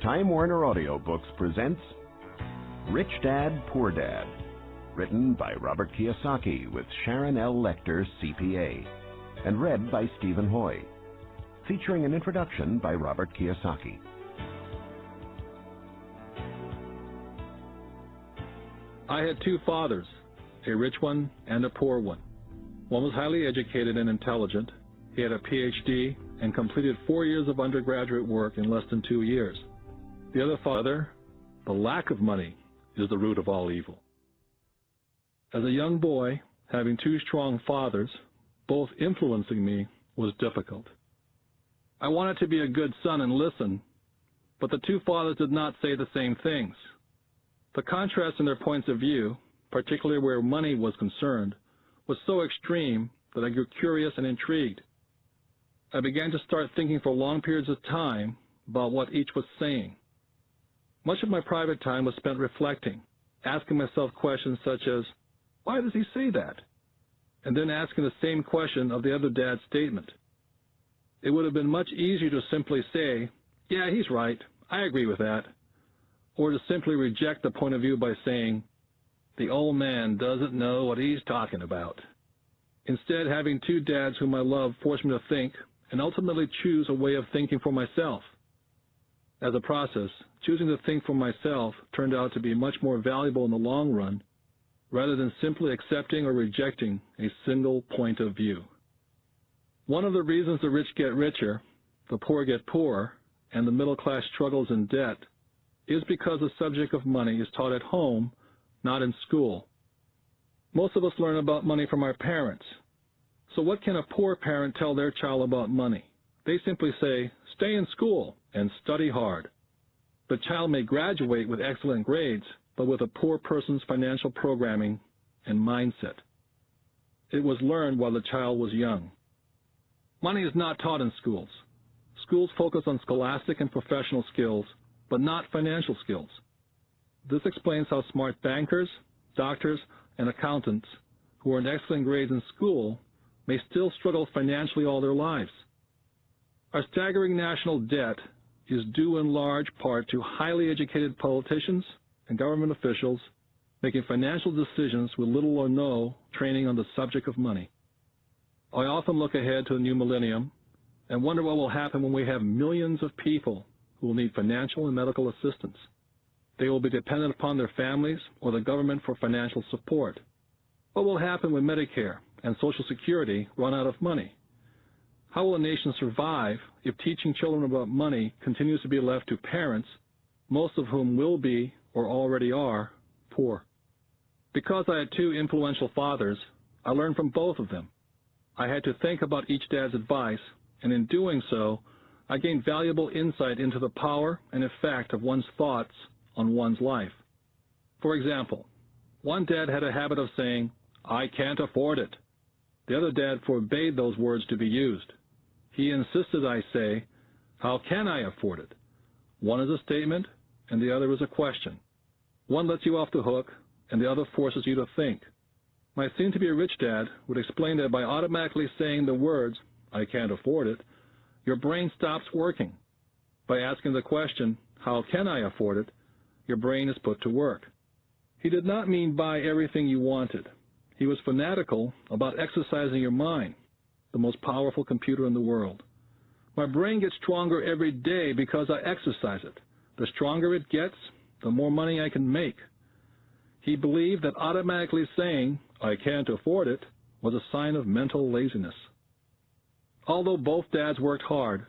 Time Warner Audiobooks presents Rich Dad, Poor Dad, written by Robert Kiyosaki with Sharon L. Lecter, CPA, and read by Stephen Hoy, featuring an introduction by Robert Kiyosaki. I had two fathers, a rich one and a poor one. One was highly educated and intelligent. He had a PhD and completed 4 years of undergraduate work in less than 2 years. The other father, the lack of money is the root of all evil. As a young boy, having two strong fathers, both influencing me, was difficult. I wanted to be a good son and listen, but the two fathers did not say the same things. The contrast in their points of view, particularly where money was concerned, was so extreme that I grew curious and intrigued. I began to start thinking for long periods of time about what each was saying. Much of my private time was spent reflecting, asking myself questions such as, why does he say that? And then asking the same question of the other dad's statement. It would have been much easier to simply say, yeah, he's right, I agree with that, or to simply reject the point of view by saying, the old man doesn't know what he's talking about. Instead, having two dads whom I love forced me to think and ultimately choose a way of thinking for myself. As a process, choosing to think for myself turned out to be much more valuable in the long run, rather than simply accepting or rejecting a single point of view. One of the reasons the rich get richer, the poor get poorer, and the middle class struggles in debt is because the subject of money is taught at home, not in school. Most of us learn about money from our parents. So what can a poor parent tell their child about money? They simply say, stay in school and study hard. The child may graduate with excellent grades, but with a poor person's financial programming and mindset. It was learned while the child was young. Money is not taught in schools. Schools focus on scholastic and professional skills, but not financial skills. This explains how smart bankers, doctors, and accountants who earn excellent grades in school may still struggle financially all their lives. Our staggering national debt is due in large part to highly educated politicians and government officials making financial decisions with little or no training on the subject of money. I often look ahead to the new millennium and wonder what will happen when we have millions of people who will need financial and medical assistance. They will be dependent upon their families or the government for financial support. What will happen when Medicare and Social Security run out of money? How will a nation survive if teaching children about money continues to be left to parents, most of whom will be, or already are, poor? Because I had two influential fathers, I learned from both of them. I had to think about each dad's advice, and in doing so, I gained valuable insight into the power and effect of one's thoughts on one's life. For example, one dad had a habit of saying, I can't afford it. The other dad forbade those words to be used. He insisted I say, how can I afford it? One is a statement, and the other is a question. One lets you off the hook, and the other forces you to think. My soon-to-be-rich dad would explain that by automatically saying the words, I can't afford it, your brain stops working. By asking the question, how can I afford it, your brain is put to work. He did not mean buy everything you wanted. He was fanatical about exercising your mind, the most powerful computer in the world. My brain gets stronger every day because I exercise it. The stronger it gets, the more money I can make. He believed that automatically saying, I can't afford it, was a sign of mental laziness. Although both dads worked hard,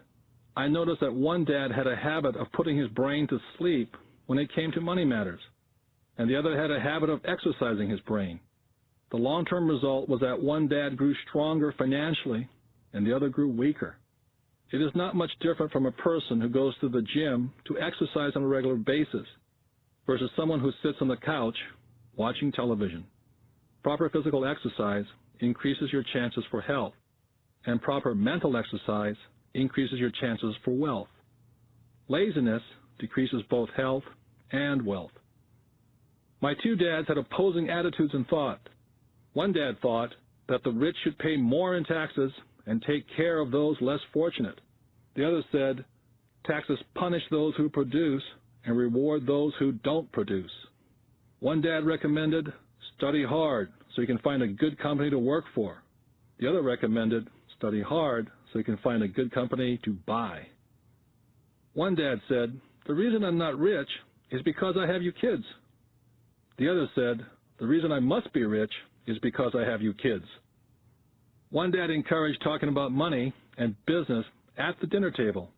I noticed that one dad had a habit of putting his brain to sleep when it came to money matters, and the other had a habit of exercising his brain. The long-term result was that one dad grew stronger financially and the other grew weaker. It is not much different from a person who goes to the gym to exercise on a regular basis versus someone who sits on the couch watching television. Proper physical exercise increases your chances for health, and proper mental exercise increases your chances for wealth. Laziness decreases both health and wealth. My two dads had opposing attitudes and thought. One dad thought that the rich should pay more in taxes and take care of those less fortunate. The other said, Taxes punish those who produce and reward those who don't produce. One dad recommended, study hard so you can find a good company to work for. The other recommended, study hard so you can find a good company to buy. One dad said, the reason I'm not rich is because I have you kids. The other said, the reason I must be rich is because I have you kids. One dad encouraged talking about money and business at the dinner table.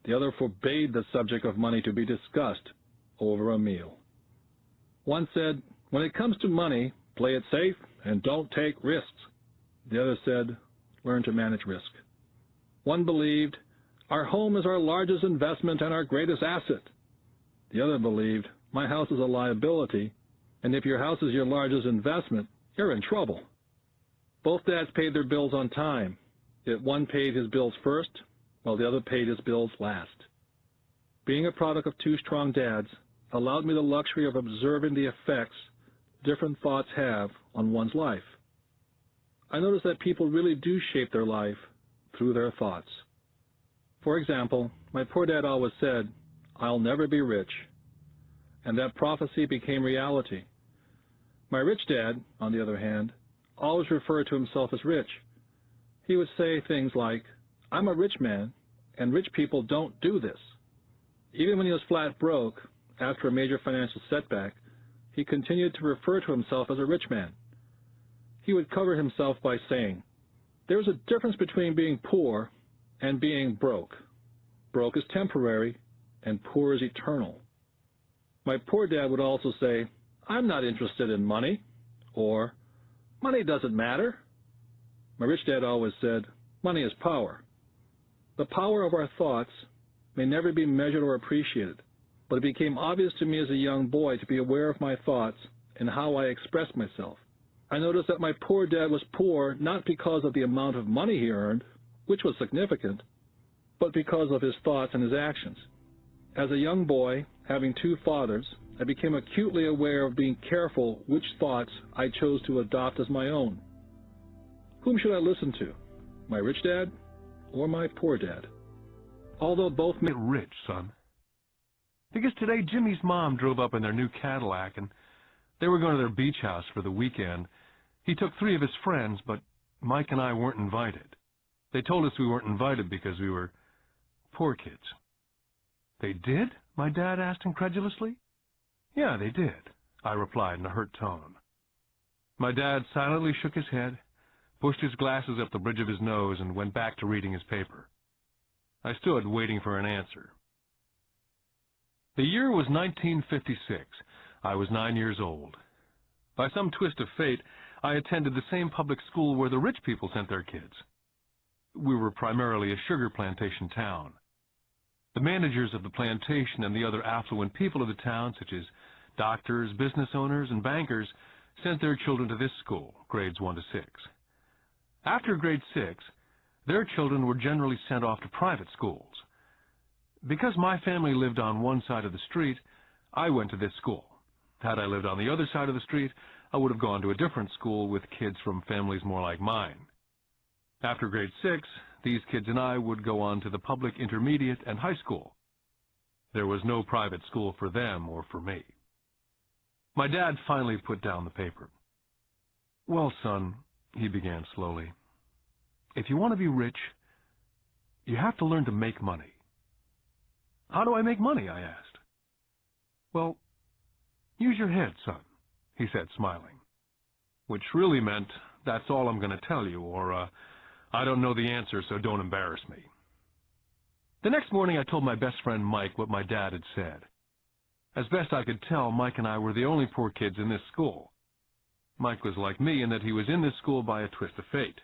The other forbade the subject of money to be discussed over a meal. One said, when it comes to money, play it safe and don't take risks. The other said, learn to manage risk. One believed, our home is our largest investment and our greatest asset. The other believed, my house is a liability, and if your house is your largest investment, you're in trouble. Both dads paid their bills on time, yet one paid his bills first, while the other paid his bills last. Being a product of two strong dads allowed me the luxury of observing the effects different thoughts have on one's life. I noticed that people really do shape their life through their thoughts. For example, my poor dad always said, I'll never be rich, and that prophecy became reality. My rich dad, on the other hand, always referred to himself as rich. He would say things like, I'm a rich man, and rich people don't do this. Even when he was flat broke, after a major financial setback, he continued to refer to himself as a rich man. He would cover himself by saying, there's a difference between being poor and being broke. Broke is temporary, and poor is eternal. My poor dad would also say, I'm not interested in money, or money doesn't matter. My rich dad always said, money is power. The power of our thoughts may never be measured or appreciated, but it became obvious to me as a young boy to be aware of my thoughts and how I expressed myself. I noticed that my poor dad was poor not because of the amount of money he earned, which was significant, but because of his thoughts and his actions. As a young boy, having two fathers, I became acutely aware of being careful which thoughts I chose to adopt as my own. Whom should I listen to? My rich dad or my poor dad? Although both Get rich, son. Because today Jimmy's mom drove up in their new Cadillac and they were going to their beach house for the weekend. He took 3 of his friends, but Mike and I weren't invited. They told us we weren't invited because we were poor kids. They did? My dad asked incredulously. Yeah, they did, I replied in a hurt tone. My dad silently shook his head, pushed his glasses up the bridge of his nose, and went back to reading his paper. I stood waiting for an answer. The year was 1956. I was 9 years old. By some twist of fate, I attended the same public school where the rich people sent their kids. We were primarily a sugar plantation town. The managers of the plantation and the other affluent people of the town, such as doctors, business owners, and bankers, sent their children to this school, grades 1 to 6. After grade 6, their children were generally sent off to private schools. Because my family lived on one side of the street, I went to this school. Had I lived on the other side of the street, I would have gone to a different school with kids from families more like mine. After grade 6, these kids and I would go on to the public intermediate and high school. There was no private school for them or for me. My dad finally put down the paper. Well, son, he began slowly, if you want to be rich, you have to learn to make money. How do I make money? I asked. Well, use your head, son, he said, smiling, which really meant, that's all I'm going to tell you, or I don't know the answer, so don't embarrass me. The next morning, I told my best friend Mike what my dad had said. As best I could tell, Mike and I were the only poor kids in this school. Mike was like me in that he was in this school by a twist of fate.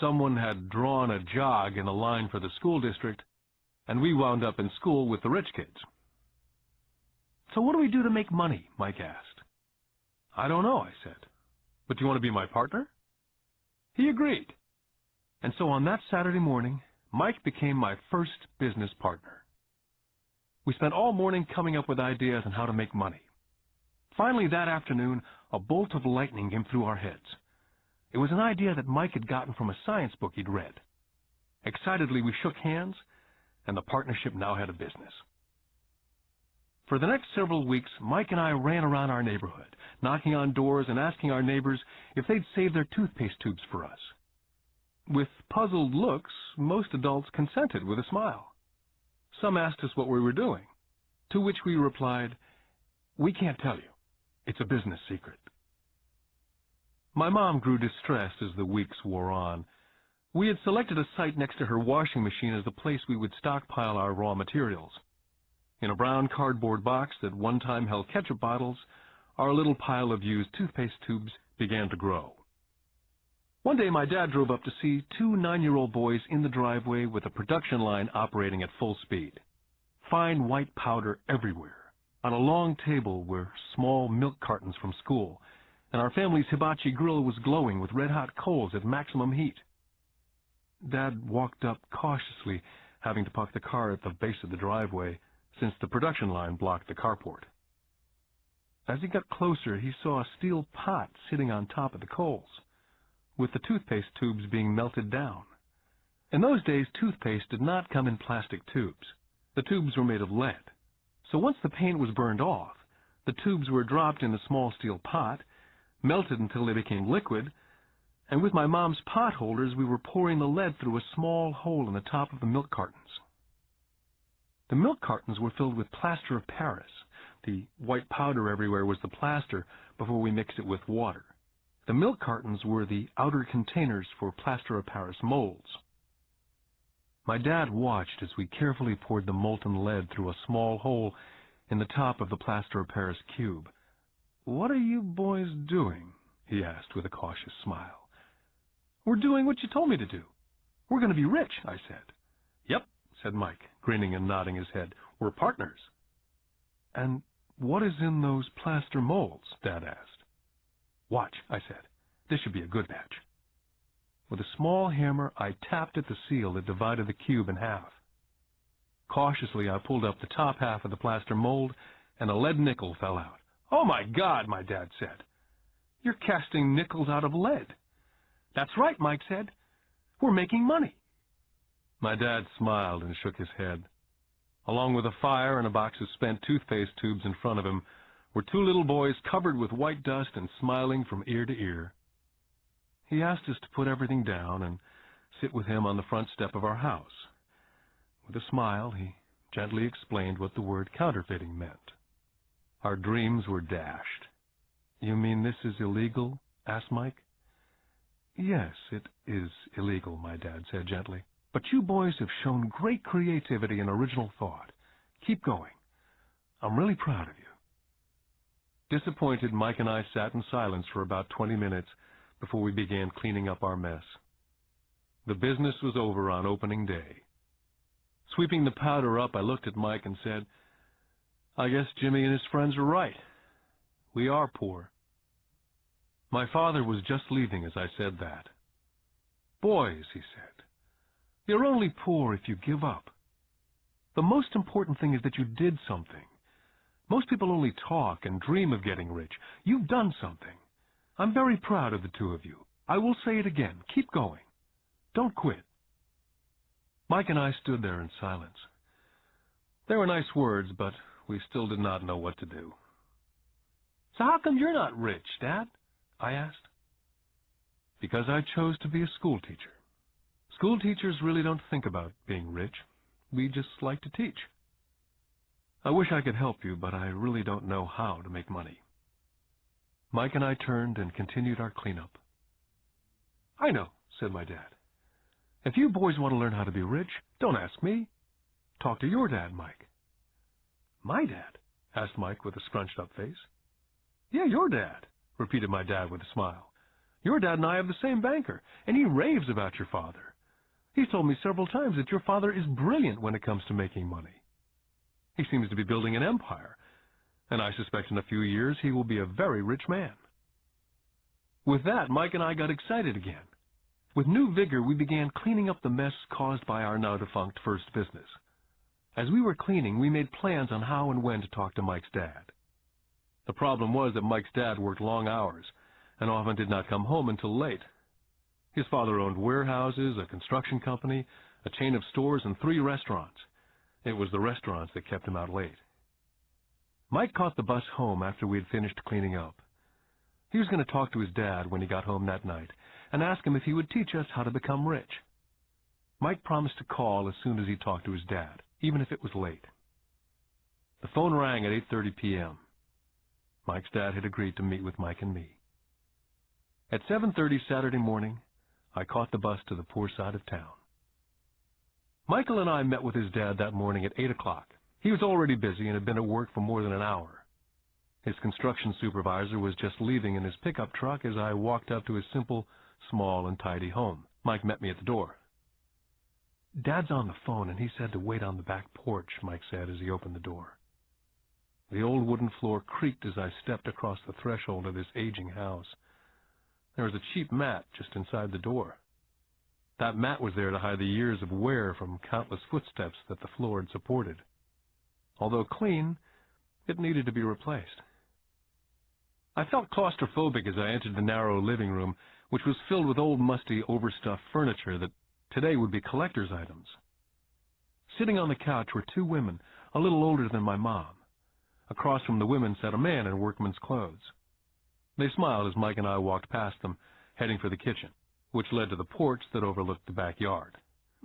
Someone had drawn a jog in a line for the school district, and we wound up in school with the rich kids. So what do we do to make money? Mike asked. I don't know, I said. But do you want to be my partner? He agreed. And so on that Saturday morning, Mike became my first business partner. We spent all morning coming up with ideas on how to make money. Finally, that afternoon, a bolt of lightning came through our heads. It was an idea that Mike had gotten from a science book he'd read. Excitedly, we shook hands, and the partnership now had a business. For the next several weeks, Mike and I ran around our neighborhood, knocking on doors and asking our neighbors if they'd save their toothpaste tubes for us. With puzzled looks, most adults consented with a smile. Some asked us what we were doing, to which we replied, "We can't tell you. It's a business secret." My mom grew distressed as the weeks wore on. We had selected a site next to her washing machine as the place we would stockpile our raw materials. In a brown cardboard box that one time held ketchup bottles, our little pile of used toothpaste tubes began to grow. One day my dad drove up to see two 9-year-old boys in the driveway with a production line operating at full speed. Fine white powder everywhere. On a long table were small milk cartons from school, and our family's hibachi grill was glowing with red-hot coals at maximum heat. Dad walked up cautiously, having to park the car at the base of the driveway, since the production line blocked the carport. As he got closer, he saw a steel pot sitting on top of the coals, with the toothpaste tubes being melted down. In those days, toothpaste did not come in plastic tubes. The tubes were made of lead. So once the paint was burned off, the tubes were dropped in a small steel pot, melted until they became liquid, and with my mom's pot holders, we were pouring the lead through a small hole in the top of the milk cartons. The milk cartons were filled with plaster of Paris. The white powder everywhere was the plaster before we mixed it with water. The milk cartons were the outer containers for plaster of Paris molds. My dad watched as we carefully poured the molten lead through a small hole in the top of the plaster of Paris cube. "What are you boys doing?" he asked with a cautious smile. "We're doing what you told me to do. We're going to be rich," I said. "Yep," said Mike, grinning and nodding his head. "We're partners." "And what is in those plaster molds?" Dad asked. "Watch," I said. "This should be a good batch." With a small hammer, I tapped at the seal that divided the cube in half. Cautiously, I pulled up the top half of the plaster mold, and a lead nickel fell out. "Oh, my God," my dad said. "You're casting nickels out of lead." "That's right," Mike said. "We're making money." My dad smiled and shook his head. Along with a fire and a box of spent toothpaste tubes in front of him were two little boys covered with white dust and smiling from ear to ear. He asked us to put everything down and sit with him on the front step of our house. With a smile, he gently explained what the word counterfeiting meant. Our dreams were dashed. "You mean this is illegal?" asked Mike. "Yes, it is illegal," my dad said gently. "But you boys have shown great creativity and original thought. Keep going. I'm really proud of you." Disappointed, Mike and I sat in silence for about 20 minutes before we began cleaning up our mess. The business was over on opening day. Sweeping the powder up, I looked at Mike and said, "I guess Jimmy and his friends are right. We are poor." My father was just leaving as I said that. "Boys," he said, "you're only poor if you give up. The most important thing is that you did something. Most people only talk and dream of getting rich. You've done something. I'm very proud of the two of you. I will say it again. Keep going. Don't quit." Mike and I stood there in silence. They were nice words, but we still did not know what to do. "So how come you're not rich, Dad?" I asked. "Because I chose to be a school teacher. School teachers really don't think about being rich. We just like to teach. I wish I could help you, but I really don't know how to make money." Mike and I turned and continued our cleanup. "I know," said my dad. "If you boys want to learn how to be rich, don't ask me. Talk to your dad, Mike." "My dad?" asked Mike with a scrunched-up face. "Yeah, your dad," repeated my dad with a smile. "Your dad and I have the same banker, and he raves about your father. He's told me several times that your father is brilliant when it comes to making money. He seems to be building an empire, and I suspect in a few years he will be a very rich man." With that, Mike and I got excited again. With new vigor, we began cleaning up the mess caused by our now-defunct first business. As we were cleaning, we made plans on how and when to talk to Mike's dad. The problem was that Mike's dad worked long hours and often did not come home until late. His father owned warehouses, a construction company, a chain of stores, and 3 restaurants. It was the restaurants that kept him out late. Mike caught the bus home after we had finished cleaning up. He was going to talk to his dad when he got home that night and ask him if he would teach us how to become rich. Mike promised to call as soon as he talked to his dad, even if it was late. The phone rang at 8:30 p.m. Mike's dad had agreed to meet with Mike and me. At 7:30 Saturday morning, I caught the bus to the poor side of town. Michael and I met with his dad that morning at 8 o'clock. He was already busy and had been at work for more than an hour. His construction supervisor was just leaving in his pickup truck as I walked up to his simple, small, and tidy home. Mike met me at the door. "Dad's on the phone, and he said to wait on the back porch," Mike said as he opened the door. The old wooden floor creaked as I stepped across the threshold of this aging house. There was a cheap mat just inside the door. That mat was there to hide the years of wear from countless footsteps that the floor had supported. Although clean, it needed to be replaced. I felt claustrophobic as I entered the narrow living room, which was filled with old, musty, overstuffed furniture that today would be collector's items. Sitting on the couch were two women, a little older than my mom. Across from the women sat a man in workman's clothes. They smiled as Mike and I walked past them, heading for the kitchen, which led to the porch that overlooked the backyard.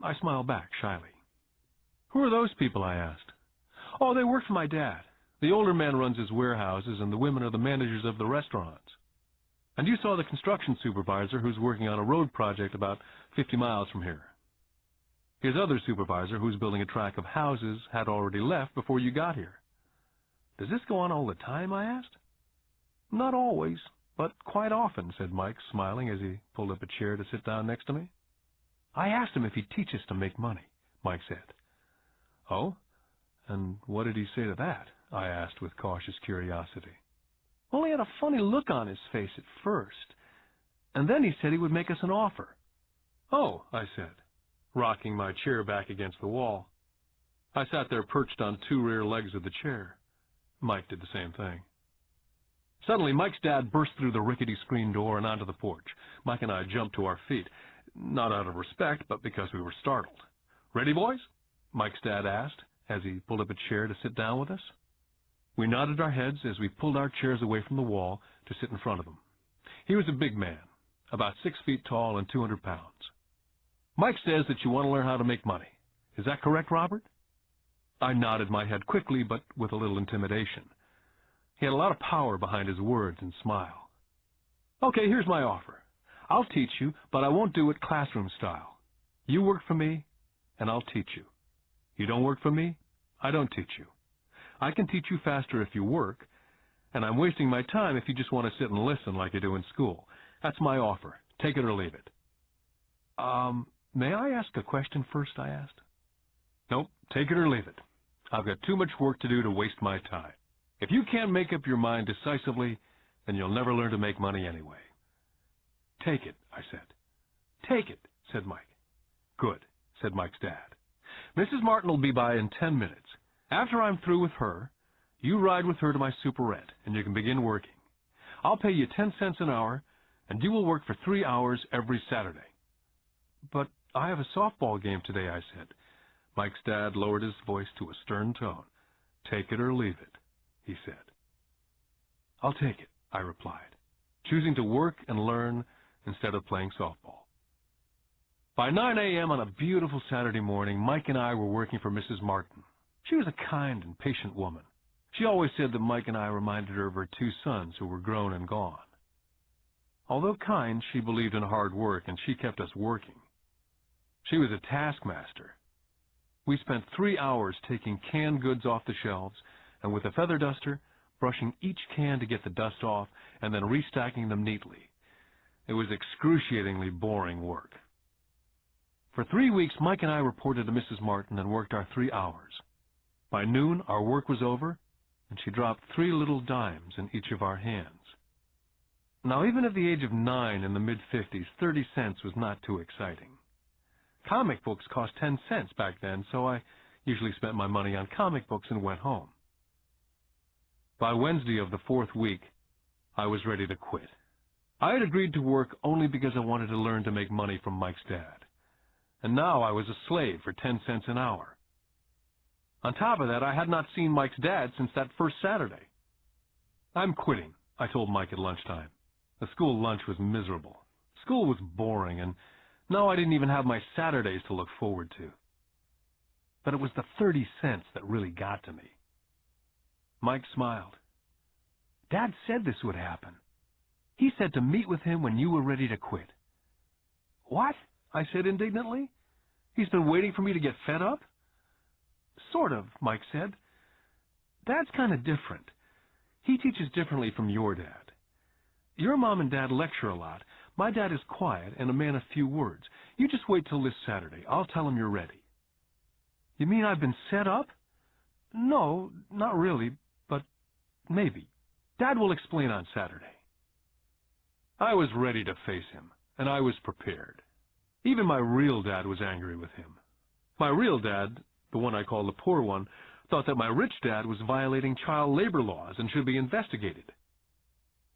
I smiled back shyly. "Who are those people?" I asked. "Oh, they work for my dad. The older man runs his warehouses, and the women are the managers of the restaurants. And you saw the construction supervisor who's working on a road project about 50 miles from here. His other supervisor, who's building a tract of houses, had already left before you got here." "Does this go on all the time?" I asked. "Not always, but quite often," said Mike, smiling as he pulled up a chair to sit down next to me. "I asked him if he'd teach us to make money," Mike said. "Oh? And what did he say to that?" I asked with cautious curiosity. "Well, he had a funny look on his face at first, and then he said he would make us an offer." "Oh," I said, rocking my chair back against the wall. I sat there perched on two rear legs of the chair. Mike did the same thing. Suddenly, Mike's dad burst through the rickety screen door and onto the porch. Mike and I jumped to our feet, not out of respect, but because we were startled. "Ready, boys?" Mike's dad asked as he pulled up a chair to sit down with us. We nodded our heads as we pulled our chairs away from the wall to sit in front of him. He was a big man, about 6 feet tall and 200 pounds. "Mike says that you want to learn how to make money. Is that correct, Robert?" I nodded my head quickly, but with a little intimidation. He had a lot of power behind his words and smile. "Okay, here's my offer. I'll teach you, but I won't do it classroom style. You work for me, and I'll teach you. You don't work for me, I don't teach you. I can teach you faster if you work, and I'm wasting my time if you just want to sit and listen like you do in school. That's my offer. Take it or leave it." May I ask a question first?" I asked. "Nope, take it or leave it. I've got too much work to do to waste my time. If you can't make up your mind decisively, then you'll never learn to make money anyway." "Take it," I said. "Take it," said Mike. "Good," said Mike's dad. "Mrs. Martin will be by in 10 minutes. After I'm through with her, you ride with her to my superette, and you can begin working. I'll pay you 10 cents an hour, and you will work for 3 hours every Saturday." "But I have a softball game today," I said. Mike's dad lowered his voice to a stern tone. "Take it or leave it," he said. "I'll take it," I replied, choosing to work and learn instead of playing softball. By 9 a.m. on a beautiful Saturday morning, Mike and I were working for Mrs. Martin. She was a kind and patient woman. She always said that Mike and I reminded her of her 2 sons who were grown and gone. Although kind, she believed in hard work, and she kept us working. She was a taskmaster. We spent 3 hours taking canned goods off the shelves, and with a feather duster, brushing each can to get the dust off, and then restacking them neatly. It was excruciatingly boring work. For 3 weeks, Mike and I reported to Mrs. Martin and worked our 3 hours. By noon, our work was over, and she dropped 3 little dimes in each of our hands. Now, even at the age of 9 in the mid-50s, 30 cents was not too exciting. Comic books cost 10 cents back then, so I usually spent my money on comic books and went home. By Wednesday of the 4th week, I was ready to quit. I had agreed to work only because I wanted to learn to make money from Mike's dad. And now I was a slave for 10 cents an hour. On top of that, I had not seen Mike's dad since that first Saturday. "I'm quitting," I told Mike at lunchtime. The school lunch was miserable. School was boring, and now I didn't even have my Saturdays to look forward to. But it was the 30 cents that really got to me. Mike smiled. "Dad said this would happen. He said to meet with him when you were ready to quit." "What?" I said indignantly. "He's been waiting for me to get fed up?" "Sort of," Mike said. "Dad's kind of different. He teaches differently from your dad. Your mom and dad lecture a lot. My dad is quiet and a man of few words. You just wait till this Saturday. I'll tell him you're ready." "You mean I've been set up?" "No, not really, but maybe. Dad will explain on Saturday." I was ready to face him, and I was prepared. Even my real dad was angry with him. My real dad, the one I call the poor one, thought that my rich dad was violating child labor laws and should be investigated.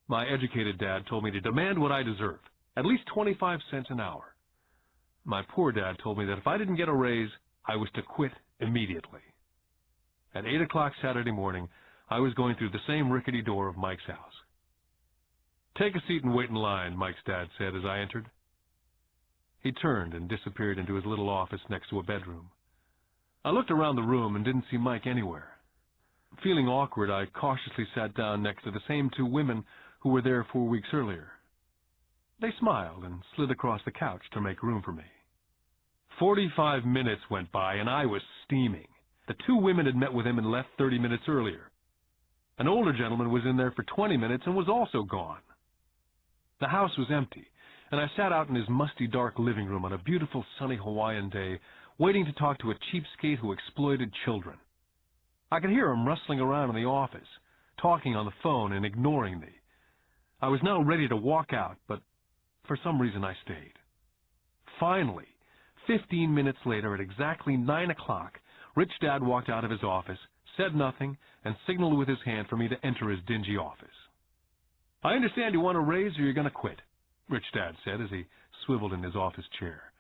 My educated dad told me to demand what I deserve, at least 25 cents an hour. My poor dad told me that if I didn't get a raise, I was to quit immediately. At 8 o'clock Saturday morning, I was going through the same rickety door of Mike's house. "Take a seat and wait in line," Mike's dad said as I entered. He turned and disappeared into his little office next to a bedroom. I looked around the room and didn't see Mike anywhere. Feeling awkward, I cautiously sat down next to the same two women who were there 4 weeks earlier. They smiled and slid across the couch to make room for me. 45 minutes went by, and I was steaming. The two women had met with him and left 30 minutes earlier. An older gentleman was in there for 20 minutes and was also gone. The house was empty, and I sat out in his musty, dark living room on a beautiful, sunny Hawaiian day, waiting to talk to a cheapskate who exploited children. I could hear him rustling around in the office, talking on the phone and ignoring me. I was now ready to walk out, but for some reason I stayed. Finally, 15 minutes later, at exactly 9 o'clock, Rich Dad walked out of his office, said nothing, and signaled with his hand for me to enter his dingy office. "I understand you want a raise or you're going to quit," Rich Dad said as he swiveled in his office chair.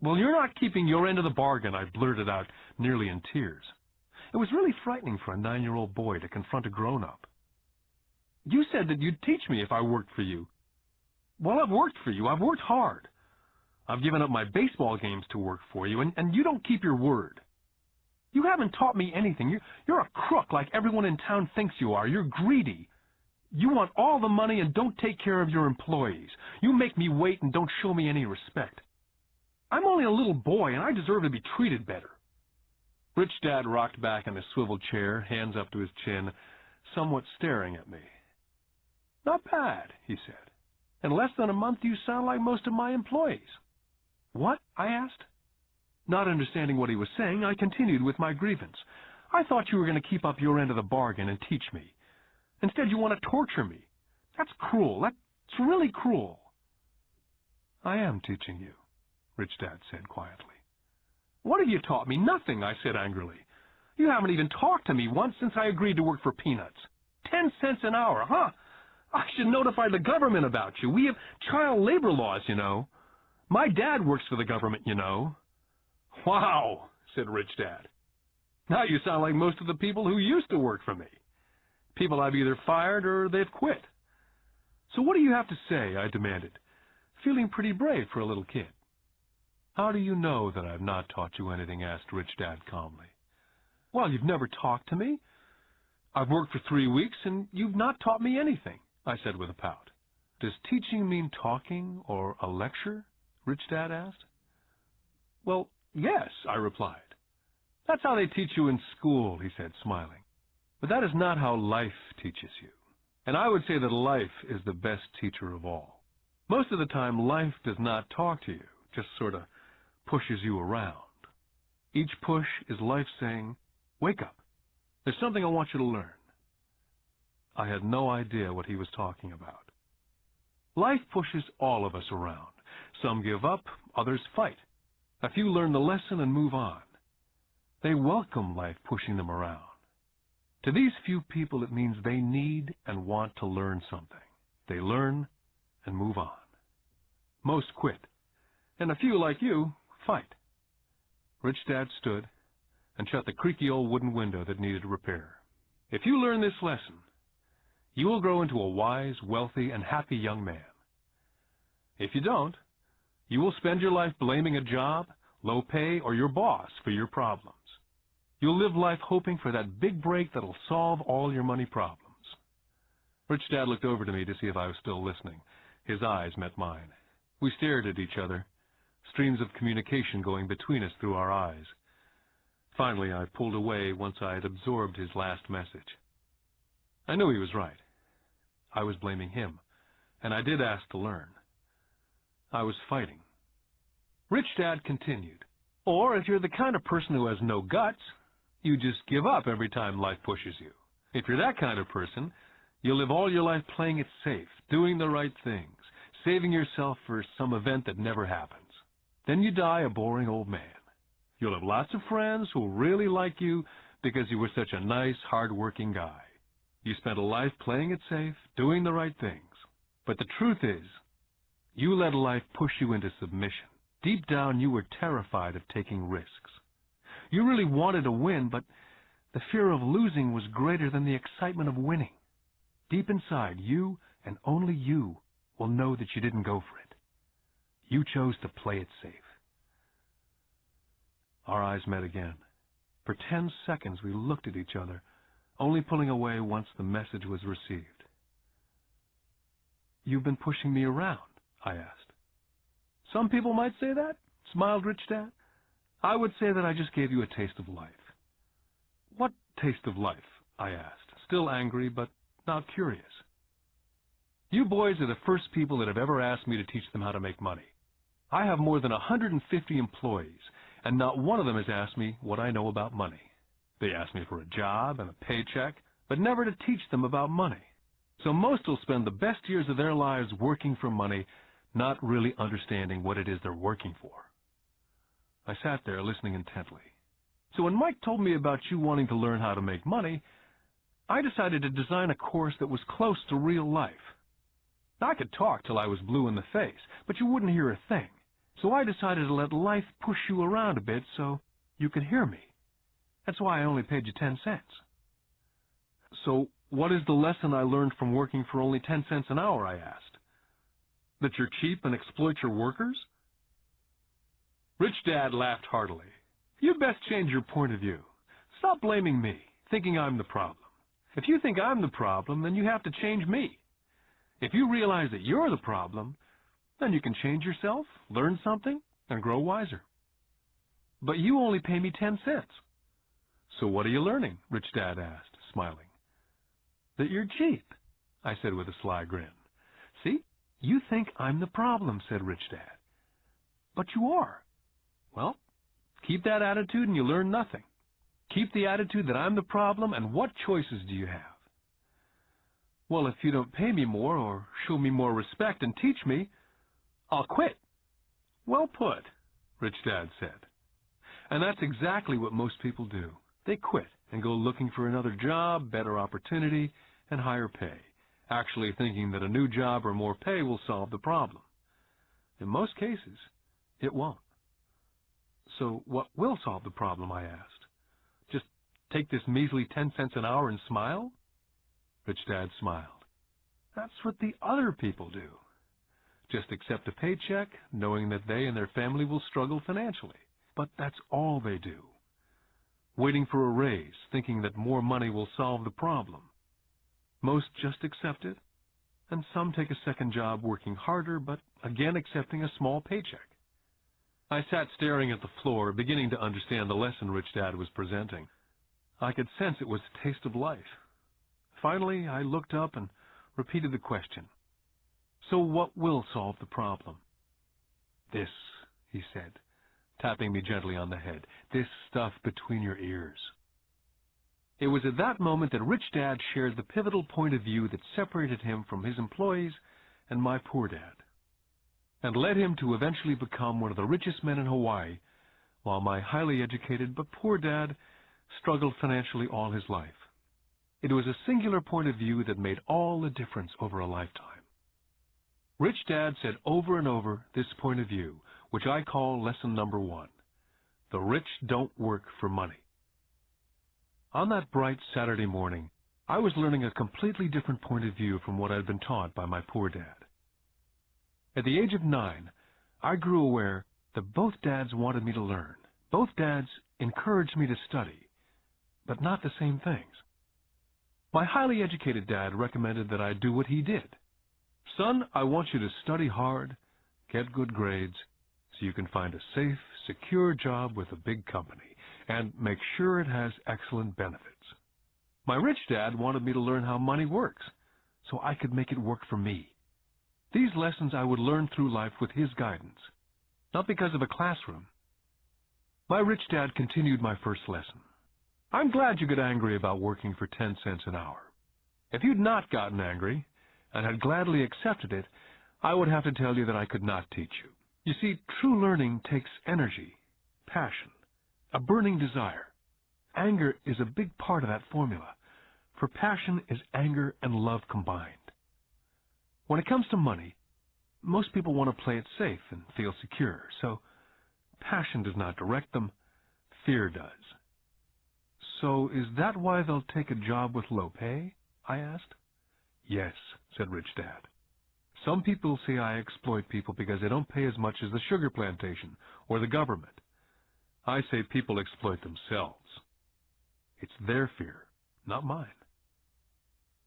"Well, you're not keeping your end of the bargain," I blurted out, nearly in tears. It was really frightening for a 9-year-old boy to confront a grown-up. "You said that you'd teach me if I worked for you." "Well, I've worked for you. I've worked hard. I've given up my baseball games to work for you, and you don't keep your word. You haven't taught me anything. You're a crook like everyone in town thinks you are. You're greedy. You want all the money and don't take care of your employees. You make me wait and don't show me any respect. I'm only a little boy, and I deserve to be treated better." Rich Dad rocked back in his swivel chair, hands up to his chin, somewhat staring at me. "Not bad," he said. "In less than a month, you sound like most of my employees." "What?" I asked. Not understanding what he was saying, I continued with my grievance. "I thought you were going to keep up your end of the bargain and teach me. Instead, you want to torture me. That's cruel. That's really cruel." "I am teaching you," Rich Dad said quietly. "What have you taught me?" "Nothing," I said angrily. "You haven't even talked to me once since I agreed to work for peanuts. 10 cents an hour, huh? I should notify the government about you. We have child labor laws, you know. My dad works for the government, you know." "Wow," said Rich Dad. "Now you sound like most of the people who used to work for me. People I've either fired or they've quit." "So what do you have to say?" I demanded, feeling pretty brave for a little kid. "How do you know that I've not taught you anything?" asked Rich Dad calmly. "Well, you've never talked to me. I've worked for 3 weeks, and you've not taught me anything," I said with a pout. "Does teaching mean talking or a lecture?" Rich Dad asked. "Well, yes," I replied. "That's how they teach you in school," he said, smiling. "But that is not how life teaches you. And I would say that life is the best teacher of all. Most of the time, life does not talk to you, just sort of pushes you around. Each push is life saying, 'Wake up. There's something I want you to learn.'" I had no idea what he was talking about. Life pushes all of us around. Some give up, others fight. A few learn the lesson and move on. They welcome life pushing them around. To these few people, it means they need and want to learn something. They learn and move on. Most quit, and a few like you fight. Rich Dad stood, and shut the creaky old wooden window that needed repair. If you learn this lesson, you will grow into a wise, wealthy, and happy young man. If you don't, you will spend your life blaming a job, low pay, or your boss for your problems. You'll live life hoping for that big break that'll solve all your money problems. Rich Dad looked over to me to see if I was still listening. His eyes met mine. We stared at each other, streams of communication going between us through our eyes. Finally, I pulled away once I had absorbed his last message. I knew he was right. I was blaming him, and I did ask to learn. I was fighting. Rich Dad continued, or if you're the kind of person who has no guts, you just give up every time life pushes you. If you're that kind of person, you'll live all your life playing it safe, doing the right things, saving yourself for some event that never happens. Then you die a boring old man. You'll have lots of friends who'll really like you because you were such a nice, hard-working guy. You spent a life playing it safe, doing the right things. But the truth is, you let life push you into submission. Deep down, you were terrified of taking risks. You really wanted to win, but the fear of losing was greater than the excitement of winning. Deep inside, you and only you will know that you didn't go for it. You chose to play it safe. Our eyes met again. For 10 seconds, we looked at each other, only pulling away once the message was received. You've been pushing me around, I asked. Some people might say that, smiled Rich Dad. I would say that I just gave you a taste of life. What taste of life? I asked, still angry, but not curious. You boys are the first people that have ever asked me to teach them how to make money. I have more than 150 employees, and not one of them has asked me what I know about money. They ask me for a job and a paycheck, but never to teach them about money. So most will spend the best years of their lives working for money, not really understanding what it is they're working for. I sat there listening intently. So when Mike told me about you wanting to learn how to make money, I decided to design a course that was close to real life. I could talk till I was blue in the face, but you wouldn't hear a thing. So I decided to let life push you around a bit so you could hear me. That's why I only paid you 10 cents. So what is the lesson I learned from working for only 10 cents an hour, I asked. That you're cheap and exploit your workers? Rich Dad laughed heartily. You best change your point of view. Stop blaming me, thinking I'm the problem. If you think I'm the problem, then you have to change me. If you realize that you're the problem, then you can change yourself, learn something, and grow wiser. But you only pay me 10 cents. So what are you learning? Rich Dad asked, smiling. That you're cheap, I said with a sly grin. See, you think I'm the problem, said Rich Dad. But you are. Well, keep that attitude and you learn nothing. Keep the attitude that I'm the problem, and what choices do you have? Well, if you don't pay me more or show me more respect and teach me, I'll quit. Well put, Rich Dad said. And that's exactly what most people do. They quit and go looking for another job, better opportunity, and higher pay, actually thinking that a new job or more pay will solve the problem. In most cases, it won't. So what will solve the problem, I asked? Just take this measly 10 cents an hour and smile? Rich Dad smiled. That's what the other people do. Just accept a paycheck, knowing that they and their family will struggle financially. But that's all they do. Waiting for a raise, thinking that more money will solve the problem. Most just accept it, and some take a second job working harder, but again accepting a small paycheck. I sat staring at the floor, beginning to understand the lesson Rich Dad was presenting. I could sense it was a taste of life. Finally, I looked up and repeated the question. So what will solve the problem? This, he said, tapping me gently on the head. This stuff between your ears. It was at that moment that Rich Dad shared the pivotal point of view that separated him from his employees and my poor dad, and led him to eventually become one of the richest men in Hawaii, while my highly educated but poor dad struggled financially all his life. It was a singular point of view that made all the difference over a lifetime. Rich Dad said over and over this point of view, which I call lesson number 1. The rich don't work for money. On that bright Saturday morning, I was learning a completely different point of view from what I'd been taught by my poor dad. At the age of 9, I grew aware that both dads wanted me to learn. Both dads encouraged me to study, but not the same things. My highly educated dad recommended that I do what he did. Son, I want you to study hard, get good grades, so you can find a safe, secure job with a big company, and make sure it has excellent benefits. My rich dad wanted me to learn how money works, so I could make it work for me. These lessons I would learn through life with his guidance, not because of a classroom. My rich dad continued my first lesson. I'm glad you get angry about working for 10 cents an hour. If you'd not gotten angry and had gladly accepted it, I would have to tell you that I could not teach you. You see, true learning takes energy, passion, a burning desire. Anger is a big part of that formula, for passion is anger and love combined. When it comes to money, most people want to play it safe and feel secure, so passion does not direct them, fear does. So is that why they'll take a job with low pay? I asked. Yes, said Rich Dad. Some people say I exploit people because they don't pay as much as the sugar plantation or the government. I say people exploit themselves. It's their fear, not mine.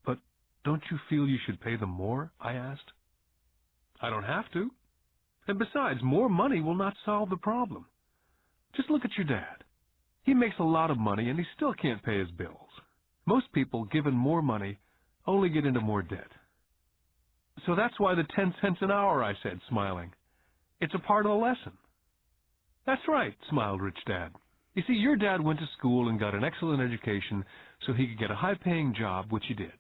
But don't you feel you should pay them more? I asked. I don't have to. And besides, more money will not solve the problem. Just look at your dad. He makes a lot of money and he still can't pay his bills. Most people, given more money, only get into more debt. So that's why the 10 cents an hour, I said, smiling. It's a part of the lesson. That's right, smiled Rich Dad. You see, your dad went to school and got an excellent education so he could get a high-paying job, which he did.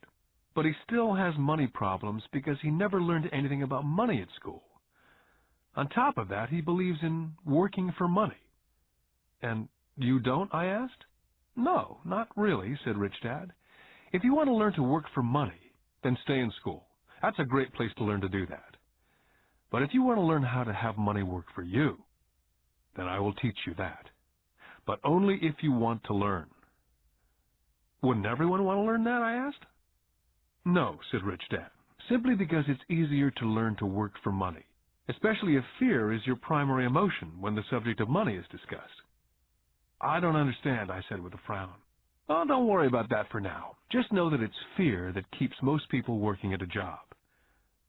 But he still has money problems because he never learned anything about money at school. On top of that, he believes in working for money. And you don't, I asked? No, not really, said Rich Dad. If you want to learn to work for money, then stay in school. That's a great place to learn to do that. But if you want to learn how to have money work for you, then I will teach you that. But only if you want to learn. Wouldn't everyone want to learn that, I asked? No, said Rich Dad, simply because it's easier to learn to work for money, especially if fear is your primary emotion when the subject of money is discussed. I don't understand, I said with a frown. Oh, don't worry about that for now. Just know that it's fear that keeps most people working at a job.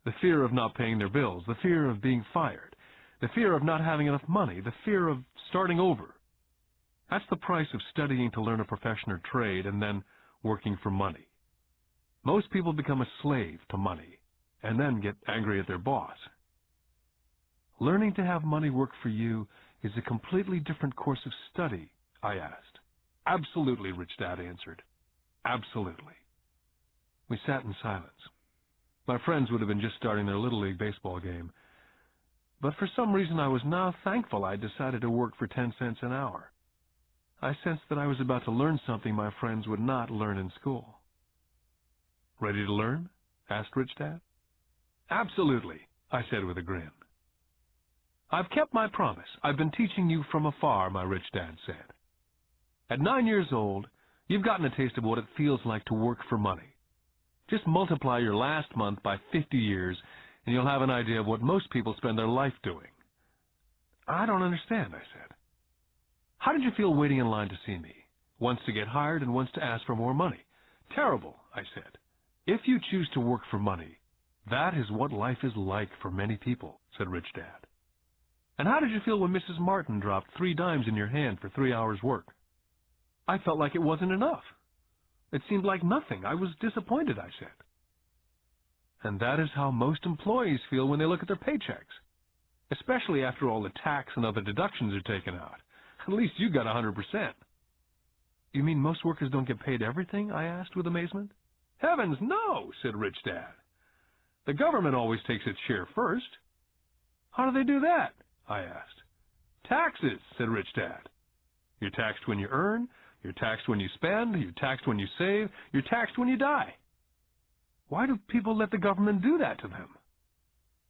The fear of not paying their bills, the fear of being fired, the fear of not having enough money, the fear of starting over. That's the price of studying to learn a profession or trade and then working for money. Most people become a slave to money and then get angry at their boss. Learning to have money work for you is a completely different course of study, I asked. Absolutely, Rich Dad answered. Absolutely. We sat in silence. My friends would have been just starting their Little League baseball game. But for some reason I was now thankful I'd decided to work for 10 cents an hour. I sensed that I was about to learn something my friends would not learn in school. Ready to learn? Asked Rich Dad. Absolutely, I said with a grin. I've kept my promise. I've been teaching you from afar, my Rich Dad said. At 9 years old, you've gotten a taste of what it feels like to work for money. Just multiply your last month by 50 years, and you'll have an idea of what most people spend their life doing. I don't understand, I said. How did you feel waiting in line to see me? Once to get hired and once to ask for more money. Terrible, I said. If you choose to work for money, that is what life is like for many people, said Rich Dad. And how did you feel when Mrs. Martin dropped 3 dimes in your hand for 3 hours' work? I felt like it wasn't enough. It seemed like nothing. I was disappointed, I said. And that is how most employees feel when they look at their paychecks, especially after all the tax and other deductions are taken out. At least you got 100%. You mean most workers don't get paid everything? I asked with amazement. Heavens, no, said Rich Dad. The government always takes its share first. How do they do that? I asked. Taxes, said Rich Dad. You're taxed when you earn, you're taxed when you spend, you're taxed when you save, you're taxed when you die. Why do people let the government do that to them?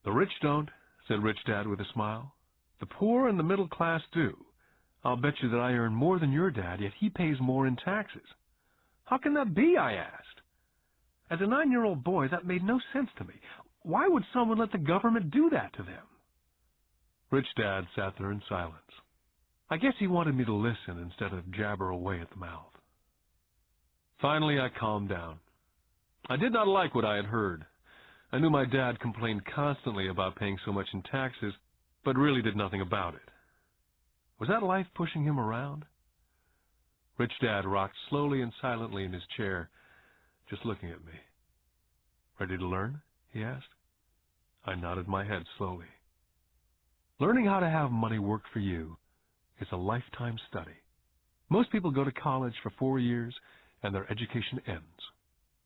The rich don't, said Rich Dad with a smile. The poor and the middle class do. I'll bet you that I earn more than your dad, yet he pays more in taxes. How can that be, I asked. As a 9-year-old boy, that made no sense to me. Why would someone let the government do that to them? Rich Dad sat there in silence. I guess he wanted me to listen instead of jabber away at the mouth. Finally, I calmed down. I did not like what I had heard. I knew my dad complained constantly about paying so much in taxes, but really did nothing about it. Was that life pushing him around? Rich Dad rocked slowly and silently in his chair, just looking at me. Ready to learn? He asked. I nodded my head slowly. Learning how to have money work for you is a lifetime study. Most people go to college for 4 years and their education ends.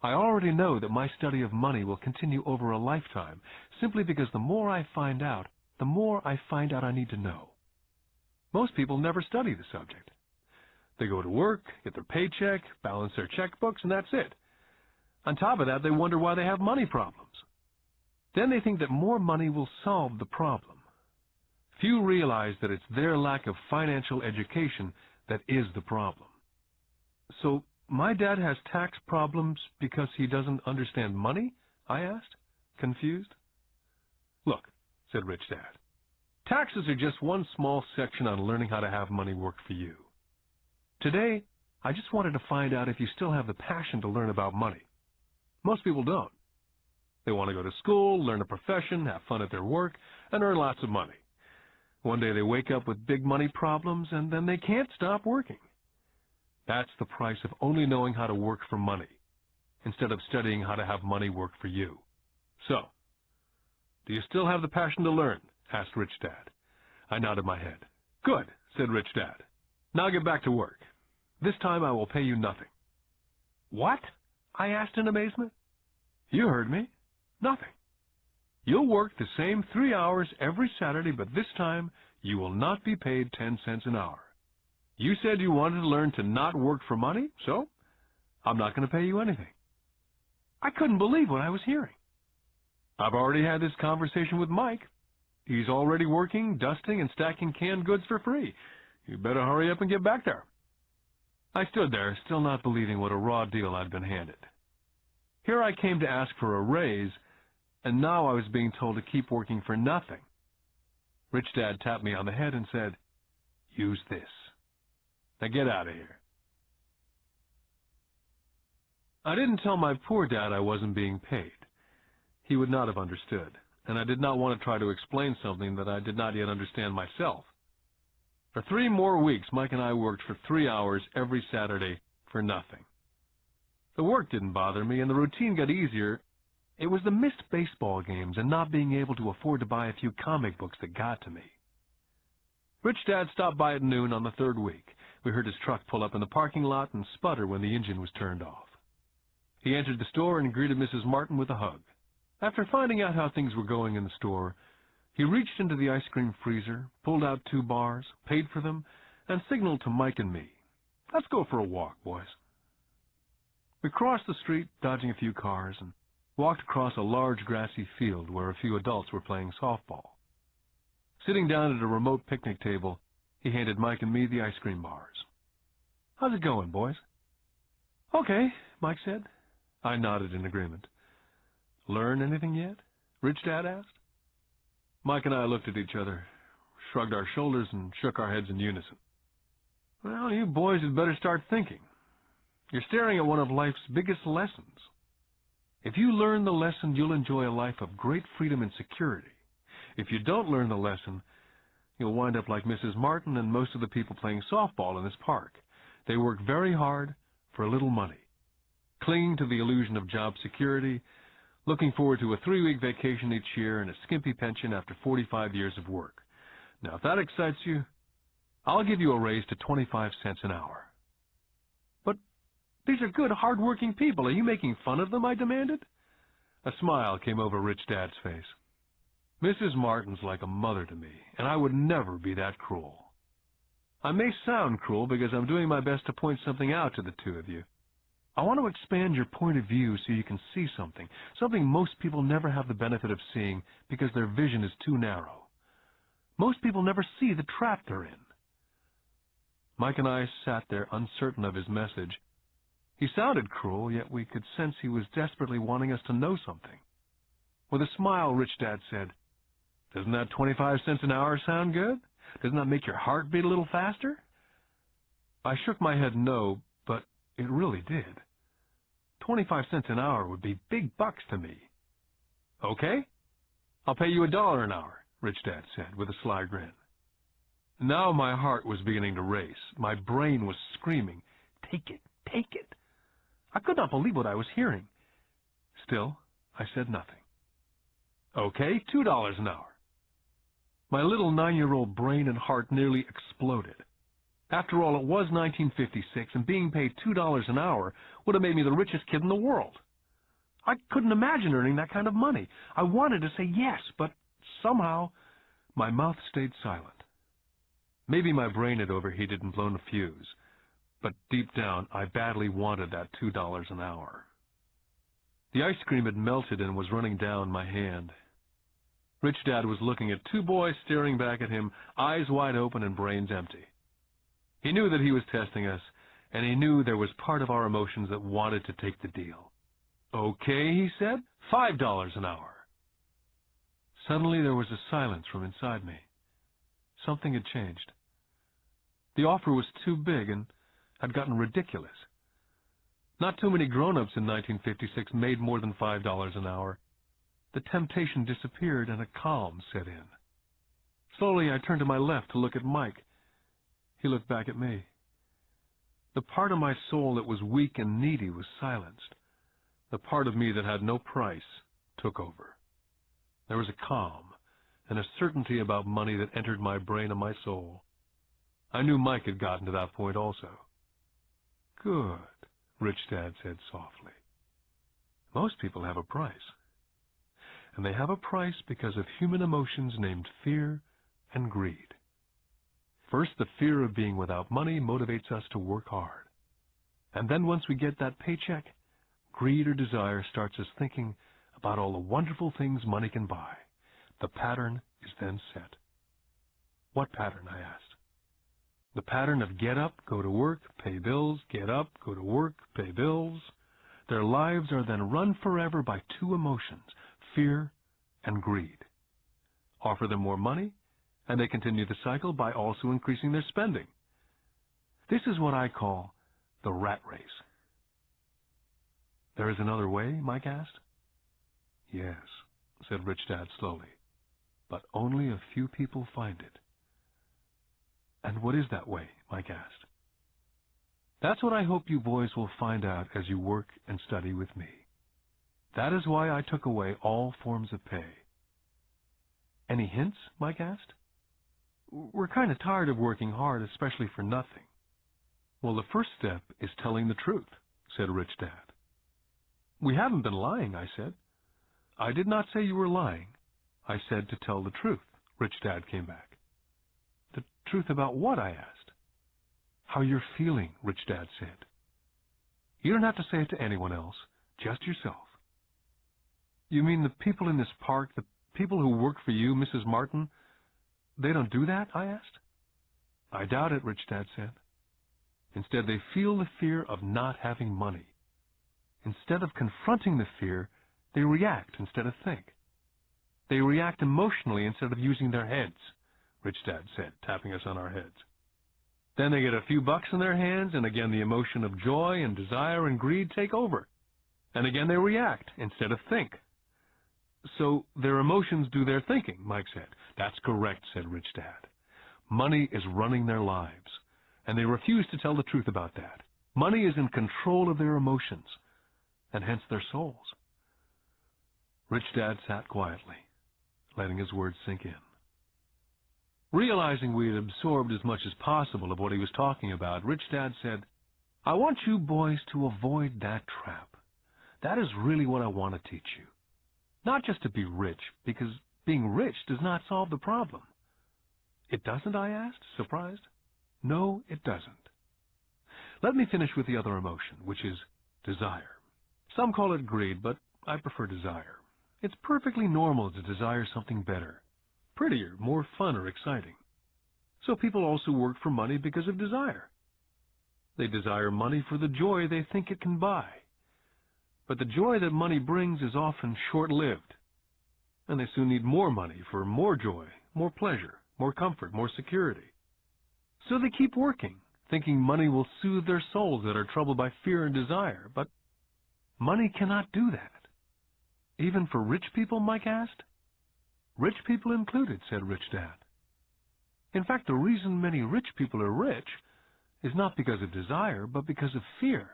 I already know that my study of money will continue over a lifetime simply because the more I find out, the more I find out I need to know. Most people never study the subject. They go to work, get their paycheck, balance their checkbooks, and that's it. On top of that, they wonder why they have money problems. Then they think that more money will solve the problem. Few realize that it's their lack of financial education that is the problem. So, my dad has tax problems because he doesn't understand money? I asked, confused. Look, said Rich Dad, taxes are just one small section on learning how to have money work for you. Today, I just wanted to find out if you still have the passion to learn about money. Most people don't. They want to go to school, learn a profession, have fun at their work, and earn lots of money. One day they wake up with big money problems, and then they can't stop working. That's the price of only knowing how to work for money, instead of studying how to have money work for you. So, do you still have the passion to learn? Asked Rich Dad. I nodded my head. Good, said Rich Dad. Now get back to work. This time I will pay you nothing. What? I asked in amazement. You heard me. Nothing. You'll work the same 3 hours every Saturday, but this time you will not be paid 10 cents an hour. You said you wanted to learn to not work for money, so I'm not going to pay you anything. I couldn't believe what I was hearing. I've already had this conversation with Mike. He's already working, dusting, and stacking canned goods for free. You better hurry up and get back there. I stood there, still not believing what a raw deal I'd been handed. Here I came to ask for a raise, and now I was being told to keep working for nothing. Rich Dad tapped me on the head and said, "Use this. Now get out of here." I didn't tell my poor dad I wasn't being paid. He would not have understood, and I did not want to try to explain something that I did not yet understand myself. For 3 more weeks, Mike and I worked for 3 hours every Saturday for nothing. The work didn't bother me, and the routine got easier. It was the missed baseball games and not being able to afford to buy a few comic books that got to me. Rich Dad stopped by at noon on the 3rd week. We heard his truck pull up in the parking lot and sputter when the engine was turned off. He entered the store and greeted Mrs. Martin with a hug. After finding out how things were going in the store, he reached into the ice cream freezer, pulled out 2 bars, paid for them, and signaled to Mike and me, "Let's go for a walk, boys." We crossed the street, dodging a few cars, and walked across a large grassy field where a few adults were playing softball. Sitting down at a remote picnic table, he handed Mike and me the ice cream bars. "How's it going, boys?" "Okay," Mike said. I nodded in agreement. "Learn anything yet?" Rich Dad asked. Mike and I looked at each other, shrugged our shoulders, and shook our heads in unison. "Well, you boys had better start thinking. You're staring at one of life's biggest lessons. If you learn the lesson, you'll enjoy a life of great freedom and security. If you don't learn the lesson, you'll wind up like Mrs. Martin and most of the people playing softball in this park. They work very hard for a little money, clinging to the illusion of job security, looking forward to a 3-week vacation each year and a skimpy pension after 45 years of work. Now, if that excites you, I'll give you a raise to 25 cents an hour." "But these are good, hard-working people. Are you making fun of them?" I demanded. A smile came over Rich Dad's face. "Mrs. Martin's like a mother to me, and I would never be that cruel. I may sound cruel because I'm doing my best to point something out to the 2 of you. I want to expand your point of view so you can see something most people never have the benefit of seeing because their vision is too narrow. Most people never see the trap they're in." Mike and I sat there uncertain of his message, He sounded cruel, yet we could sense he was desperately wanting us to know something. With a smile, Rich Dad said, "Doesn't that 25 cents an hour sound good? Doesn't that make your heart beat a little faster?" I shook my head no, but it really did. 25 cents an hour would be big bucks to me. "Okay, I'll pay you $1 an hour," Rich Dad said with a sly grin. Now my heart was beginning to race. My brain was screaming, "Take it, take it." I could not believe what I was hearing. Still, I said nothing. "Okay, $2 an hour." My little 9-year-old brain and heart nearly exploded. After all, it was 1956, and being paid $2 an hour would have made me the richest kid in the world. I couldn't imagine earning that kind of money. I wanted to say yes, but somehow my mouth stayed silent. Maybe my brain had overheated and blown a fuse, but deep down I badly wanted that $2 an hour. The ice cream had melted and was running down my hand. Rich Dad was looking at two boys staring back at him, eyes wide open and brains empty. He knew that he was testing us, and he knew there was part of our emotions that wanted to take the deal. "Okay," he said, $5 an hour. Suddenly there was a silence from inside me. Something had changed. The offer was too big and had gotten ridiculous. Not too many grown-ups in 1956 made more than $5 an hour. The temptation disappeared and a calm set in. Slowly I turned to my left to look at Mike. He looked back at me. The part of my soul that was weak and needy was silenced. The part of me that had no price took over. There was a calm and a certainty about money that entered my brain and my soul. I knew Mike had gotten to that point also. "Good," Rich Dad said softly. "Most people have a price. And they have a price because of human emotions named fear and greed. First, the fear of being without money motivates us to work hard. And then once we get that paycheck, greed or desire starts us thinking about all the wonderful things money can buy. The pattern is then set." "What pattern?" I asked. "The pattern of get up, go to work, pay bills, get up, go to work, pay bills." Their lives are then run forever by two emotions, fear and greed. Offer them more money, and they continue the cycle by also increasing their spending. This is what I call the rat race. "There is another way?" Mike asked. "Yes," said Rich Dad slowly, "but only a few people find it." "And what is that way?" Mike asked. "That's what I hope you boys will find out as you work and study with me. That is why I took away all forms of pay." "Any hints?" Mike asked. "We're kind of tired of working hard, especially for nothing." "Well, the first step is telling the truth," said Rich Dad. "We haven't been lying," I said. "I did not say you were lying. I said to tell the truth," Rich Dad came back. "The truth about what?" I asked. "How you're feeling," Rich Dad said. "You don't have to say it to anyone else, just yourself." "You mean the people in this park, the people who work for you, Mrs. Martin, they don't do that?" I asked. "I doubt it," Rich Dad said. "Instead, they feel the fear of not having money. Instead of confronting the fear, they react instead of think. They react emotionally instead of using their heads," Rich Dad said, tapping us on our heads. "Then they get a few bucks in their hands, and again the emotion of joy and desire and greed take over. And again they react instead of think." "So their emotions do their thinking," Mike said. "That's correct," said Rich Dad. "Money is running their lives, and they refuse to tell the truth about that. Money is in control of their emotions, and hence their souls." Rich Dad sat quietly, letting his words sink in. Realizing we had absorbed as much as possible of what he was talking about, Rich Dad said, "I want you boys to avoid that trap. That is really what I want to teach you. Not just to be rich, because being rich does not solve the problem." "It doesn't?" I asked, surprised. "No, it doesn't. Let me finish with the other emotion, which is desire. Some call it greed, but I prefer desire. It's perfectly normal to desire something better, prettier, more fun or exciting. So people also work for money because of desire. They desire money for the joy they think it can buy. But the joy that money brings is often short-lived, and they soon need more money for more joy, more pleasure, more comfort, more security. So they keep working, thinking money will soothe their souls that are troubled by fear and desire. But money cannot do that. Even for rich people, Mike asked. Rich people included, said Rich Dad. In fact, the reason many rich people are rich is not because of desire, but because of fear.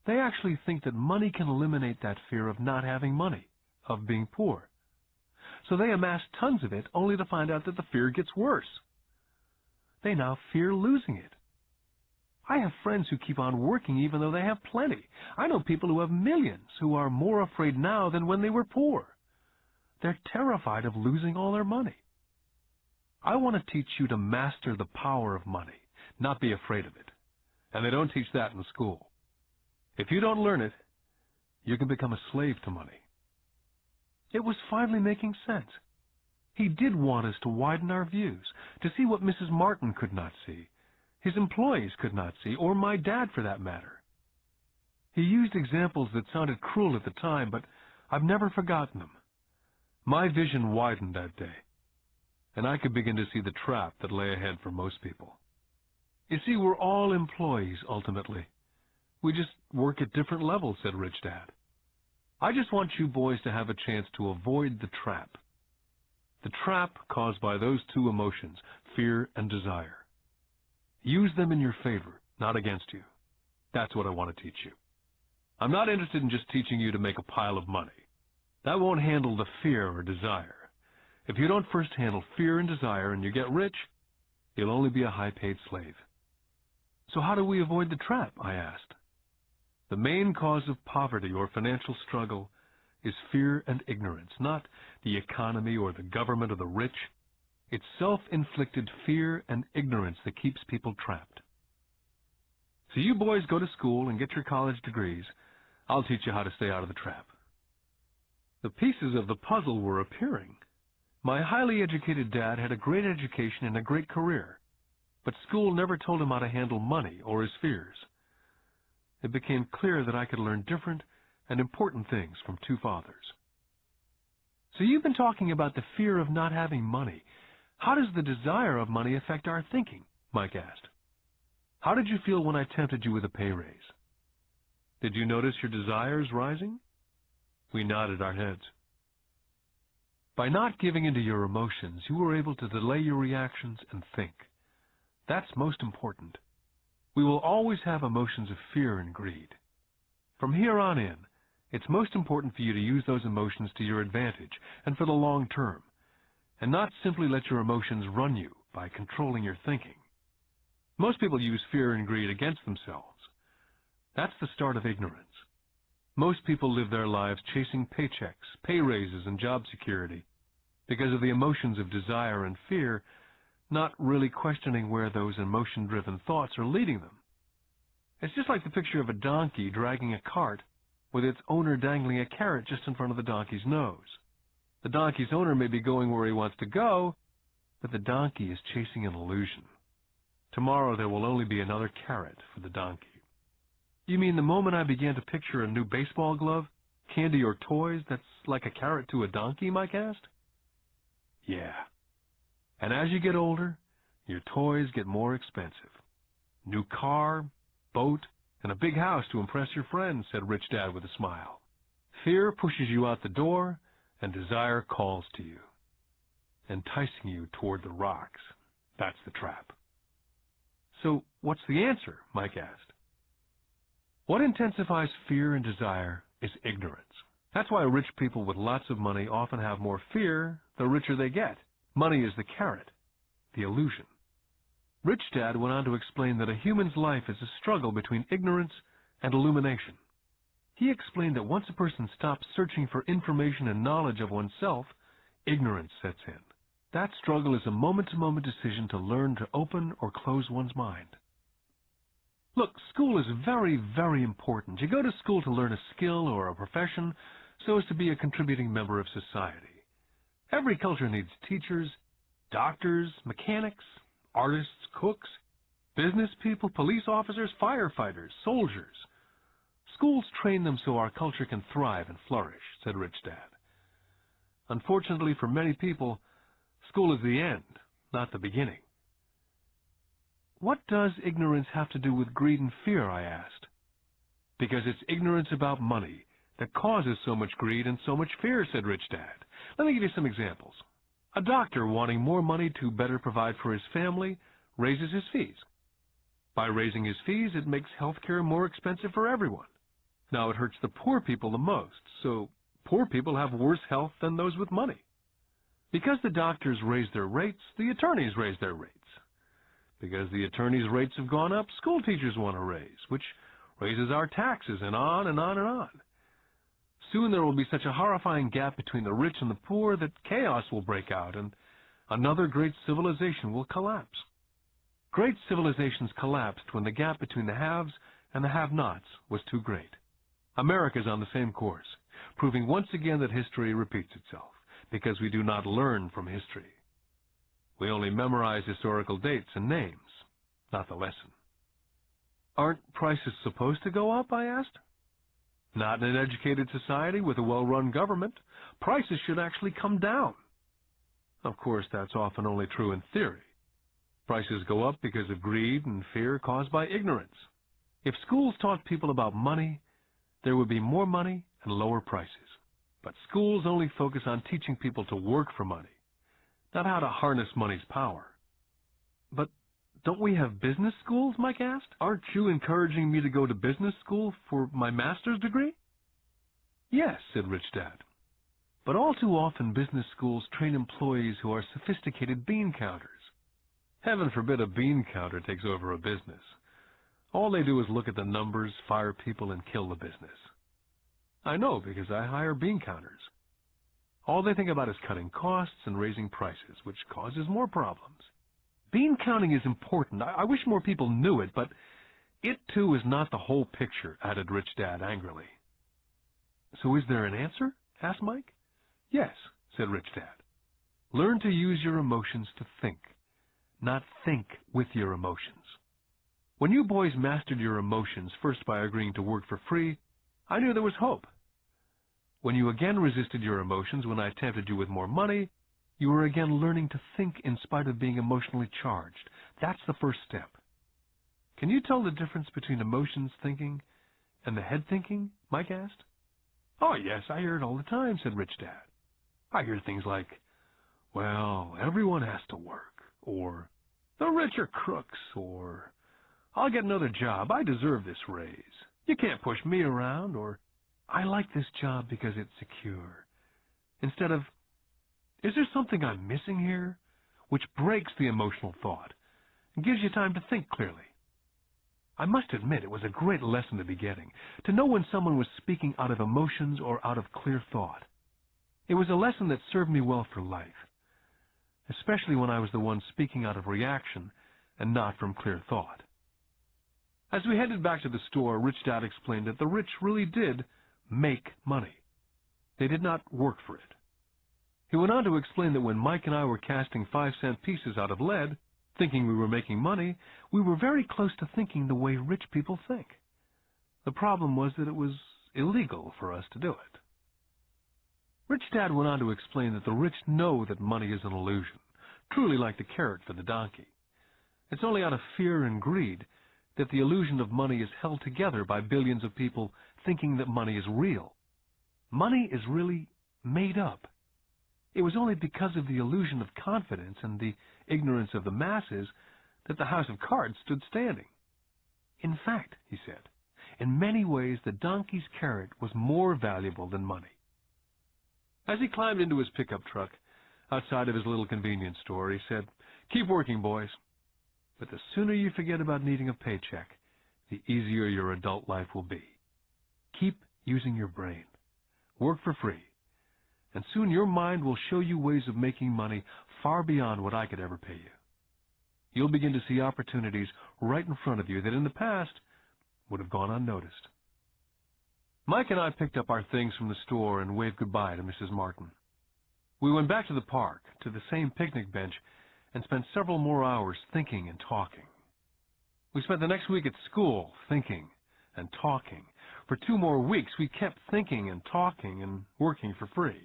They actually think that money can eliminate that fear of not having money, of being poor. So they amass tons of it only to find out that the fear gets worse. They now fear losing it. I have friends who keep on working even though they have plenty. I know people who have millions who are more afraid now than when they were poor. They're terrified of losing all their money. I want to teach you to master the power of money, not be afraid of it. And they don't teach that in school. If you don't learn it, you can become a slave to money. It was finally making sense. He did want us to widen our views, to see what Mrs. Martin could not see, his employees could not see, or my dad for that matter. He used examples that sounded cruel at the time, but I've never forgotten them. My vision widened that day, and I could begin to see the trap that lay ahead for most people. You see, we're all employees, ultimately. We just work at different levels, said Rich Dad. I just want you boys to have a chance to avoid the trap. The trap caused by those two emotions, fear and desire. Use them in your favor, not against you. That's what I want to teach you. I'm not interested in just teaching you to make a pile of money. That won't handle the fear or desire. If you don't first handle fear and desire and you get rich, you'll only be a high-paid slave. So how do we avoid the trap? I asked. The main cause of poverty or financial struggle is fear and ignorance, not the economy or the government or the rich. It's self-inflicted fear and ignorance that keeps people trapped. So you boys go to school and get your college degrees. I'll teach you how to stay out of the trap. The pieces of the puzzle were appearing. My highly educated dad had a great education and a great career, but school never told him how to handle money or his fears. It became clear that I could learn different and important things from two fathers. So you've been talking about the fear of not having money. How does the desire of money affect our thinking? Mike asked. How did you feel when I tempted you with a pay raise? Did you notice your desires rising? We nodded our heads. By not giving into your emotions, you were able to delay your reactions and think. That's most important. We will always have emotions of fear and greed. From here on in, it's most important for you to use those emotions to your advantage and for the long term, and not simply let your emotions run you by controlling your thinking. Most people use fear and greed against themselves. That's the start of ignorance. Most people live their lives chasing paychecks, pay raises, and job security because of the emotions of desire and fear, not really questioning where those emotion-driven thoughts are leading them. It's just like the picture of a donkey dragging a cart with its owner dangling a carrot just in front of the donkey's nose. The donkey's owner may be going where he wants to go, but the donkey is chasing an illusion. Tomorrow there will only be another carrot for the donkey. You mean the moment I began to picture a new baseball glove, candy or toys that's like a carrot to a donkey, Mike asked? Yeah. And as you get older, your toys get more expensive. New car, boat, and a big house to impress your friends, said Rich Dad with a smile. Fear pushes you out the door, and desire calls to you, enticing you toward the rocks. That's the trap. So what's the answer? Mike asked. What intensifies fear and desire is ignorance. That's why rich people with lots of money often have more fear the richer they get. Money is the carrot, the illusion. Rich Dad went on to explain that a human's life is a struggle between ignorance and illumination. He explained that once a person stops searching for information and knowledge of oneself, ignorance sets in. That struggle is a moment-to-moment decision to learn to open or close one's mind. Look, school is very, very important. You go to school to learn a skill or a profession so as to be a contributing member of society. Every culture needs teachers, doctors, mechanics, artists, cooks. Business people, police officers, firefighters, soldiers. Schools train them so our culture can thrive and flourish, said Rich Dad. Unfortunately for many people, school is the end, not the beginning. What does ignorance have to do with greed and fear, I asked. Because it's ignorance about money that causes so much greed and so much fear, said Rich Dad. Let me give you some examples. A doctor wanting more money to better provide for his family raises his fees. By raising his fees, it makes healthcare more expensive for everyone. Now it hurts the poor people the most, so poor people have worse health than those with money. Because the doctors raise their rates, the attorneys raise their rates. Because the attorneys' rates have gone up, school teachers want to raise, which raises our taxes, and on and on and on. Soon there will be such a horrifying gap between the rich and the poor that chaos will break out, and another great civilization will collapse. Great civilizations collapsed when the gap between the haves and the have-nots was too great. America is on the same course, proving once again that history repeats itself, because we do not learn from history. We only memorize historical dates and names, not the lesson. Aren't prices supposed to go up, I asked. Not in an educated society with a well-run government. Prices should actually come down. Of course, that's often only true in theory. Prices go up because of greed and fear caused by ignorance. If schools taught people about money, there would be more money and lower prices. But schools only focus on teaching people to work for money, not how to harness money's power. But don't we have business schools, Mike asked? Aren't you encouraging me to go to business school for my master's degree? Yes, said Rich Dad. But all too often business schools train employees who are sophisticated bean counters. Heaven forbid a bean counter takes over a business. All they do is look at the numbers, fire people, and kill the business. I know, because I hire bean counters. All they think about is cutting costs and raising prices, which causes more problems. Bean counting is important. I wish more people knew it, but it, too, is not the whole picture, added Rich Dad angrily. So is there an answer? Asked Mike. Yes, said Rich Dad. Learn to use your emotions to think, not think with your emotions. When you boys mastered your emotions, first by agreeing to work for free, I knew there was hope. When you again resisted your emotions when I tempted you with more money, you were again learning to think in spite of being emotionally charged. That's the first step. Can you tell the difference between emotions thinking and the head thinking? Mike asked. Oh, yes, I hear it all the time, said Rich Dad. I hear things like, well, everyone has to work, or the rich are crooks, or I'll get another job. I deserve this raise. You can't push me around, or I like this job because it's secure. Instead of, is there something I'm missing here? Which breaks the emotional thought and gives you time to think clearly. I must admit it was a great lesson to be getting, to know when someone was speaking out of emotions or out of clear thought. It was a lesson that served me well for life, especially when I was the one speaking out of reaction and not from clear thought. As we headed back to the store, Rich Dad explained that the rich really did make money. They did not work for it. He went on to explain that when Mike and I were casting 5-cent pieces out of lead, thinking we were making money, we were very close to thinking the way rich people think. The problem was that it was illegal for us to do it. Rich Dad went on to explain that the rich know that money is an illusion, truly like the carrot for the donkey. It's only out of fear and greed that the illusion of money is held together by billions of people thinking that money is real. Money is really made up. It was only because of the illusion of confidence and the ignorance of the masses that the house of cards stood standing. In fact, he said, in many ways the donkey's carrot was more valuable than money. As he climbed into his pickup truck outside of his little convenience store, he said, "Keep working, boys. But the sooner you forget about needing a paycheck, the easier your adult life will be. Keep using your brain. Work for free. And soon your mind will show you ways of making money far beyond what I could ever pay you. You'll begin to see opportunities right in front of you that in the past would have gone unnoticed." Mike and I picked up our things from the store and waved goodbye to Mrs. Martin. We went back to the park, to the same picnic bench, and spent several more hours thinking and talking. We spent the next week at school thinking and talking. For 2 more weeks, we kept thinking and talking and working for free.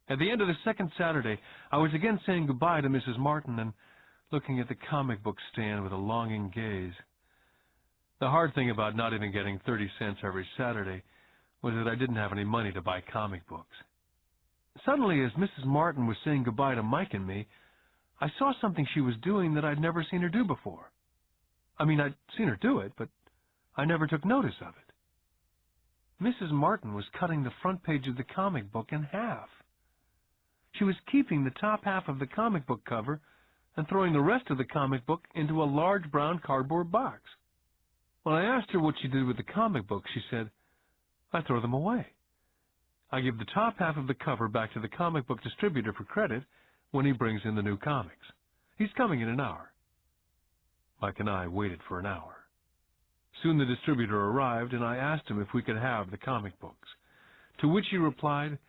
At the end of the second Saturday, I was again saying goodbye to Mrs. Martin and looking at the comic book stand with a longing gaze. The hard thing about not even getting 30 cents every Saturday was that I didn't have any money to buy comic books. Suddenly, as Mrs. Martin was saying goodbye to Mike and me, I saw something she was doing that I'd never seen her do before. I mean, I'd seen her do it, but I never took notice of it. Mrs. Martin was cutting the front page of the comic book in half. She was keeping the top half of the comic book cover and throwing the rest of the comic book into a large brown cardboard box. When I asked her what she did with the comic books, she said, "I throw them away. I give the top half of the cover back to the comic book distributor for credit when he brings in the new comics. He's coming in an hour." Mike and I waited for an hour. Soon the distributor arrived, and I asked him if we could have the comic books, to which he replied,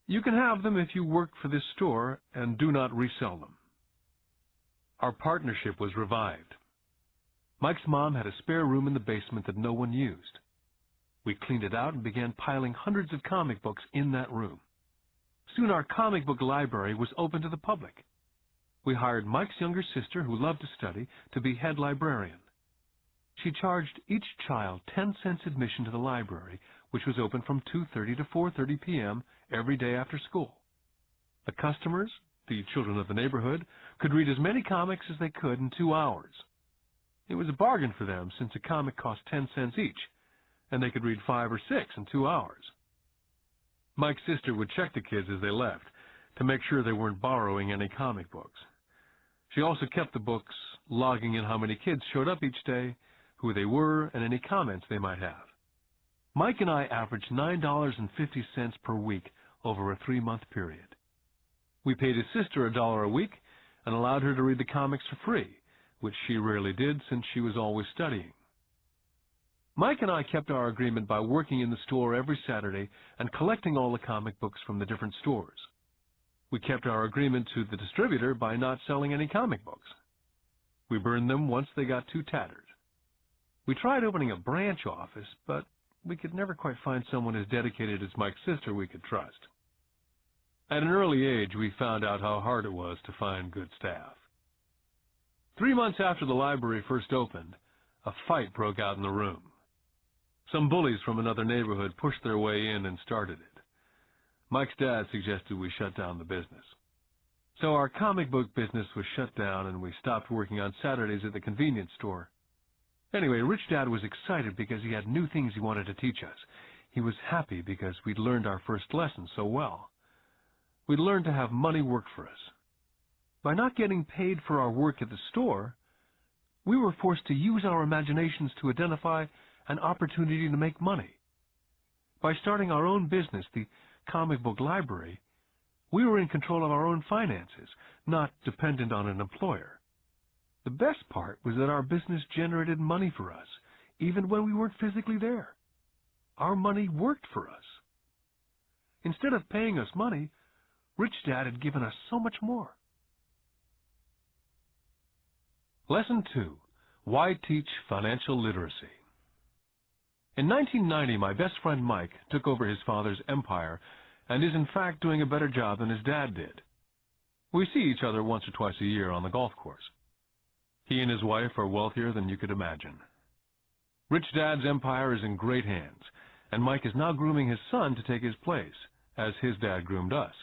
"You can have them if you work for this store and do not resell them." Our partnership was revived. Mike's mom had a spare room in the basement that no one used. We cleaned it out and began piling hundreds of comic books in that room. Soon our comic book library was open to the public. We hired Mike's younger sister, who loved to study, to be head librarian. She charged each child 10 cents admission to the library, which was open from 2:30 to 4:30 p.m. every day after school. The customers, the children of the neighborhood, could read as many comics as they could in 2 hours. It was a bargain for them, since a comic cost 10 cents each, and they could read 5 or 6 in 2 hours. Mike's sister would check the kids as they left to make sure they weren't borrowing any comic books. She also kept the books, logging in how many kids showed up each day, who they were, and any comments they might have. Mike and I averaged $9.50 per week over a 3-month period. We paid his sister $1 a week and allowed her to read the comics for free, which she rarely did since she was always studying. Mike and I kept our agreement by working in the store every Saturday and collecting all the comic books from the different stores. We kept our agreement to the distributor by not selling any comic books. We burned them once they got too tattered. We tried opening a branch office, but we could never quite find someone as dedicated as Mike's sister we could trust. At an early age, we found out how hard it was to find good staff. 3 months after the library first opened, a fight broke out in the room. Some bullies from another neighborhood pushed their way in and started it. Mike's dad suggested we shut down the business. So our comic book business was shut down, and we stopped working on Saturdays at the convenience store. Anyway, Rich Dad was excited because he had new things he wanted to teach us. He was happy because we'd learned our first lesson so well. We'd learned to have money work for us. By not getting paid for our work at the store, we were forced to use our imaginations to identify an opportunity to make money. By starting our own business, the comic book library, we were in control of our own finances, not dependent on an employer. The best part was that our business generated money for us, even when we weren't physically there. Our money worked for us. Instead of paying us money, Rich Dad had given us so much more. Lesson 2. Why Teach Financial Literacy? In 1990, my best friend Mike took over his father's empire and is in fact doing a better job than his dad did. We see each other once or twice a year on the golf course. He and his wife are wealthier than you could imagine. Rich Dad's empire is in great hands, and Mike is now grooming his son to take his place, as his dad groomed us.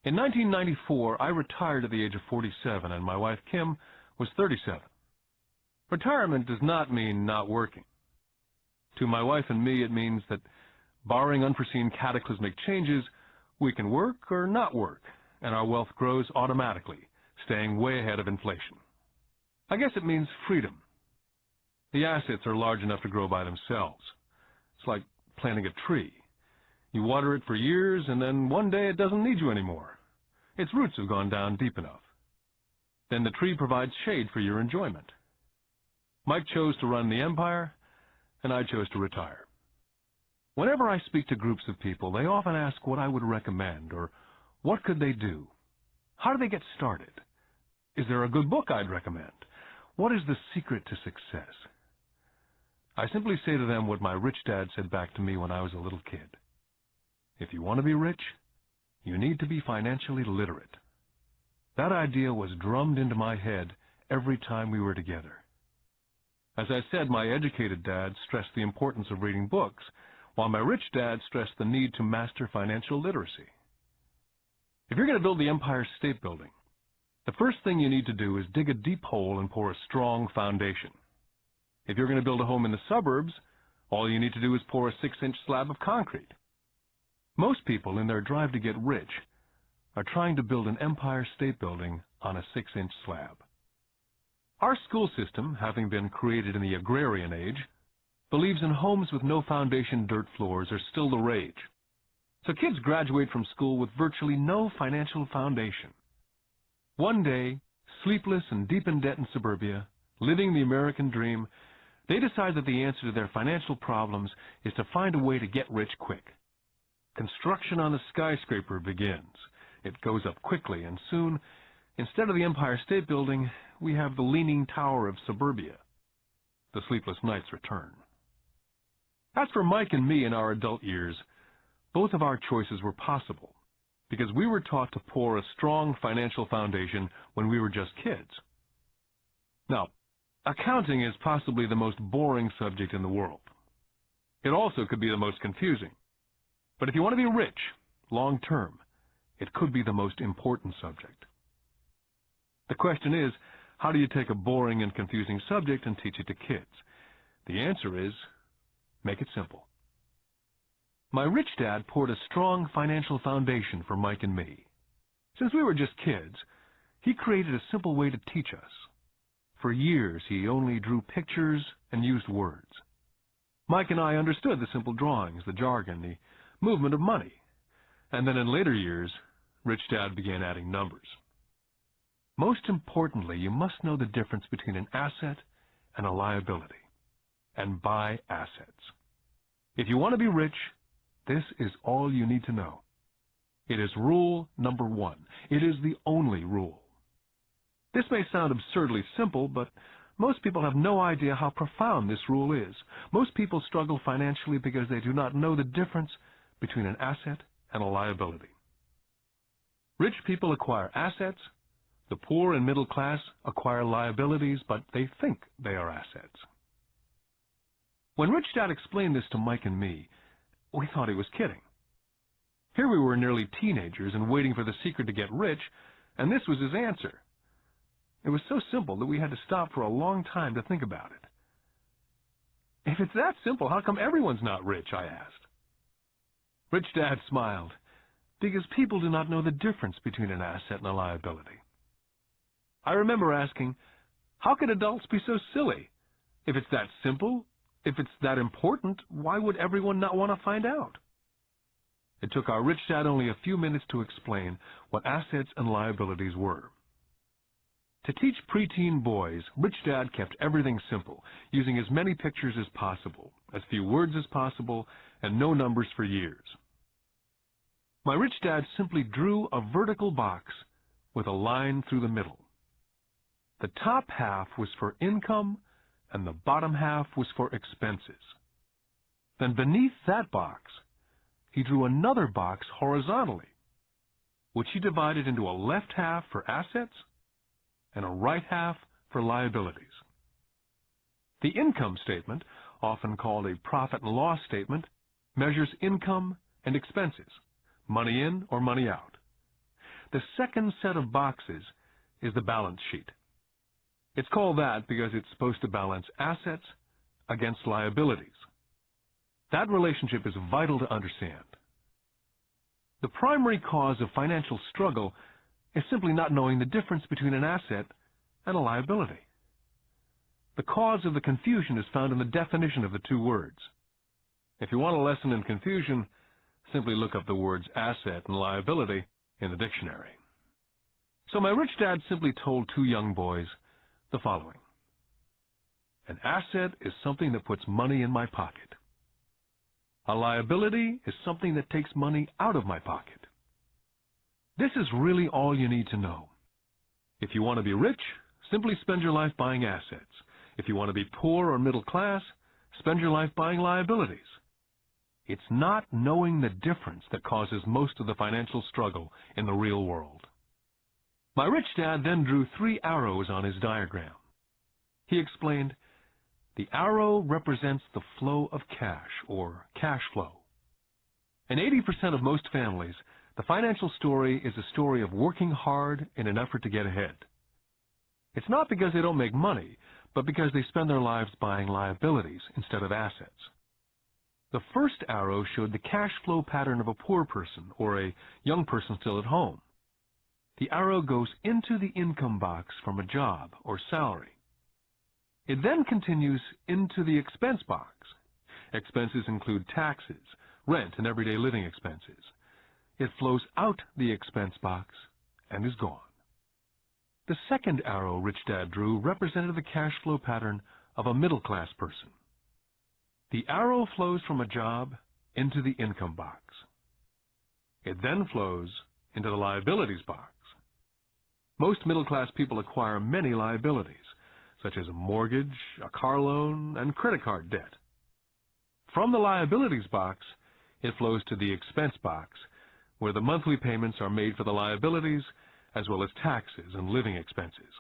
In 1994, I retired at the age of 47, and my wife Kim was 37. Retirement does not mean not working. To my wife and me, it means that, barring unforeseen cataclysmic changes, we can work or not work, and our wealth grows automatically, staying way ahead of inflation. I guess it means freedom. The assets are large enough to grow by themselves. It's like planting a tree. You water it for years, and then one day it doesn't need you anymore. Its roots have gone down deep enough. Then the tree provides shade for your enjoyment. Mike chose to run the empire, and I chose to retire. Whenever I speak to groups of people, they often ask what I would recommend, or what could they do? How do they get started? Is there a good book I'd recommend? What is the secret to success? I simply say to them what my rich dad said back to me when I was a little kid. If you want to be rich, you need to be financially literate. That idea was drummed into my head every time we were together. As I said, my educated dad stressed the importance of reading books, while my rich dad stressed the need to master financial literacy. If you're going to build the Empire State Building, the first thing you need to do is dig a deep hole and pour a strong foundation. If you're going to build a home in the suburbs, all you need to do is pour a 6-inch slab of concrete. Most people, in their drive to get rich, are trying to build an Empire State Building on a 6-inch slab. Our school system, having been created in the agrarian age, believes in homes with no foundation dirt floors are still the rage. So kids graduate from school with virtually no financial foundation. One day, sleepless and deep in debt in suburbia, living the American dream, they decide that the answer to their financial problems is to find a way to get rich quick. Construction on the skyscraper begins. It goes up quickly, and soon, instead of the Empire State Building, we have the Leaning Tower of suburbia. The sleepless nights return. As for Mike and me in our adult years, both of our choices were possible because we were taught to pour a strong financial foundation when we were just kids. Now, accounting is possibly the most boring subject in the world. It also could be the most confusing. But if you want to be rich, long term, it could be the most important subject. The question is, how do you take a boring and confusing subject and teach it to kids? The answer is, make it simple. My rich dad poured a strong financial foundation for Mike and me. Since we were just kids, he created a simple way to teach us. For years, he only drew pictures and used words. Mike and I understood the simple drawings, the jargon, the movement of money. And then in later years, Rich Dad began adding numbers. Most importantly, you must know the difference between an asset and a liability, and buy assets. If you want to be rich, this is all you need to know. It is rule number 1. It is the only rule. This may sound absurdly simple, but most people have no idea how profound this rule is. Most people struggle financially because they do not know the difference between an asset and a liability. Rich people acquire assets. The poor and middle class acquire liabilities, but they think they are assets. When Rich Dad explained this to Mike and me, we thought he was kidding. Here we were nearly teenagers and waiting for the secret to get rich, and this was his answer. It was so simple that we had to stop for a long time to think about it. If it's that simple, how come everyone's not rich? I asked. Rich Dad smiled, because people do not know the difference between an asset and a liability. I remember asking, how could adults be so silly? If it's that simple, if it's that important, why would everyone not want to find out? It took our Rich Dad only a few minutes to explain what assets and liabilities were. To teach preteen boys, Rich Dad kept everything simple, using as many pictures as possible, as few words as possible, and no numbers for years. My Rich Dad simply drew a vertical box with a line through the middle. The top half was for income, and the bottom half was for expenses. Then beneath that box, he drew another box horizontally, which he divided into a left half for assets and a right half for liabilities. The income statement, often called a profit and loss statement, measures income and expenses, money in or money out. The second set of boxes is the balance sheet. It's called that because it's supposed to balance assets against liabilities. That relationship is vital to understand. The primary cause of financial struggle is simply not knowing the difference between an asset and a liability. The cause of the confusion is found in the definition of the two words. If you want a lesson in confusion, simply look up the words asset and liability in the dictionary. So my Rich Dad simply told two young boys the following. An asset is something that puts money in my pocket. A liability is something that takes money out of my pocket. This is really all you need to know. If you want to be rich, simply spend your life buying assets. If you want to be poor or middle class, spend your life buying liabilities. It's not knowing the difference that causes most of the financial struggle in the real world. My rich dad then drew 3 arrows on his diagram. He explained, the arrow represents the flow of cash, or cash flow. In 80% of most families, the financial story is a story of working hard in an effort to get ahead. It's not because they don't make money, but because they spend their lives buying liabilities instead of assets. The first arrow showed the cash flow pattern of a poor person or a young person still at home. The arrow goes into the income box from a job or salary. It then continues into the expense box. Expenses include taxes, rent, and everyday living expenses. It flows out the expense box and is gone. The second arrow Rich Dad drew represented the cash flow pattern of a middle-class person. The arrow flows from a job into the income box. It then flows into the liabilities box. Most middle-class people acquire many liabilities, such as a mortgage, a car loan, and credit card debt. From the liabilities box, it flows to the expense box, where the monthly payments are made for the liabilities, as well as taxes and living expenses.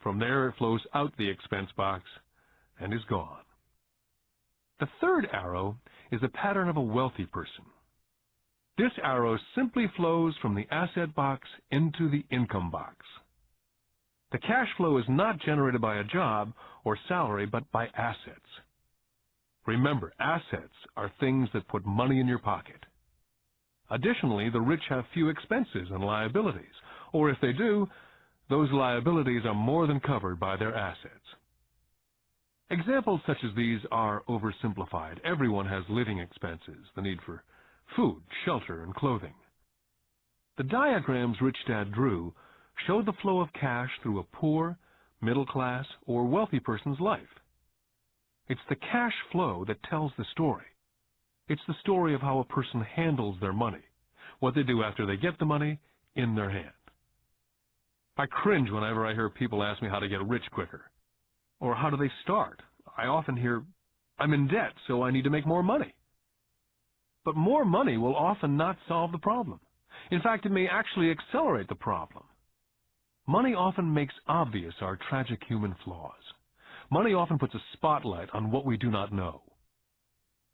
From there, it flows out the expense box and is gone. The third arrow is the pattern of a wealthy person. This arrow simply flows from the asset box into the income box. The cash flow is not generated by a job or salary, but by assets. Remember, assets are things that put money in your pocket. Additionally, the rich have few expenses and liabilities, or if they do, those liabilities are more than covered by their assets. Examples such as these are oversimplified. Everyone has living expenses, the need for food, shelter, and clothing. The diagrams Rich Dad drew show the flow of cash through a poor, middle class, or wealthy person's life. It's the cash flow that tells the story. It's the story of how a person handles their money, what they do after they get the money in their hand. I cringe whenever I hear people ask me how to get rich quicker, or how do they start. I often hear, I'm in debt, so I need to make more money. But more money will often not solve the problem. In fact, it may actually accelerate the problem. Money often makes obvious our tragic human flaws. Money often puts a spotlight on what we do not know.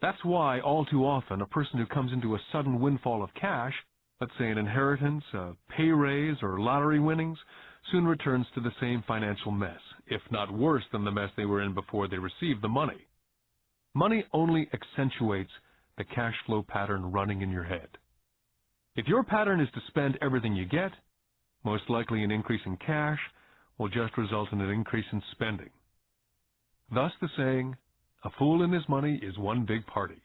That's why, all too often, a person who comes into a sudden windfall of cash, let's say an inheritance, a pay raise, or lottery winnings, soon returns to the same financial mess, if not worse than the mess they were in before they received the money. Money only accentuates the cash flow pattern running in your head. If your pattern is to spend everything you get, most likely an increase in cash will just result in an increase in spending. Thus the saying, a fool and his money is one big party.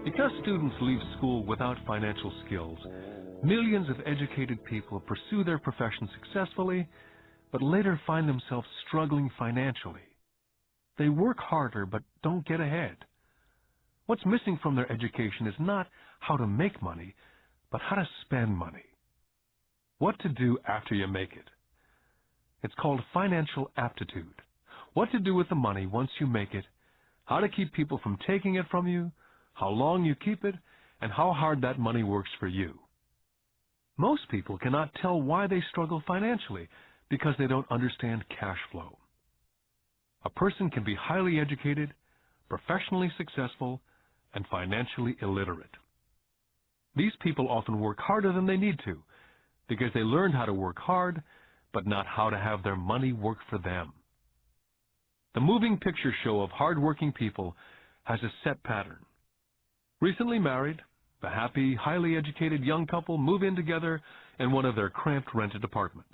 Because students leave school without financial skills, millions of educated people pursue their profession successfully, but later find themselves struggling financially. They work harder but don't get ahead. What's missing from their education is not how to make money, but how to spend money. What to do after you make it. It's called financial aptitude. What to do with the money once you make it, how to keep people from taking it from you, how long you keep it, and how hard that money works for you. Most people cannot tell why they struggle financially because they don't understand cash flow. A person can be highly educated, professionally successful, and financially illiterate. These people often work harder than they need to because they learned how to work hard, but not how to have their money work for them. The moving picture show of hard-working people has a set pattern. Recently married, the happy, highly educated young couple move in together in one of their cramped rented apartments.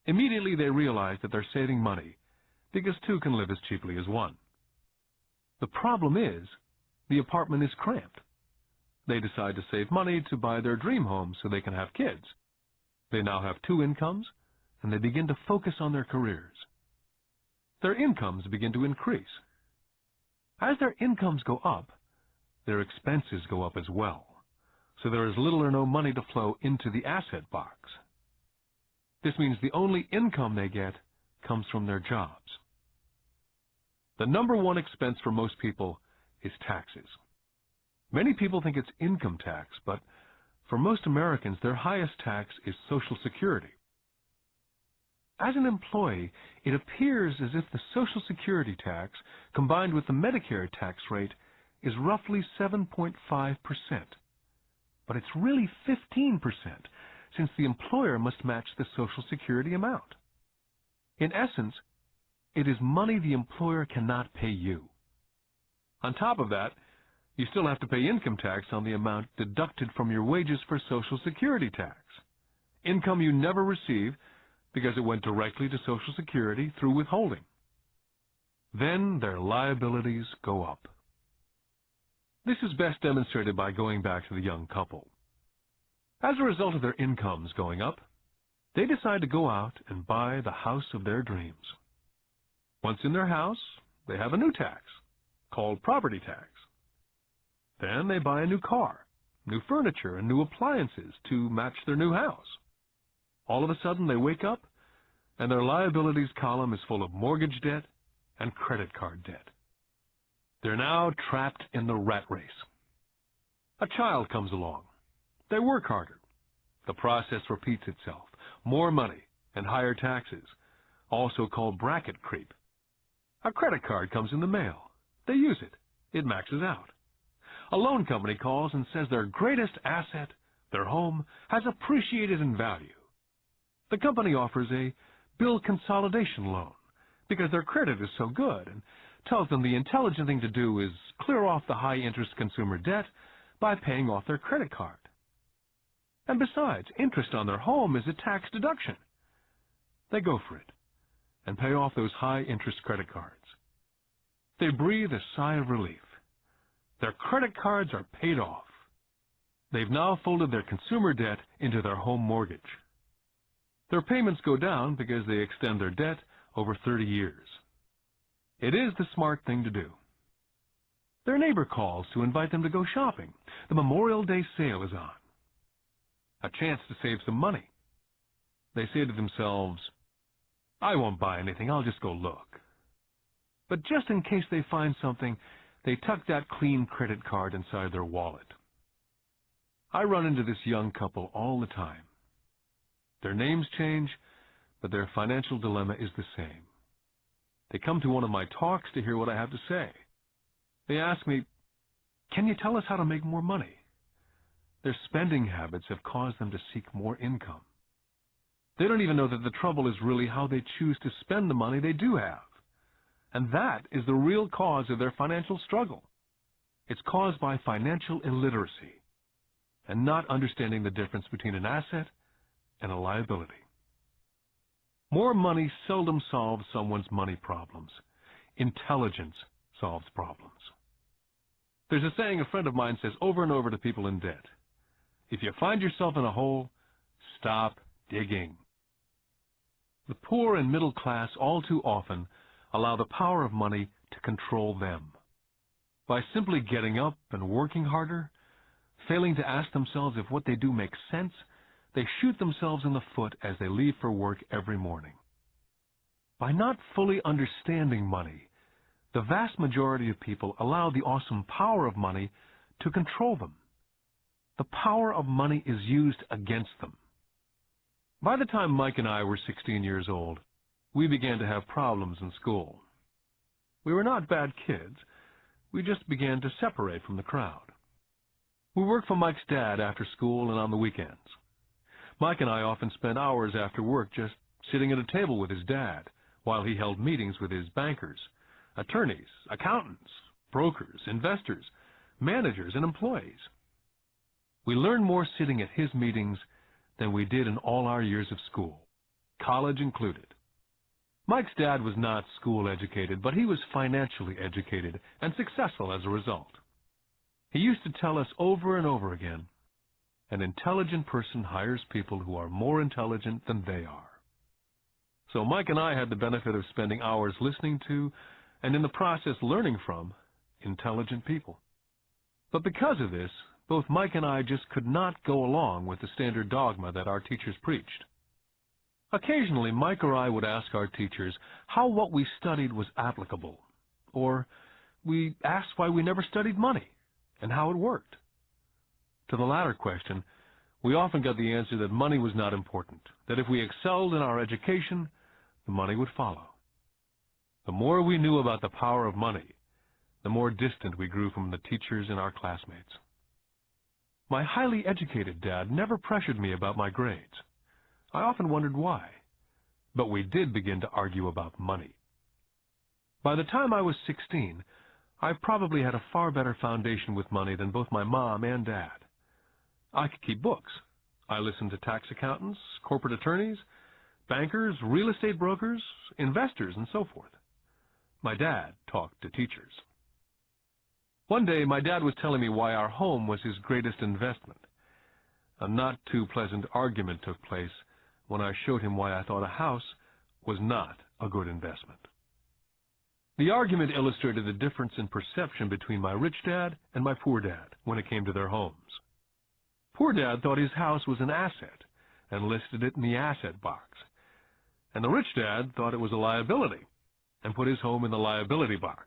Immediately they realize that they're saving money because two can live as cheaply as one. The problem is, the apartment is cramped. They decide to save money to buy their dream home so they can have kids. They now have 2 incomes, and they begin to focus on their careers. Their incomes begin to increase. As their incomes go up, their expenses go up as well, so there is little or no money to flow into the asset box. This means the only income they get comes from their jobs. The number one expense for most people is taxes. Many people think it's income tax, but for most Americans, their highest tax is Social Security. As an employee, it appears as if the Social Security tax, combined with the Medicare tax rate, is roughly 7.5%. But it's really 15%, since the employer must match the Social Security amount. In essence, it is money the employer cannot pay you. On top of that, you still have to pay income tax on the amount deducted from your wages for Social Security tax. Income you never receive because it went directly to Social Security through withholding. Then their liabilities go up. This is best demonstrated by going back to the young couple. As a result of their incomes going up, they decide to go out and buy the house of their dreams. Once in their house, they have a new tax, called property tax. Then they buy a new car, new furniture, and new appliances to match their new house. All of a sudden, they wake up, and their liabilities column is full of mortgage debt and credit card debt. They're now trapped in the rat race. A child comes along. They work harder. The process repeats itself. More money and higher taxes, also called bracket creep. A credit card comes in the mail. They use it. It maxes out. A loan company calls and says their greatest asset, their home, has appreciated in value. The company offers a bill consolidation loan because their credit is so good and tells them the intelligent thing to do is clear off the high-interest consumer debt by paying off their credit card. And besides, interest on their home is a tax deduction. They go for it and pay off those high-interest credit cards. They breathe a sigh of relief. Their credit cards are paid off. They've now folded their consumer debt into their home mortgage. Their payments go down because they extend their debt over 30 years. It is the smart thing to do. Their neighbor calls to invite them to go shopping. The Memorial Day sale is on. A chance to save some money. They say to themselves, I won't buy anything, I'll just go look. But just in case they find something, they tuck that clean credit card inside their wallet. I run into this young couple all the time. Their names change, but their financial dilemma is the same. They come to one of my talks to hear what I have to say. They ask me, can you tell us how to make more money? Their spending habits have caused them to seek more income. They don't even know that the trouble is really how they choose to spend the money they do have. And that is the real cause of their financial struggle. It's caused by financial illiteracy and not understanding the difference between an asset and a liability. More money seldom solves someone's money problems. Intelligence solves problems. There's a saying a friend of mine says over and over to people in debt. If you find yourself in a hole, stop digging. The poor and middle class all too often allow the power of money to control them. By simply getting up and working harder, failing to ask themselves if what they do makes sense, they shoot themselves in the foot as they leave for work every morning. By not fully understanding money, the vast majority of people allow the awesome power of money to control them. The power of money is used against them. By the time Mike and I were 16 years old, we began to have problems in school. We were not bad kids. We just began to separate from the crowd. We worked for Mike's dad after school and on the weekends. Mike and I often spent hours after work just sitting at a table with his dad while he held meetings with his bankers, attorneys, accountants, brokers, investors, managers, and employees. We learned more sitting at his meetings than we did in all our years of school, college included. Mike's dad was not school educated, but he was financially educated and successful as a result. He used to tell us over and over again, an intelligent person hires people who are more intelligent than they are. So Mike and I had the benefit of spending hours listening to, and in the process learning from, intelligent people. But because of this, both Mike and I just could not go along with the standard dogma that our teachers preached. Occasionally, Mike or I would ask our teachers how what we studied was applicable, or we asked why we never studied money and how it worked. To the latter question, we often got the answer that money was not important, that if we excelled in our education, the money would follow. The more we knew about the power of money, the more distant we grew from the teachers and our classmates. My highly educated dad never pressured me about my grades. I often wondered why, but we did begin to argue about money. By the time I was 16, I probably had a far better foundation with money than both my mom and dad. I could keep books. I listened to tax accountants, corporate attorneys, bankers, real estate brokers, investors, and so forth. My dad talked to teachers. One day, my dad was telling me why our home was his greatest investment. A not too pleasant argument took place when I showed him why I thought a house was not a good investment. The argument illustrated the difference in perception between my rich dad and my poor dad when it came to their homes. Poor dad thought his house was an asset and listed it in the asset box, and the rich dad thought it was a liability and put his home in the liability box.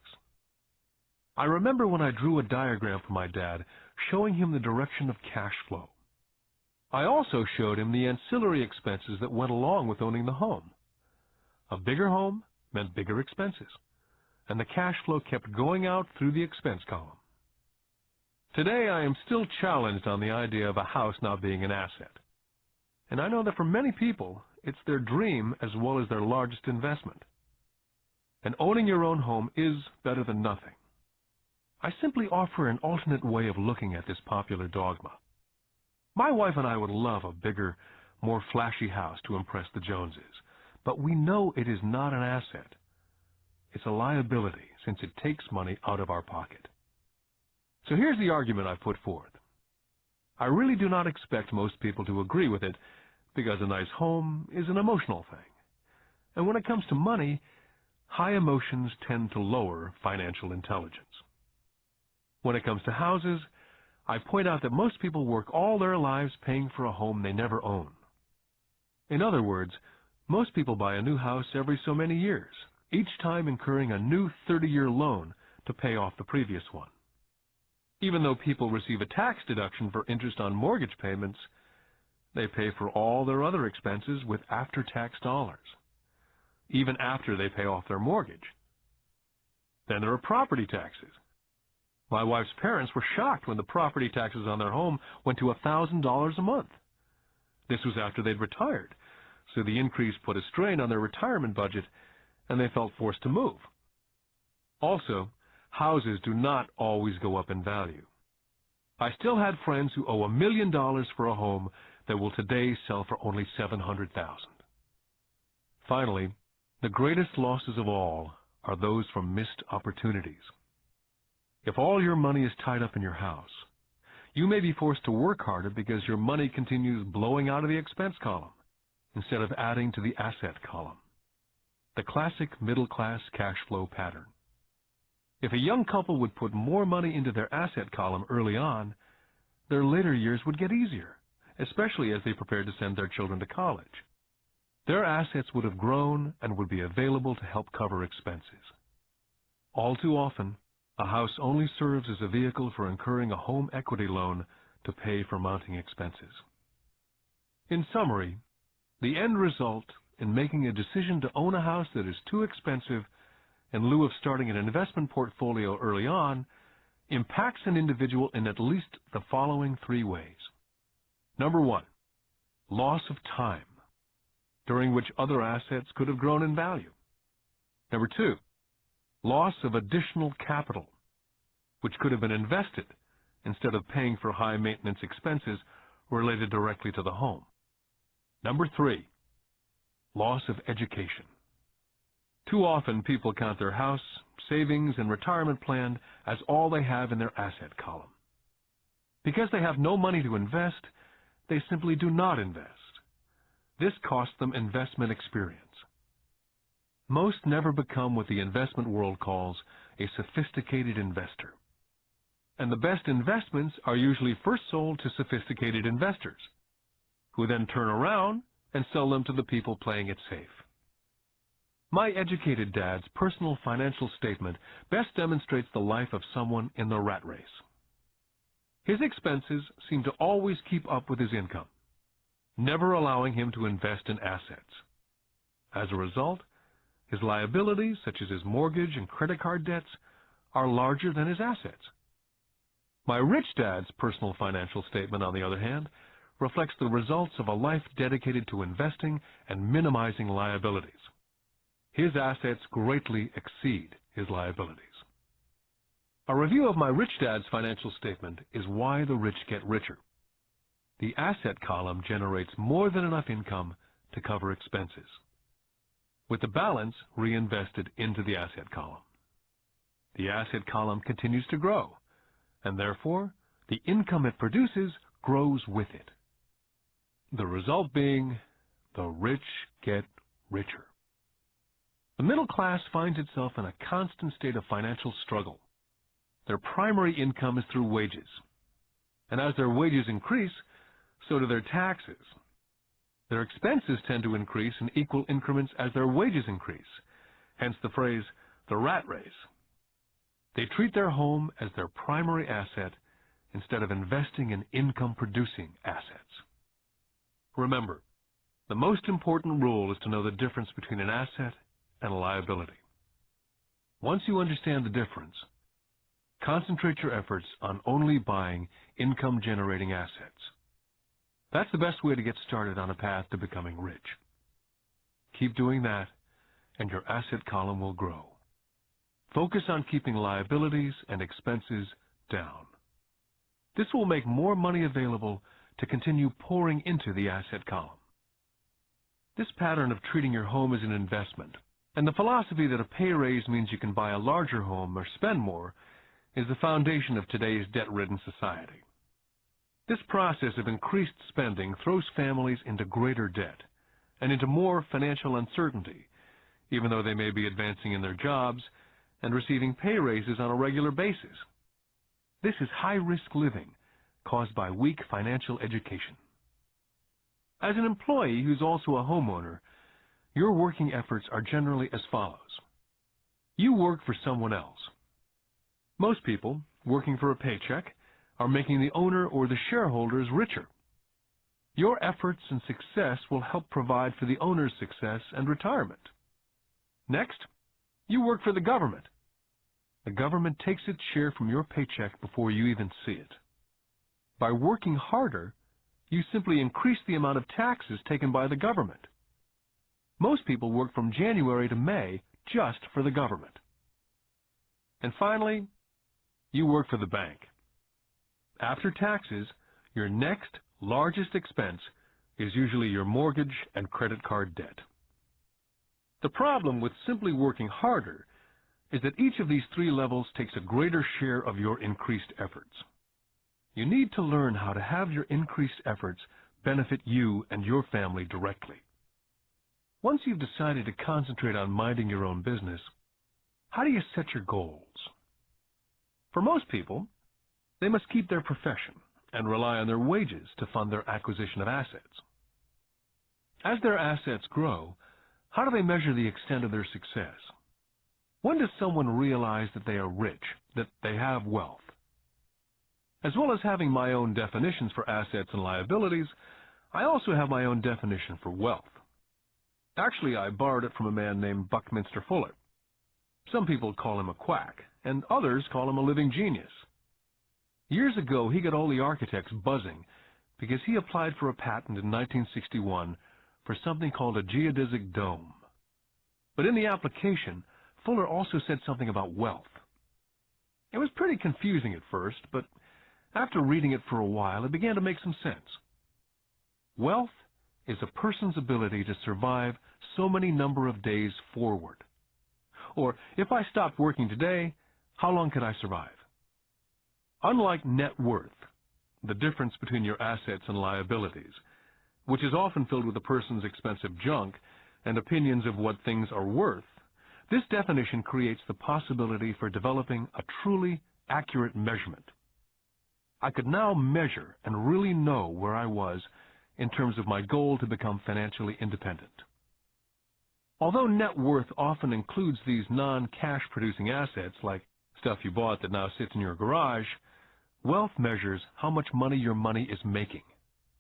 I remember when I drew a diagram for my dad showing him the direction of cash flow. I also showed him the ancillary expenses that went along with owning the home. A bigger home meant bigger expenses, and the cash flow kept going out through the expense column. Today, I am still challenged on the idea of a house not being an asset. And I know that for many people, it's their dream as well as their largest investment. And owning your own home is better than nothing. I simply offer an alternate way of looking at this popular dogma. My wife and I would love a bigger, more flashy house to impress the Joneses, but we know it is not an asset. It's a liability since it takes money out of our pocket. So here's the argument I put forth. I really do not expect most people to agree with it because a nice home is an emotional thing. And when it comes to money, high emotions tend to lower financial intelligence. When it comes to houses, I point out that most people work all their lives paying for a home they never own. In other words, most people buy a new house every so many years, each time incurring a new 30-year loan to pay off the previous one. Even though people receive a tax deduction for interest on mortgage payments, they pay for all their other expenses with after-tax dollars, even after they pay off their mortgage. Then there are property taxes. My wife's parents were shocked when the property taxes on their home went to $1,000 a month. This was after they'd retired, so the increase put a strain on their retirement budget, and they felt forced to move. Also, houses do not always go up in value. I still had friends who owe $1 million for a home that will today sell for only $700,000. Finally, the greatest losses of all are those from missed opportunities. If all your money is tied up in your house, you may be forced to work harder because your money continues blowing out of the expense column instead of adding to the asset column. The classic middle-class cash flow pattern. If a young couple would put more money into their asset column early on, their later years would get easier, especially as they prepared to send their children to college. Their assets would have grown and would be available to help cover expenses. All too often, a house only serves as a vehicle for incurring a home equity loan to pay for mounting expenses. In summary, the end result in making a decision to own a house that is too expensive in lieu of starting an investment portfolio early on impacts an individual in at least the following 3 ways. Number 1, loss of time, during which other assets could have grown in value. Number 2, loss of additional capital, which could have been invested instead of paying for high maintenance expenses related directly to the home. Number 3, loss of education. Too often, people count their house, savings, and retirement plan as all they have in their asset column. Because they have no money to invest, they simply do not invest. This costs them investment experience. Most never become what the investment world calls a sophisticated investor. And the best investments are usually first sold to sophisticated investors, who then turn around and sell them to the people playing it safe. My educated dad's personal financial statement best demonstrates the life of someone in the rat race. His expenses seem to always keep up with his income, never allowing him to invest in assets. As a result, his liabilities, such as his mortgage and credit card debts, are larger than his assets. My rich dad's personal financial statement, on the other hand, reflects the results of a life dedicated to investing and minimizing liabilities. His assets greatly exceed his liabilities. A review of my rich dad's financial statement is why the rich get richer. The asset column generates more than enough income to cover expenses, with the balance reinvested into the asset column. The asset column continues to grow, and therefore the income it produces grows with it. The result being, the rich get richer. The middle class finds itself in a constant state of financial struggle. Their primary income is through wages, and as their wages increase, so do their taxes. Their expenses tend to increase in equal increments as their wages increase, hence the phrase, the rat race. They treat their home as their primary asset instead of investing in income-producing assets. Remember, the most important rule is to know the difference between an asset and a liability. Once you understand the difference, concentrate your efforts on only buying income-generating assets. That's the best way to get started on a path to becoming rich. Keep doing that, and your asset column will grow. Focus on keeping liabilities and expenses down. This will make more money available to continue pouring into the asset column. This pattern of treating your home as an investment, and the philosophy that a pay raise means you can buy a larger home or spend more, is the foundation of today's debt-ridden society. This process of increased spending throws families into greater debt and into more financial uncertainty, even though they may be advancing in their jobs and receiving pay raises on a regular basis. This is high-risk living caused by weak financial education. As an employee who's also a homeowner, your working efforts are generally as follows. You work for someone else. Most people, working for a paycheck, are making the owner or the shareholders richer. Your efforts and success will help provide for the owner's success and retirement. Next, you work for the government. The government takes its share from your paycheck before you even see it. By working harder, you simply increase the amount of taxes taken by the government. Most people work from January to May just for the government. And finally, you work for the bank. After taxes, your next largest expense is usually your mortgage and credit card debt. The problem with simply working harder is that each of these three levels takes a greater share of your increased efforts. You need to learn how to have your increased efforts benefit you and your family directly. Once you've decided to concentrate on minding your own business, how do you set your goals? For most people, they must keep their profession and rely on their wages to fund their acquisition of assets. As their assets grow, how do they measure the extent of their success? When does someone realize that they are rich, that they have wealth? As well as having my own definitions for assets and liabilities, I also have my own definition for wealth. Actually, I borrowed it from a man named Buckminster Fuller. Some people call him a quack, and others call him a living genius. Years ago, he got all the architects buzzing because he applied for a patent in 1961 for something called a geodesic dome. But in the application, Fuller also said something about wealth. It was pretty confusing at first, but after reading it for a while, it began to make some sense. Wealth is a person's ability to survive so many number of days forward. Or, if I stopped working today, how long could I survive? Unlike net worth, the difference between your assets and liabilities, which is often filled with a person's expensive junk and opinions of what things are worth, this definition creates the possibility for developing a truly accurate measurement. I could now measure and really know where I was in terms of my goal to become financially independent. Although net worth often includes these non-cash producing assets like stuff you bought that now sits in your garage, wealth measures how much money your money is making,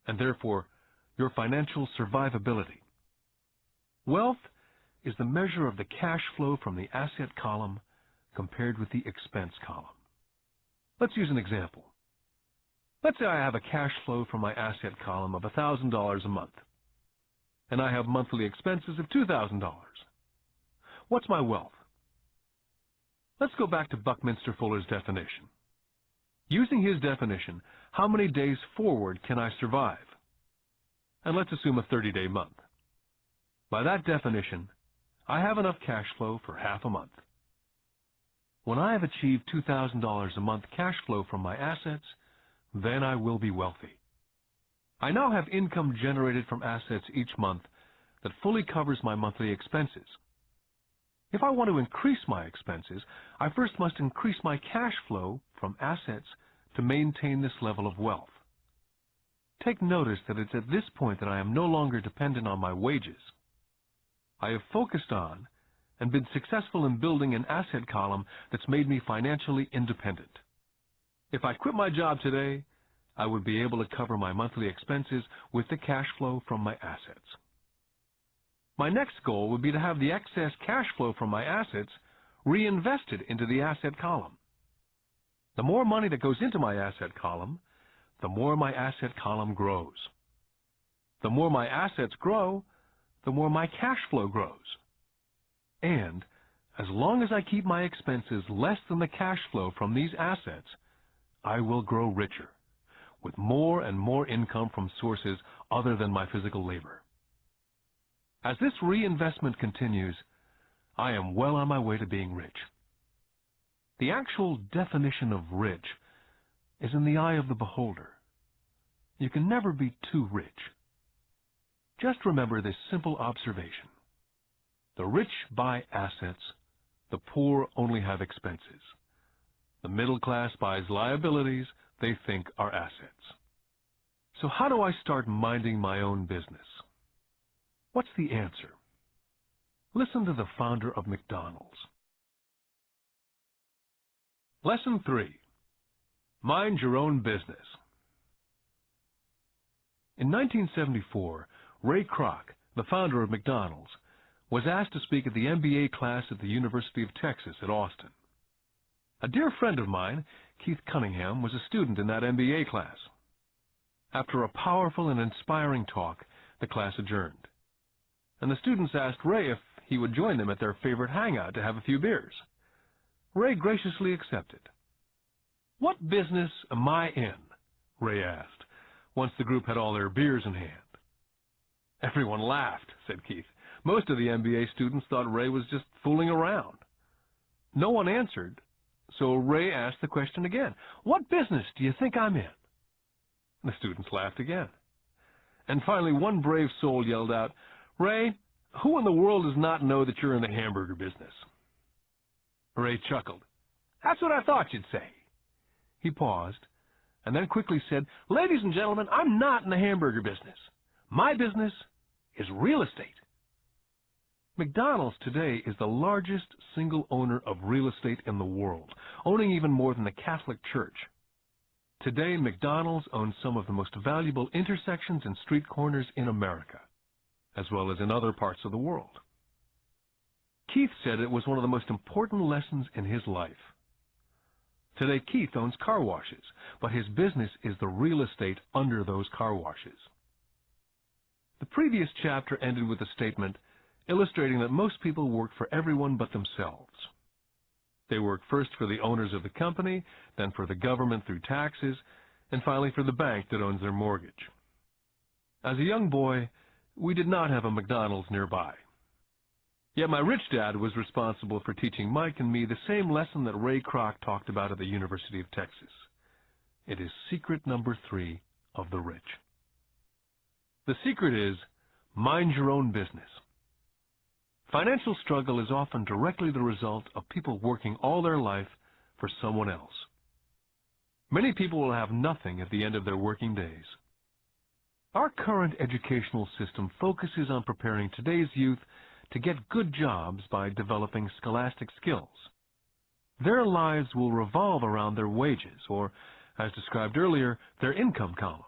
and therefore your financial survivability. Wealth is the measure of the cash flow from the asset column compared with the expense column. Let's use an example. Let's say I have a cash flow from my asset column of $1,000 a month, and I have monthly expenses of $2,000. What's my wealth? Let's go back to Buckminster Fuller's definition. Using his definition, how many days forward can I survive? And let's assume a 30-day month. By that definition, I have enough cash flow for half a month. When I have achieved $2,000 a month cash flow from my assets, then I will be wealthy. I now have income generated from assets each month that fully covers my monthly expenses. If I want to increase my expenses, I first must increase my cash flow from assets to maintain this level of wealth. Take notice that it's at this point that I am no longer dependent on my wages. I have focused on and been successful in building an asset column that's made me financially independent. If I quit my job today, I would be able to cover my monthly expenses with the cash flow from my assets. My next goal would be to have the excess cash flow from my assets reinvested into the asset column. The more money that goes into my asset column, the more my asset column grows. The more my assets grow, the more my cash flow grows. And as long as I keep my expenses less than the cash flow from these assets, I will grow richer, with more and more income from sources other than my physical labor. As this reinvestment continues, I am well on my way to being rich. The actual definition of rich is in the eye of the beholder. You can never be too rich. Just remember this simple observation. The rich buy assets, the poor only have expenses. The middle class buys liabilities they think are assets. So how do I start minding my own business? What's the answer? Listen to the founder of McDonald's. Lesson 3. Mind your own business. In 1974, Ray Kroc, the founder of McDonald's, was asked to speak at the MBA class at the University of Texas at Austin. A dear friend of mine, Keith Cunningham, was a student in that MBA class. After a powerful and inspiring talk, the class adjourned, and the students asked Ray if he would join them at their favorite hangout to have a few beers. Ray graciously accepted. "What business am I in?" Ray asked, once the group had all their beers in hand. Everyone laughed, said Keith. Most of the MBA students thought Ray was just fooling around. No one answered, so Ray asked the question again. "What business do you think I'm in?" The students laughed again. And finally, one brave soul yelled out, "Ray, who in the world does not know that you're in the hamburger business?" Ray chuckled. "That's what I thought you'd say." He paused, and then quickly said, "Ladies and gentlemen, I'm not in the hamburger business. My business is real estate." McDonald's today is the largest single owner of real estate in the world, owning even more than the Catholic Church. Today, McDonald's owns some of the most valuable intersections and street corners in America, as well as in other parts of the world. Keith said it was one of the most important lessons in his life. Today, Keith owns car washes, but his business is the real estate under those car washes. The previous chapter ended with a statement illustrating that most people work for everyone but themselves. They work first for the owners of the company, then for the government through taxes, and finally for the bank that owns their mortgage. As a young boy, we did not have a McDonald's nearby. Yet my rich dad was responsible for teaching Mike and me the same lesson that Ray Kroc talked about at the University of Texas. It is secret number 3 of the rich. The secret is, mind your own business. Financial struggle is often directly the result of people working all their life for someone else. Many people will have nothing at the end of their working days. Our current educational system focuses on preparing today's youth to get good jobs by developing scholastic skills. Their lives will revolve around their wages, or, as described earlier, their income column.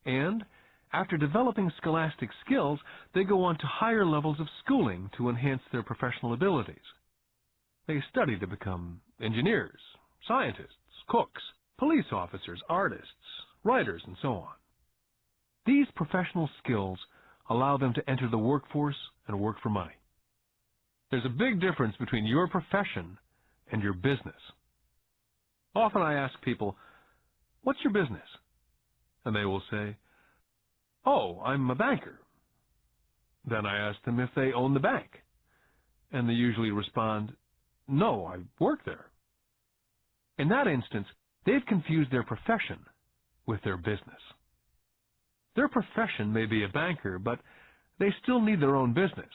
And after developing scholastic skills, they go on to higher levels of schooling to enhance their professional abilities. They study to become engineers, scientists, cooks, police officers, artists, writers, and so on. These professional skills allow them to enter the workforce and work for money. There's a big difference between your profession and your business. Often I ask people, "What's your business?" And they will say, "Oh, I'm a banker." Then I ask them if they own the bank. And they usually respond, "No, I work there." In that instance, they've confused their profession with their business. Their profession may be a banker, but they still need their own business.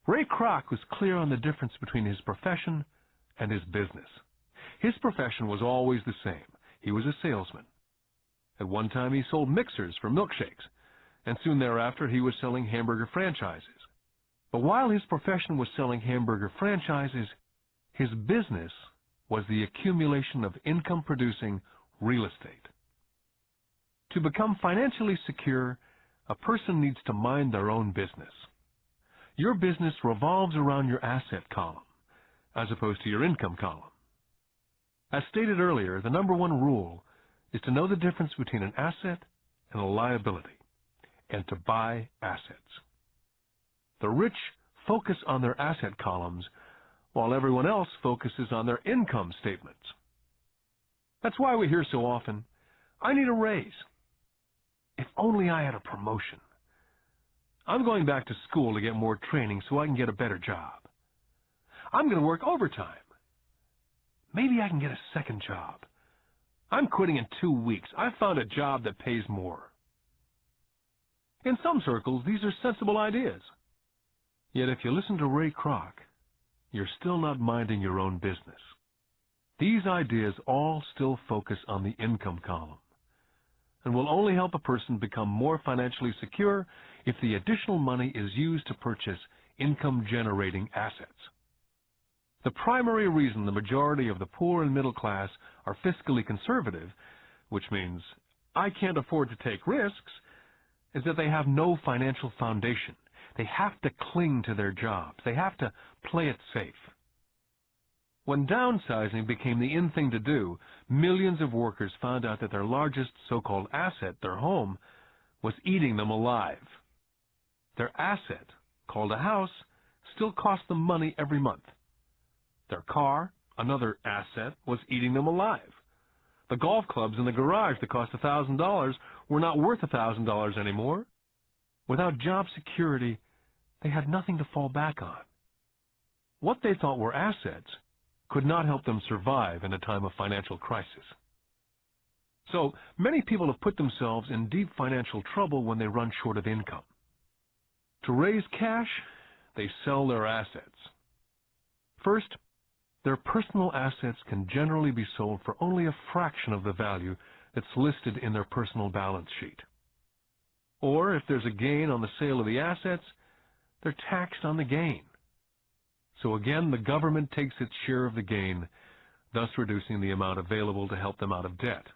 Ray Kroc was clear on the difference between his profession and his business. His profession was always the same. He was a salesman. At one time, he sold mixers for milkshakes, and soon thereafter, he was selling hamburger franchises. But while his profession was selling hamburger franchises, his business was the accumulation of income-producing real estate. To become financially secure, a person needs to mind their own business. Your business revolves around your asset column, as opposed to your income column. As stated earlier, the number one rule is to know the difference between an asset and a liability, and to buy assets. The rich focus on their asset columns, while everyone else focuses on their income statements. That's why we hear so often, "I need a raise. If only I had a promotion. I'm going back to school to get more training so I can get a better job. I'm going to work overtime. Maybe I can get a second job. I'm quitting in 2 weeks. I found a job that pays more." In some circles, these are sensible ideas. Yet if you listen to Ray Kroc, you're still not minding your own business. These ideas all still focus on the income column, and will only help a person become more financially secure if the additional money is used to purchase income-generating assets. The primary reason the majority of the poor and middle class are fiscally conservative, which means I can't afford to take risks, is that they have no financial foundation. They have to cling to their jobs. They have to play it safe. When downsizing became the in thing to do, millions of workers found out that their largest so-called asset, their home, was eating them alive. Their asset, called a house, still cost them money every month. Their car, another asset, was eating them alive. The golf clubs in the garage that cost $1,000 were not worth $1,000 anymore. Without job security, they had nothing to fall back on. What they thought were assets could not help them survive in a time of financial crisis. So many people have put themselves in deep financial trouble when they run short of income. To raise cash, they sell their assets. First, their personal assets can generally be sold for only a fraction of the value that's listed in their personal balance sheet. Or if there's a gain on the sale of the assets, they're taxed on the gain. So again, the government takes its share of the gain, thus reducing the amount available to help them out of debt.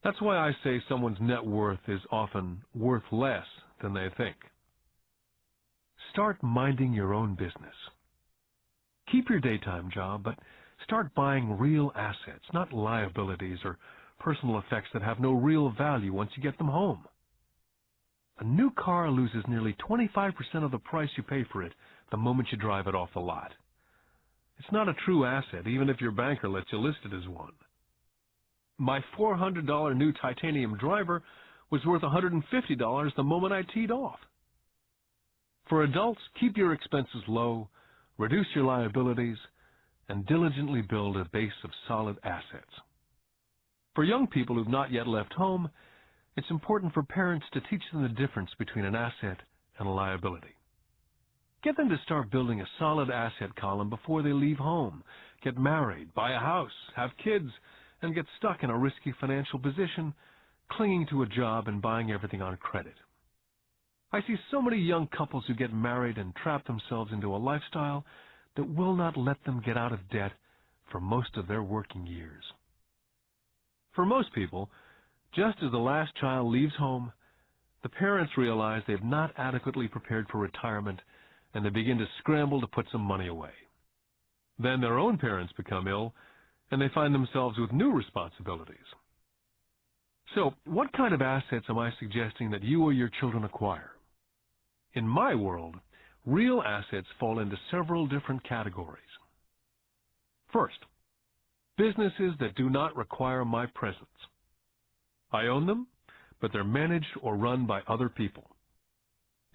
That's why I say someone's net worth is often worth less than they think. Start minding your own business. Keep your daytime job, but start buying real assets, not liabilities or personal effects that have no real value once you get them home. A new car loses nearly 25% of the price you pay for it the moment you drive it off the lot. It's not a true asset, even if your banker lets you list it as one. My $400 new titanium driver was worth $150 the moment I teed off. For adults, keep your expenses low, reduce your liabilities, and diligently build a base of solid assets. For young people who've not yet left home, it's important for parents to teach them the difference between an asset and a liability. Get them to start building a solid asset column before they leave home, get married, buy a house, have kids, and get stuck in a risky financial position, clinging to a job and buying everything on credit. I see so many young couples who get married and trap themselves into a lifestyle that will not let them get out of debt for most of their working years. For most people, just as the last child leaves home, the parents realize they've not adequately prepared for retirement, and they begin to scramble to put some money away. Then their own parents become ill, and they find themselves with new responsibilities. So, what kind of assets am I suggesting that you or your children acquire? In my world, real assets fall into several different categories. First, businesses that do not require my presence. I own them, but they're managed or run by other people.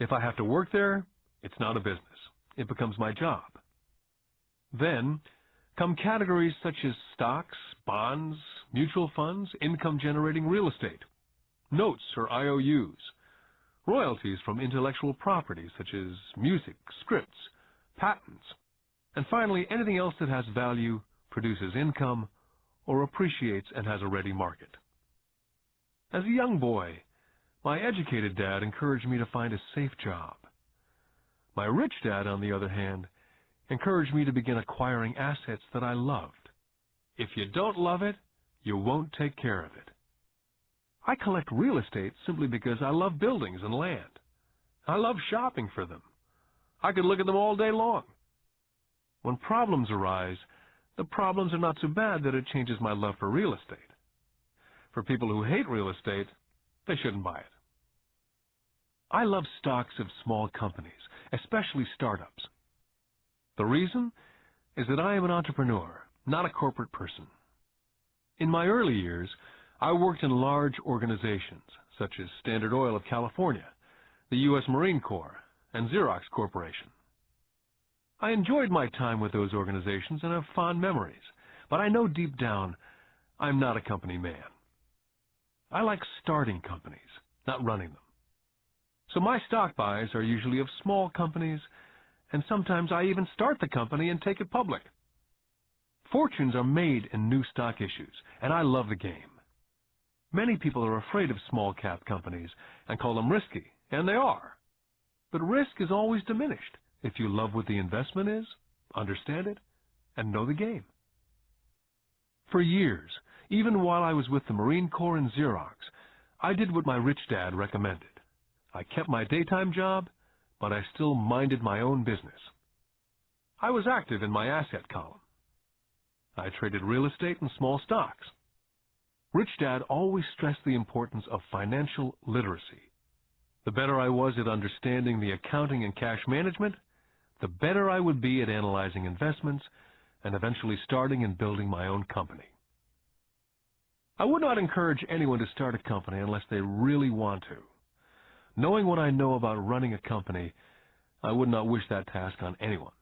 If I have to work there, it's not a business. It becomes my job. Then come categories such as stocks, bonds, mutual funds, income-generating real estate, notes or IOUs, royalties from intellectual property such as music, scripts, patents, and finally anything else that has value, produces income, or appreciates and has a ready market. As a young boy, my educated dad encouraged me to find a safe job. My rich dad, on the other hand, encouraged me to begin acquiring assets that I loved. If you don't love it, you won't take care of it. I collect real estate simply because I love buildings and land. I love shopping for them. I could look at them all day long. When problems arise, the problems are not so bad that it changes my love for real estate. For people who hate real estate, they shouldn't buy it. I love stocks of small companies, especially startups. The reason is that I am an entrepreneur, not a corporate person. In my early years, I worked in large organizations such as Standard Oil of California, the U.S. Marine Corps, and Xerox Corporation. I enjoyed my time with those organizations and have fond memories, but I know deep down I'm not a company man. I like starting companies, not running them. So my stock buys are usually of small companies, and sometimes I even start the company and take it public. Fortunes are made in new stock issues, and I love the game. Many people are afraid of small cap companies and call them risky, and they are. But risk is always diminished if you love what the investment is, understand it, and know the game. For years, even while I was with the Marine Corps and Xerox, I did what my rich dad recommended. I kept my daytime job, but I still minded my own business. I was active in my asset column. I traded real estate and small stocks. Rich Dad always stressed the importance of financial literacy. The better I was at understanding the accounting and cash management, the better I would be at analyzing investments and eventually starting and building my own company. I would not encourage anyone to start a company unless they really want to. Knowing what I know about running a company, I would not wish that task on anyone.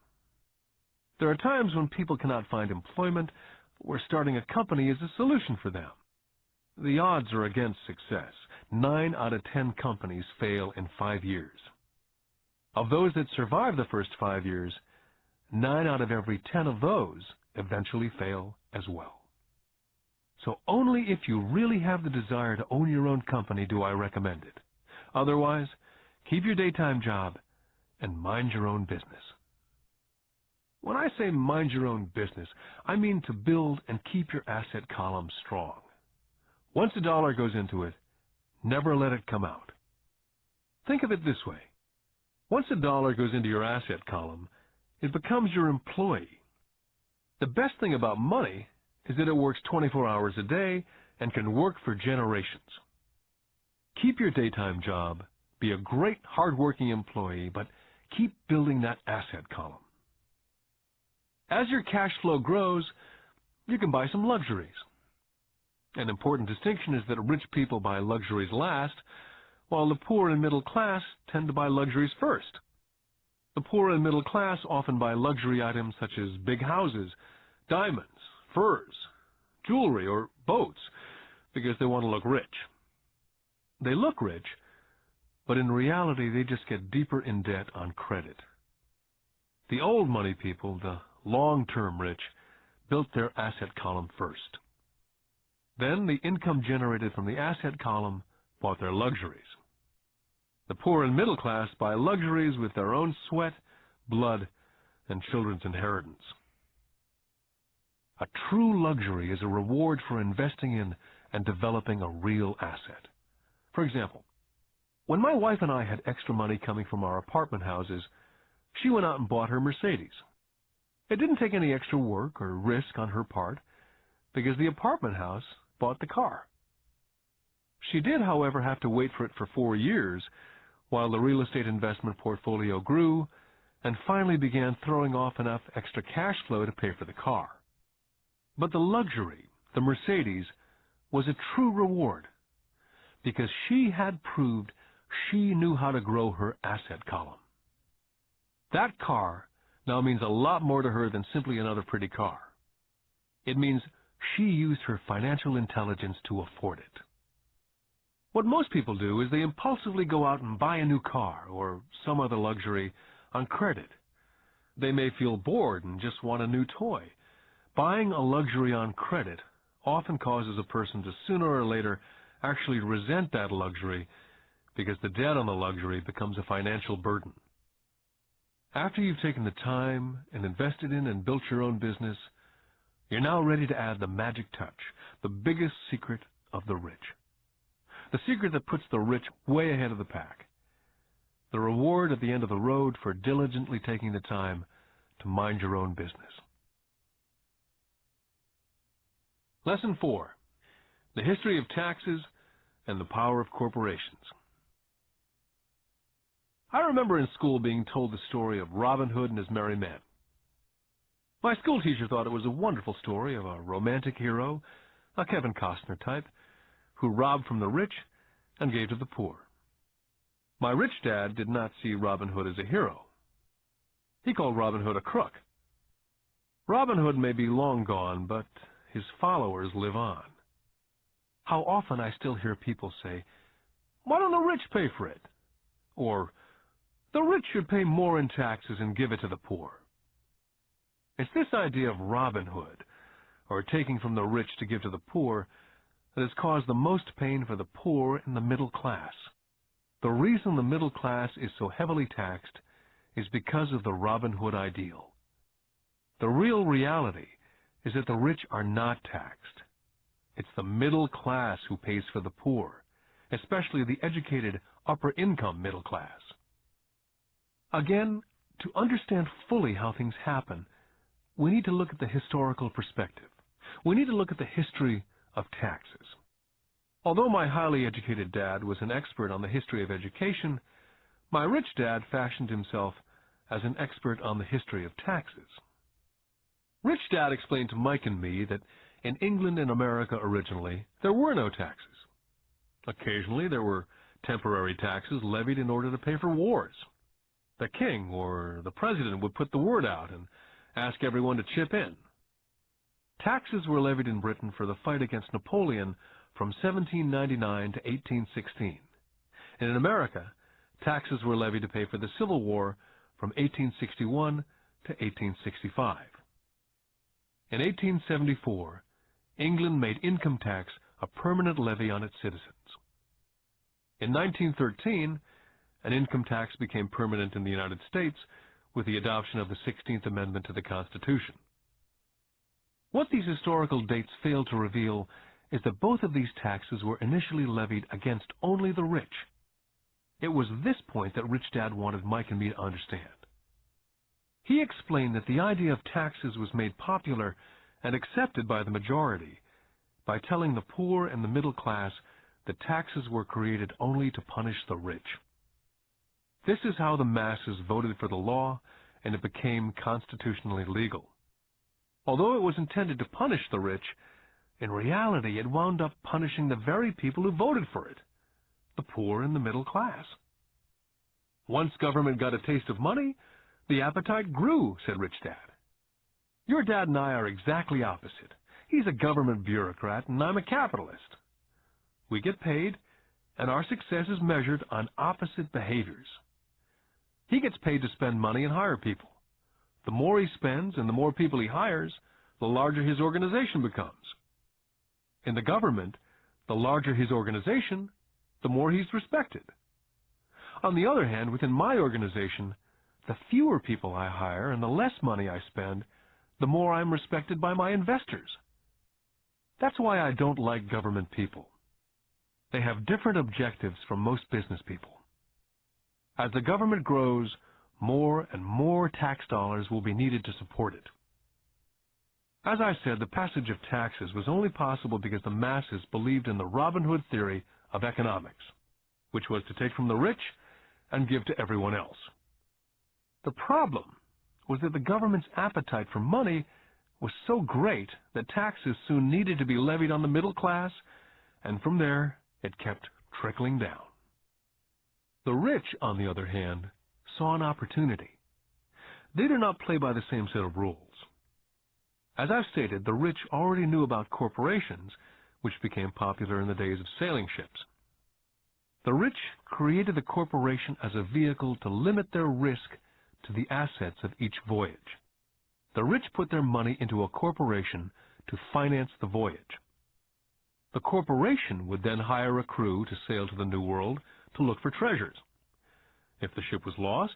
There are times when people cannot find employment where starting a company is a solution for them. The odds are against success. 9 out of 10 companies fail in 5 years. Of those that survive the first 5 years, 9 out of every 10 of those eventually fail as well. So only if you really have the desire to own your own company do I recommend it. Otherwise, keep your daytime job and mind your own business. When I say mind your own business, I mean to build and keep your asset column strong. Once a dollar goes into it, never let it come out. Think of it this way. Once a dollar goes into your asset column, it becomes your employee. The best thing about money is that it works 24 hours a day and can work for generations. Keep your daytime job, be a great hard-working employee, but keep building that asset column. As your cash flow grows, you can buy some luxuries. An important distinction is that rich people buy luxuries last, while the poor and middle class tend to buy luxuries first. The poor and middle class often buy luxury items such as big houses, diamonds, furs, jewelry, or boats because they want to look rich. They look rich, but in reality they just get deeper in debt on credit. The old money people, the long-term rich, built their asset column first. Then the income generated from the asset column bought their luxuries. The poor and middle class buy luxuries with their own sweat, blood, and children's inheritance. A true luxury is a reward for investing in and developing a real asset. For example, when my wife and I had extra money coming from our apartment houses, she went out and bought her Mercedes. It didn't take any extra work or risk on her part because the apartment house bought the car. She did, however, have to wait for it for 4 years while the real estate investment portfolio grew and finally began throwing off enough extra cash flow to pay for the car. But the luxury, the Mercedes, was a true reward because she had proved she knew how to grow her asset column. That car now means a lot more to her than simply another pretty car. It means she used her financial intelligence to afford it. What most people do is they impulsively go out and buy a new car or some other luxury on credit. They may feel bored and just want a new toy. Buying a luxury on credit often causes a person to sooner or later actually resent that luxury because the debt on the luxury becomes a financial burden. After you've taken the time and invested in and built your own business, you're now ready to add the magic touch, the biggest secret of the rich. The secret that puts the rich way ahead of the pack. The reward at the end of the road for diligently taking the time to mind your own business. Lesson 4. The history of taxes and the power of corporations. I remember in school being told the story of Robin Hood and his merry men. My school teacher thought it was a wonderful story of a romantic hero, a Kevin Costner type, who robbed from the rich and gave to the poor. My rich dad did not see Robin Hood as a hero. He called Robin Hood a crook. Robin Hood may be long gone, but his followers live on. How often I still hear people say, "Why don't the rich pay for it?" Or, "The rich should pay more in taxes and give it to the poor." It's this idea of Robin Hood, or taking from the rich to give to the poor, that has caused the most pain for the poor and the middle class. The reason the middle class is so heavily taxed is because of the Robin Hood ideal. The real reality is that the rich are not taxed. It's the middle class who pays for the poor, especially the educated upper-income middle class. Again, to understand fully how things happen, we need to look at the historical perspective. We need to look at the history of taxes. Although my highly educated dad was an expert on the history of education, my rich dad fashioned himself as an expert on the history of taxes. Rich Dad explained to Mike and me that in England and America originally, there were no taxes. Occasionally, there were temporary taxes levied in order to pay for wars. The king or the president would put the word out and ask everyone to chip in. Taxes were levied in Britain for the fight against Napoleon from 1799 to 1816. And in America, taxes were levied to pay for the Civil War from 1861 to 1865. In 1874, England made income tax a permanent levy on its citizens. In 1913, an income tax became permanent in the United States with the adoption of the 16th Amendment to the Constitution. What these historical dates fail to reveal is that both of these taxes were initially levied against only the rich. It was this point that Rich Dad wanted Mike and me to understand. He explained that the idea of taxes was made popular and accepted by the majority by telling the poor and the middle class that taxes were created only to punish the rich. This is how the masses voted for the law, and it became constitutionally legal. Although it was intended to punish the rich, in reality it wound up punishing the very people who voted for it, the poor and the middle class. Once government got a taste of money, The appetite grew, said Rich Dad. Your dad and I are exactly opposite. He's a government bureaucrat, and I'm a capitalist. We get paid, and our success is measured on opposite behaviors. He gets paid to spend money and hire people. The more he spends and the more people he hires, the larger his organization becomes. In the government, the larger his organization, the more he's respected. On the other hand, within my organization, the fewer people I hire and the less money I spend, the more I'm respected by my investors. That's why I don't like government people. They have different objectives from most business people. As the government grows, more and more tax dollars will be needed to support it. As I said, the passage of taxes was only possible because the masses believed in the Robin Hood theory of economics, which was to take from the rich and give to everyone else. The problem was that the government's appetite for money was so great that taxes soon needed to be levied on the middle class, and from there it kept trickling down. The rich, on the other hand, saw an opportunity. They do not play by the same set of rules. As I've stated, the rich already knew about corporations, which became popular in the days of sailing ships. The rich created the corporation as a vehicle to limit their risk to the assets of each voyage. The rich put their money into a corporation to finance the voyage. The corporation would then hire a crew to sail to the New World to look for treasures. If the ship was lost,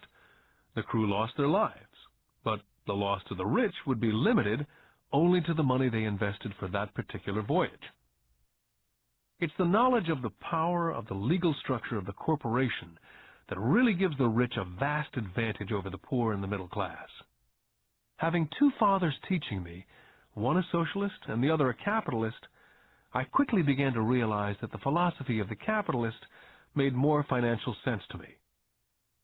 the crew lost their lives, but the loss to the rich would be limited only to the money they invested for that particular voyage. It's the knowledge of the power of the legal structure of the corporation that really gives the rich a vast advantage over the poor and the middle class. Having two fathers teaching me, one a socialist and the other a capitalist, I quickly began to realize that the philosophy of the capitalist made more financial sense to me.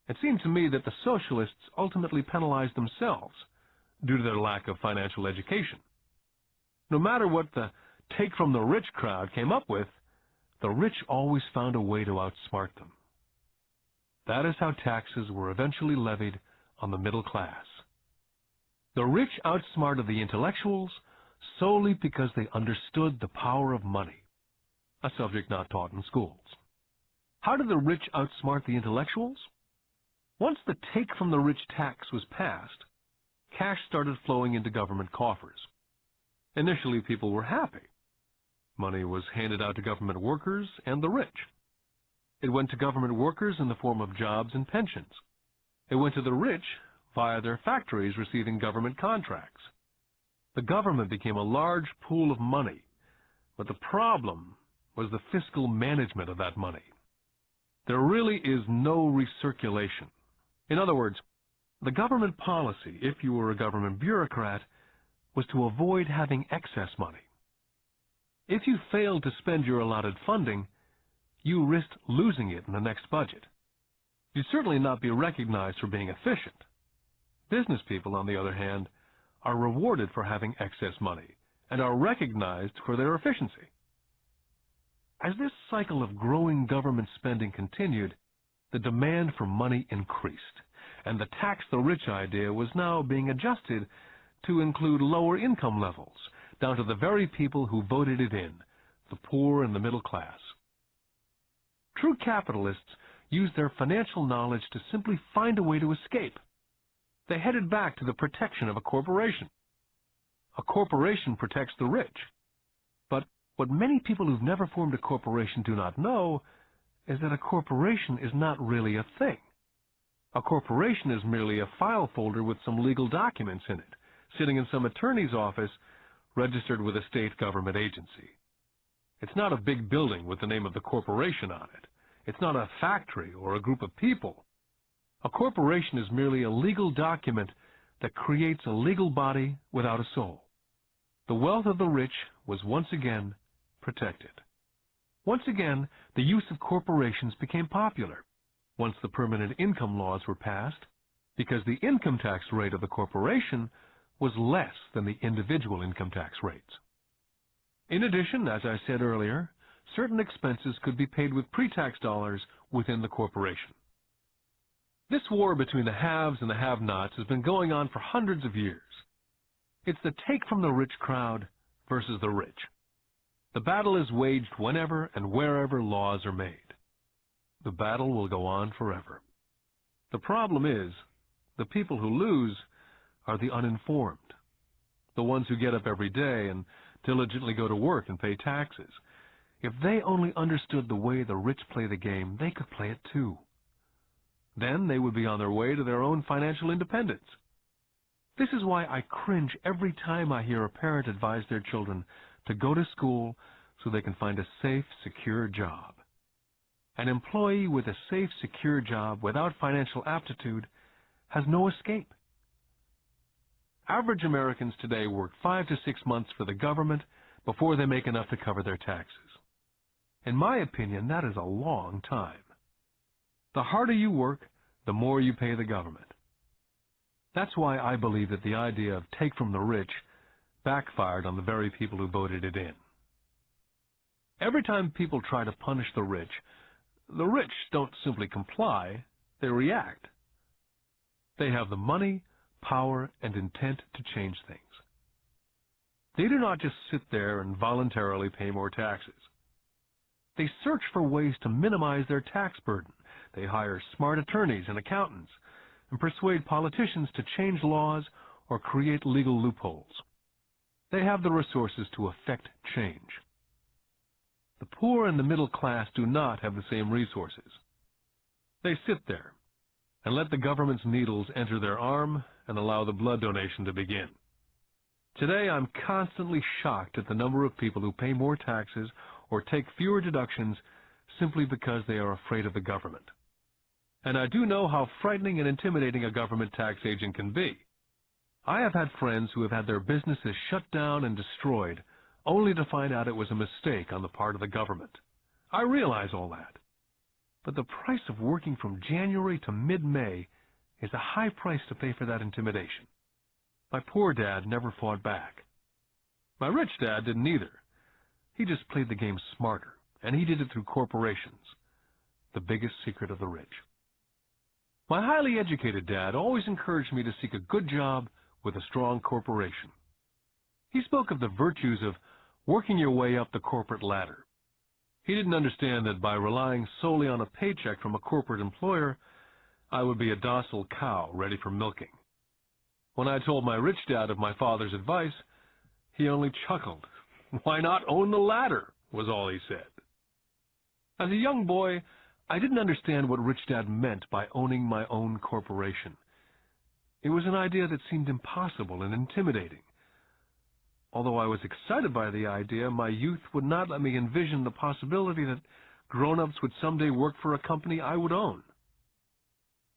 It seemed to me that the socialists ultimately penalized themselves due to their lack of financial education. No matter what the take-from-the-rich crowd came up with, the rich always found a way to outsmart them. That is how taxes were eventually levied on the middle class. The rich outsmarted the intellectuals solely because they understood the power of money, a subject not taught in schools. How did the rich outsmart the intellectuals? Once the take-from-the-rich tax was passed, cash started flowing into government coffers. Initially, people were happy. Money was handed out to government workers and the rich. It went to government workers in the form of jobs and pensions. It went to the rich via their factories receiving government contracts. The government became a large pool of money, but the problem was the fiscal management of that money. There really is no recirculation. In other words, the government policy, if you were a government bureaucrat, was to avoid having excess money. If you failed to spend your allotted funding, you risked losing it in the next budget. You'd certainly not be recognized for being efficient. Business people, on the other hand, are rewarded for having excess money and are recognized for their efficiency. As this cycle of growing government spending continued, the demand for money increased, and the tax the rich idea was now being adjusted to include lower income levels, down to the very people who voted it in, the poor and the middle class. True capitalists used their financial knowledge to simply find a way to escape. They headed back to the protection of a corporation. A corporation protects the rich. But what many people who've never formed a corporation do not know is that a corporation is not really a thing. A corporation is merely a file folder with some legal documents in it, sitting in some attorney's office registered with a state government agency. It's not a big building with the name of the corporation on it. It's not a factory or a group of people. A corporation is merely a legal document that creates a legal body without a soul. The wealth of the rich was once again protected. Once again, the use of corporations became popular once the permanent income laws were passed, because the income tax rate of the corporation was less than the individual income tax rates. In addition, as I said earlier, certain expenses could be paid with pre-tax dollars within the corporation. This war between the haves and the have-nots has been going on for hundreds of years. It's the take from the rich crowd versus the rich. The battle is waged whenever and wherever laws are made. The battle will go on forever. The problem is, the people who lose are the uninformed, the ones who get up every day and diligently go to work and pay taxes. If they only understood the way the rich play the game, they could play it too. Then they would be on their way to their own financial independence. This is why I cringe every time I hear a parent advise their children to go to school so they can find a safe, secure job. An employee with a safe, secure job without financial aptitude has no escape. Average Americans today work 5 to 6 months for the government before they make enough to cover their taxes. In my opinion, that is a long time. The harder you work, the more you pay the government. That's why I believe that the idea of take from the rich backfired on the very people who voted it in. Every time people try to punish the rich don't simply comply, they react. They have the money, power, and intent to change things. They do not just sit there and voluntarily pay more taxes. They search for ways to minimize their tax burden. They hire smart attorneys and accountants and persuade politicians to change laws or create legal loopholes. They have the resources to effect change. The poor and the middle class do not have the same resources. They sit there and let the government's needles enter their arm and allow the blood donation to begin. Today, I'm constantly shocked at the number of people who pay more taxes or take fewer deductions simply because they are afraid of the government. And I do know how frightening and intimidating a government tax agent can be. I have had friends who have had their businesses shut down and destroyed only to find out it was a mistake on the part of the government. I realize all that. But the price of working from January to mid-May is a high price to pay for that intimidation. My poor dad never fought back. My rich dad didn't either. He just played the game smarter, and he did it through corporations, the biggest secret of the rich. My highly educated dad always encouraged me to seek a good job with a strong corporation. He spoke of the virtues of working your way up the corporate ladder. He didn't understand that by relying solely on a paycheck from a corporate employer, I would be a docile cow ready for milking. When I told my rich dad of my father's advice, he only chuckled. "Why not own the ladder?" was all he said. As a young boy, I didn't understand what Rich Dad meant by owning my own corporation. It was an idea that seemed impossible and intimidating. Although I was excited by the idea, my youth would not let me envision the possibility that grown-ups would someday work for a company I would own.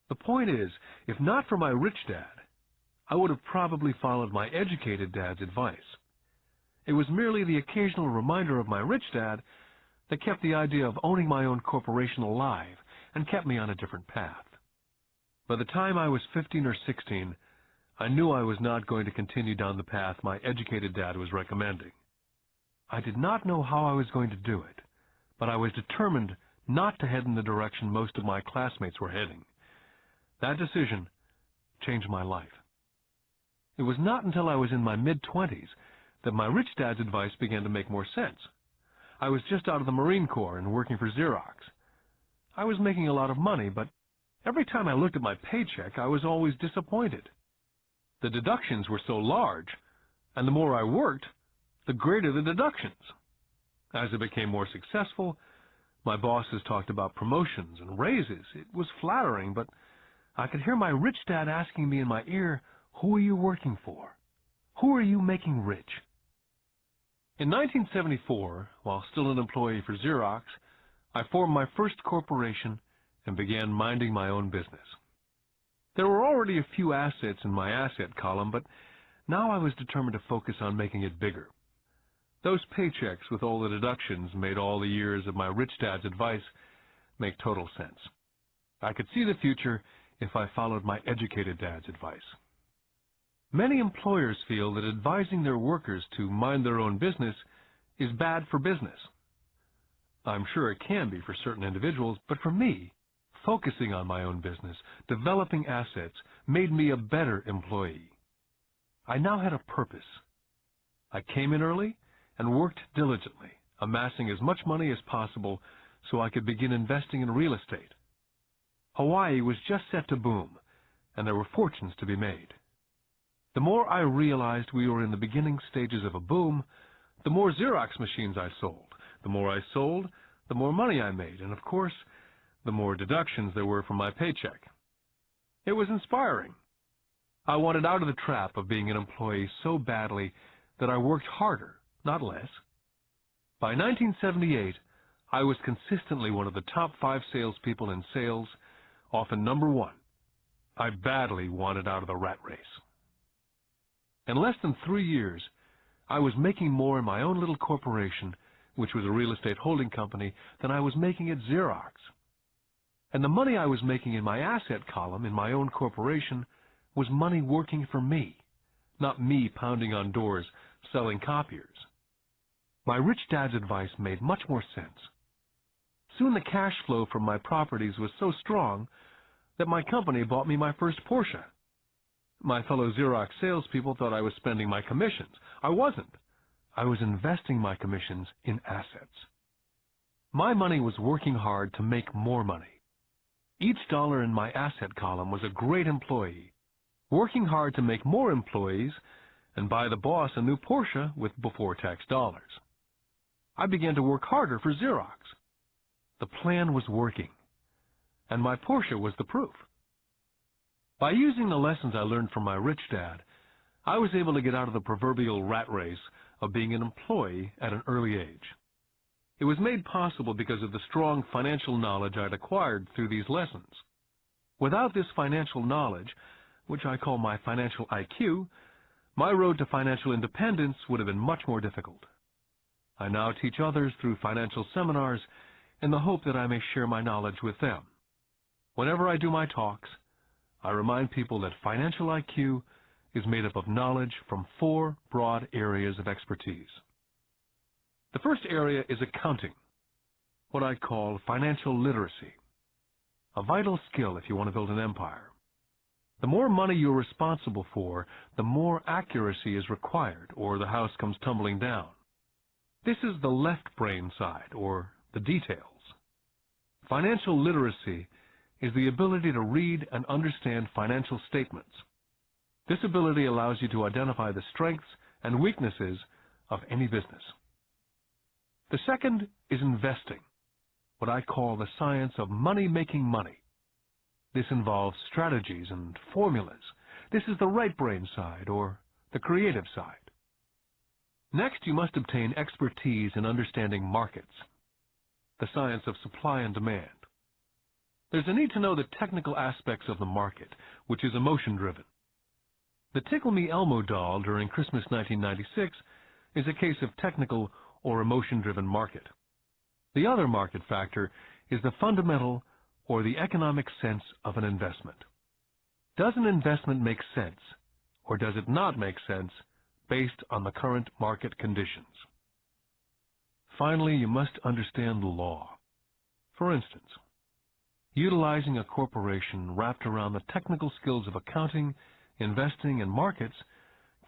The point is, if not for my rich dad, I would have probably followed my educated dad's advice. It was merely the occasional reminder of my rich dad that kept the idea of owning my own corporation alive and kept me on a different path. By the time I was 15 or 16, I knew I was not going to continue down the path my educated dad was recommending. I did not know how I was going to do it, but I was determined not to head in the direction most of my classmates were heading. That decision changed my life. It was not until I was in my mid-20s that my rich dad's advice began to make more sense. I was just out of the Marine Corps and working for Xerox. I was making a lot of money, but every time I looked at my paycheck, I was always disappointed. The deductions were so large, and the more I worked, the greater the deductions. As I became more successful, my bosses talked about promotions and raises. It was flattering, but I could hear my rich dad asking me in my ear, "Who are you working for? Who are you making rich?" In 1974, while still an employee for Xerox, I formed my first corporation and began minding my own business. There were already a few assets in my asset column, but now I was determined to focus on making it bigger. Those paychecks with all the deductions made all the years of my rich dad's advice make total sense. I could see the future if I followed my educated dad's advice. Many employers feel that advising their workers to mind their own business is bad for business. I'm sure it can be for certain individuals, but for me, Focusing on my own business, developing assets, made me a better employee. I now had a purpose. I came in early and worked diligently, amassing as much money as possible so I could begin investing in real estate. Hawaii was just set to boom, and there were fortunes to be made. The more I realized we were in the beginning stages of a boom, the more Xerox machines I sold. The more I sold, the more money I made, and of course, the more deductions there were from my paycheck. It was inspiring. I wanted out of the trap of being an employee so badly that I worked harder, not less. By 1978, I was consistently one of the top 5 salespeople in sales, often number 1. I badly wanted out of the rat race. In less than 3 years, I was making more in my own little corporation, which was a real estate holding company, than I was making at Xerox. And the money I was making in my asset column in my own corporation was money working for me, not me pounding on doors selling copiers. My rich dad's advice made much more sense. Soon the cash flow from my properties was so strong that my company bought me my first Porsche. My fellow Xerox salespeople thought I was spending my commissions. I wasn't. I was investing my commissions in assets. My money was working hard to make more money. Each dollar in my asset column was a great employee, working hard to make more employees and buy the boss a new Porsche with before-tax dollars. I began to work harder for Xerox. The plan was working, and my Porsche was the proof. By using the lessons I learned from my rich dad, I was able to get out of the proverbial rat race of being an employee at an early age. It was made possible because of the strong financial knowledge I'd acquired through these lessons. Without this financial knowledge, which I call my financial IQ, my road to financial independence would have been much more difficult. I now teach others through financial seminars in the hope that I may share my knowledge with them. Whenever I do my talks, I remind people that financial IQ is made up of knowledge from 4 broad areas of expertise. The first area is accounting, what I call financial literacy, a vital skill if you want to build an empire. The more money you're responsible for, the more accuracy is required, or the house comes tumbling down. This is the left brain side, or the details. Financial literacy is the ability to read and understand financial statements. This ability allows you to identify the strengths and weaknesses of any business. The second is investing, what I call the science of making money. This involves strategies and formulas. This is the right brain side, or the creative side. Next, you must obtain expertise in understanding markets, the science of supply and demand. There's a need to know the technical aspects of the market, which is emotion-driven. The Tickle Me Elmo doll during Christmas 1996 is a case of technical or emotion-driven market. The other market factor is the fundamental or the economic sense of an investment. Does an investment make sense, or does it not make sense based on the current market conditions? Finally, you must understand the law. For instance, utilizing a corporation wrapped around the technical skills of accounting, investing, and markets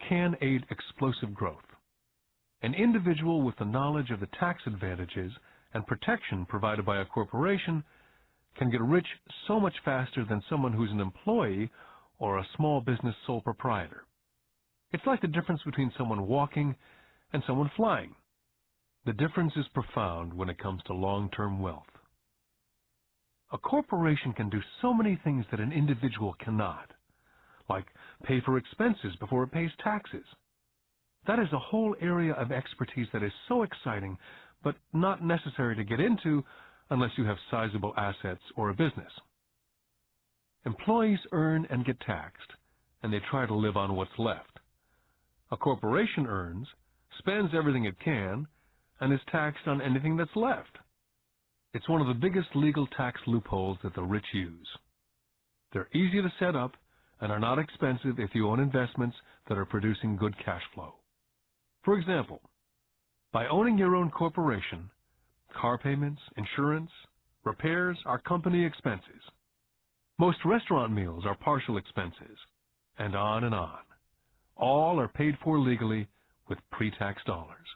can aid explosive growth. An individual with the knowledge of the tax advantages and protection provided by a corporation can get rich so much faster than someone who's an employee or a small business sole proprietor. It's like the difference between someone walking and someone flying. The difference is profound when it comes to long-term wealth. A corporation can do so many things that an individual cannot, like pay for expenses before it pays taxes. That is a whole area of expertise that is so exciting, but not necessary to get into unless you have sizable assets or a business. Employees earn and get taxed, and they try to live on what's left. A corporation earns, spends everything it can, and is taxed on anything that's left. It's one of the biggest legal tax loopholes that the rich use. They're easy to set up and are not expensive if you own investments that are producing good cash flow. For example, by owning your own corporation, car payments, insurance, Repairs are company expenses. Most restaurant meals are partial expenses, and on and on. All are paid for legally with pre-tax dollars.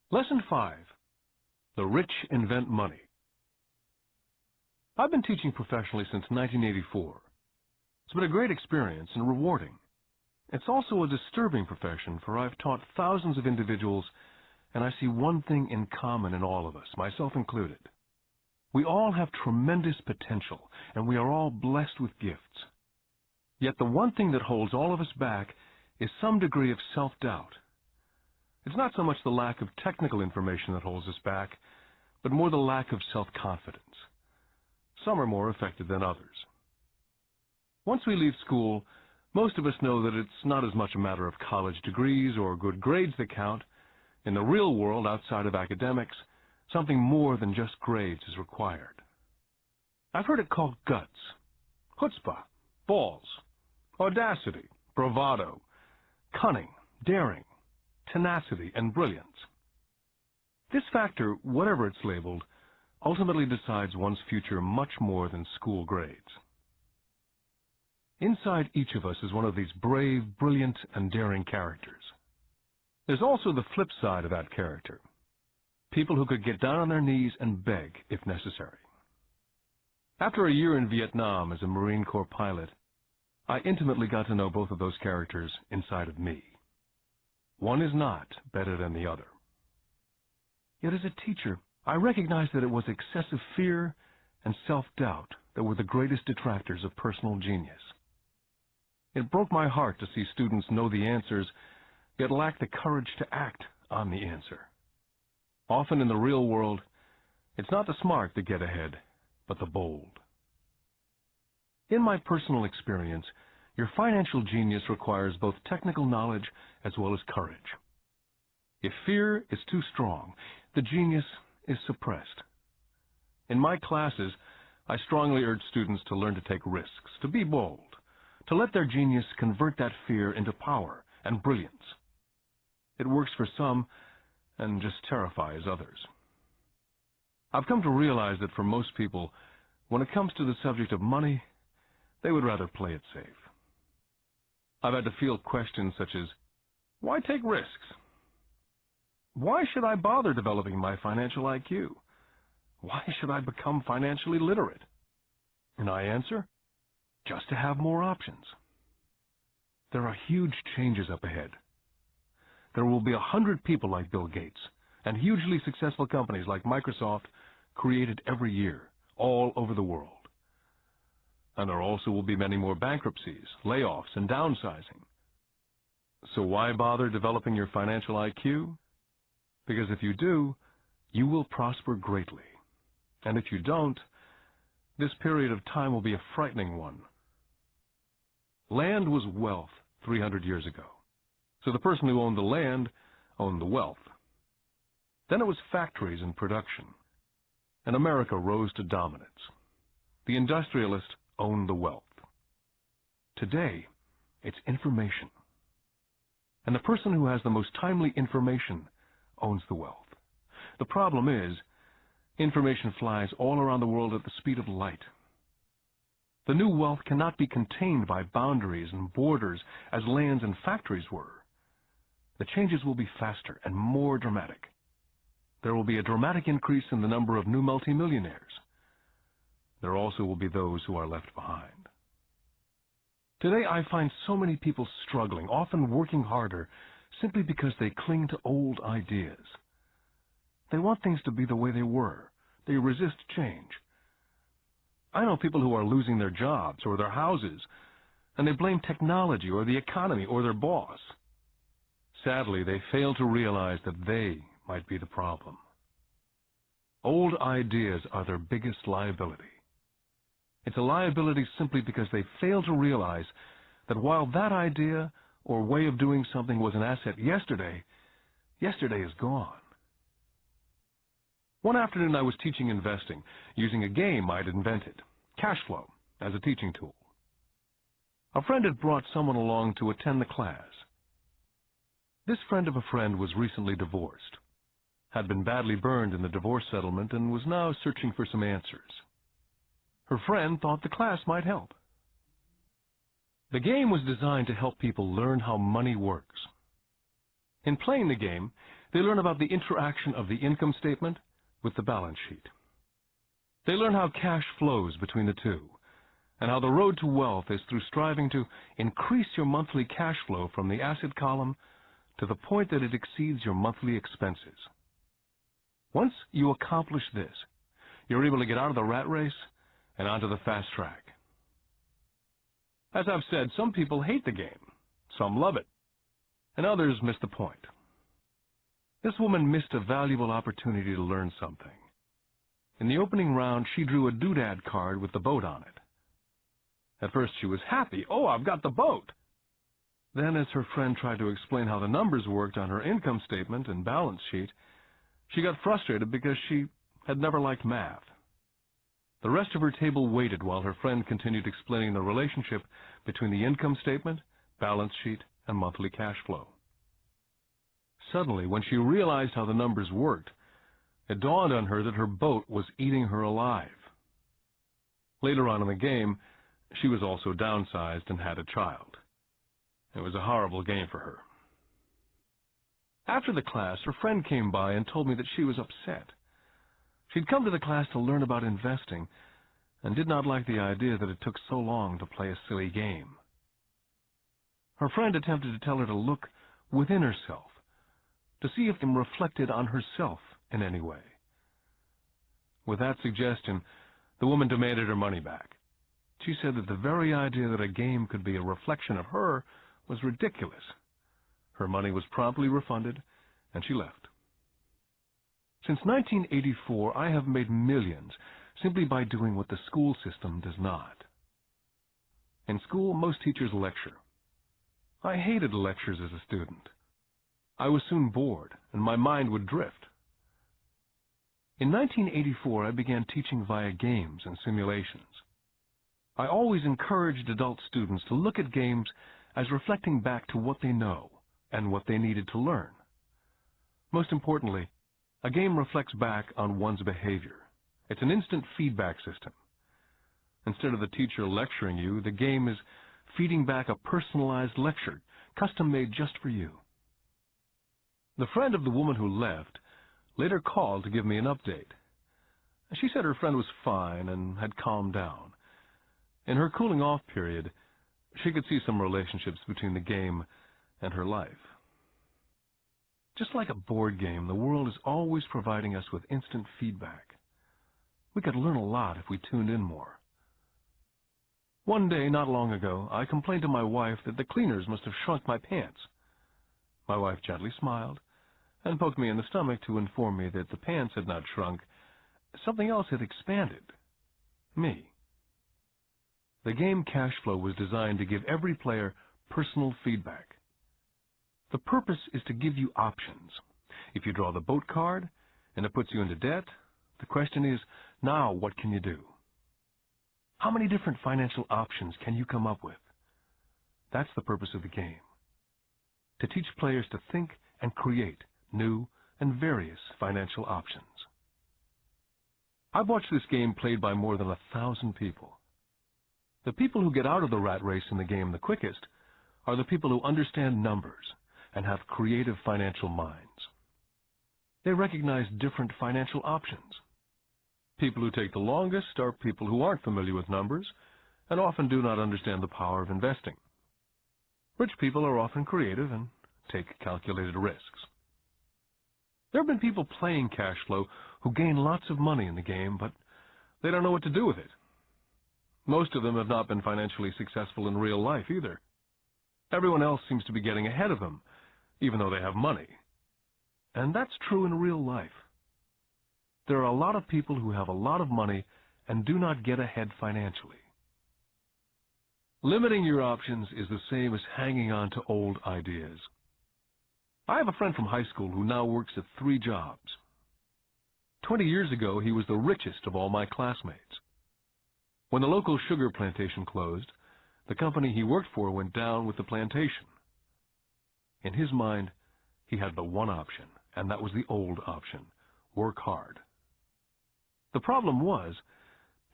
Lesson 5. The rich invent money. I've been teaching professionally since 1984. It's been a great experience and rewarding. It's also a disturbing profession, for I've taught thousands of individuals, and I see one thing in common in all of us, myself included. We all have tremendous potential, and we are all blessed with gifts. Yet the one thing that holds all of us back is some degree of self-doubt. It's not so much the lack of technical information that holds us back, but more the lack of self-confidence. Some are more affected than others. Once we leave school, most of us know that it's not as much a matter of college degrees or good grades that count. In the real world, outside of academics, something more than just grades is required. I've heard it called guts, chutzpah, balls, audacity, bravado, cunning, daring, tenacity, and brilliance. This factor, whatever it's labeled, ultimately decides one's future much more than school grades. Inside each of us is one of these brave, brilliant, and daring characters. There's also the flip side of that character. People who could get down on their knees and beg if necessary. After a year in Vietnam as a Marine Corps pilot, I intimately got to know both of those characters inside of me. One is not better than the other. Yet as a teacher, I recognized that it was excessive fear and self-doubt that were the greatest detractors of personal genius. It broke my heart to see students know the answers, yet lack the courage to act on the answer. Often in the real world, it's not the smart that get ahead, but the bold. In my personal experience, your financial genius requires both technical knowledge as well as courage. If fear is too strong, the genius is suppressed. In my classes, I strongly urge students to learn to take risks, to be bold, to let their genius convert that fear into power and brilliance. It works for some and just terrifies others. I've come to realize that for most people, when it comes to the subject of money, they would rather play it safe. I've had to field questions such as, why take risks? Why should I bother developing my financial IQ? Why should I become financially literate? And I answer, just to have more options. There are huge changes up ahead. There will be 100 people like Bill Gates and hugely successful companies like Microsoft created every year, all over the world. And there also will be many more bankruptcies, layoffs, and downsizing. So why bother developing your financial IQ? Because if you do, you will prosper greatly. And if you don't, this period of time will be a frightening one. Land was wealth 300 years ago. So the person who owned the land owned the wealth. Then it was factories and production. And America rose to dominance. The industrialist owned the wealth. Today, it's information. And the person who has the most timely information owns the wealth. The problem is, information flies all around the world at the speed of light. The new wealth cannot be contained by boundaries and borders as lands and factories were. The changes will be faster and more dramatic. There will be a dramatic increase in the number of new multimillionaires. There also will be those who are left behind. Today I find so many people struggling, often working harder, simply because they cling to old ideas. They want things to be the way they were. They resist change. I know people who are losing their jobs or their houses, and they blame technology or the economy or their boss. Sadly, they fail to realize that they might be the problem. Old ideas are their biggest liability. It's a liability simply because they fail to realize that while that idea or way of doing something was an asset yesterday, yesterday is gone. One afternoon I was teaching investing, using a game I'd invented, cash flow, as a teaching tool. A friend had brought someone along to attend the class. This friend of a friend was recently divorced, had been badly burned in the divorce settlement and was now searching for some answers. Her friend thought the class might help. The game was designed to help people learn how money works. In playing the game, they learn about the interaction of the income statement with the balance sheet. They learn how cash flows between the two, and how the road to wealth is through striving to increase your monthly cash flow from the asset column to the point that it exceeds your monthly expenses. Once you accomplish this, you're able to get out of the rat race and onto the fast track. As I've said, some people hate the game, some love it, and others miss the point. This woman missed a valuable opportunity to learn something. In the opening round, she drew a doodad card with the boat on it. At first she was happy. "Oh, I've got the boat." Then, as her friend tried to explain how the numbers worked on her income statement and balance sheet, she got frustrated because she had never liked math. The rest of her table waited while her friend continued explaining the relationship between the income statement, balance sheet, and monthly cash flow. Suddenly, when she realized how the numbers worked, it dawned on her that her boat was eating her alive. Later on in the game, she was also downsized and had a child. It was a horrible game for her. After the class, her friend came by and told me that she was upset. She'd come to the class to learn about investing and did not like the idea that it took so long to play a silly game. Her friend attempted to tell her to look within herself, to see if it reflected on herself in any way. With that suggestion, the woman demanded her money back. She said that the very idea that a game could be a reflection of her was ridiculous. Her money was promptly refunded, and she left. Since 1984, I have made millions simply by doing what the school system does not. In school, most teachers lecture. I hated lectures as a student. I was soon bored, and my mind would drift. In 1984, I began teaching via games and simulations. I always encouraged adult students to look at games as reflecting back to what they know and what they needed to learn. Most importantly, a game reflects back on one's behavior. It's an instant feedback system. Instead of the teacher lecturing you, the game is feeding back a personalized lecture, custom-made just for you. The friend of the woman who left later called to give me an update. She said her friend was fine and had calmed down. In her cooling-off period, she could see some relationships between the game and her life. Just like a board game, the world is always providing us with instant feedback. We could learn a lot if we tuned in more. One day, not long ago, I complained to my wife that the cleaners must have shrunk my pants. My wife gently smiled and poked me in the stomach to inform me that the pants had not shrunk. Something else had expanded. Me. The game Cash Flow was designed to give every player personal feedback. The purpose is to give you options. If you draw the boat card and it puts you into debt, the question is, now what can you do? How many different financial options can you come up with? That's the purpose of the game. To teach players to think and create new and various financial options. I've watched this game played by more than 1,000 people. The people who get out of the rat race in the game the quickest are the people who understand numbers and have creative financial minds. They recognize different financial options. People who take the longest are people who aren't familiar with numbers and often do not understand the power of investing. Rich people are often creative and take calculated risks. There have been people playing Cash Flow who gain lots of money in the game, but they don't know what to do with it. Most of them have not been financially successful in real life either. Everyone else seems to be getting ahead of them, even though they have money. And that's true in real life. There are a lot of people who have a lot of money and do not get ahead financially. Limiting your options is the same as hanging on to old ideas. I have a friend from high school who now works at 3 jobs. 20 years ago, he was the richest of all my classmates. When the local sugar plantation closed, the company he worked for went down with the plantation. In his mind, he had the one option, and that was the old option, work hard. The problem was,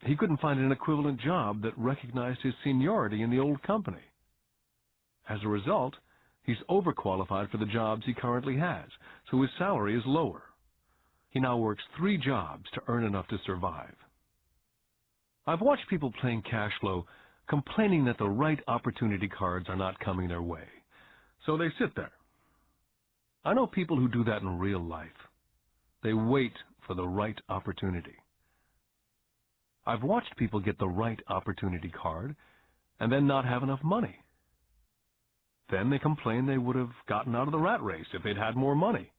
he couldn't find an equivalent job that recognized his seniority in the old company. As a result, he's overqualified for the jobs he currently has, so his salary is lower. He now works 3 jobs to earn enough to survive. I've watched people playing cash flow complaining that the right opportunity cards are not coming their way, so they sit there. I know people who do that in real life. They wait for the right opportunity. I've watched people get the right opportunity card and then not have enough money. Then they complain they would have gotten out of the rat race if they'd had more money.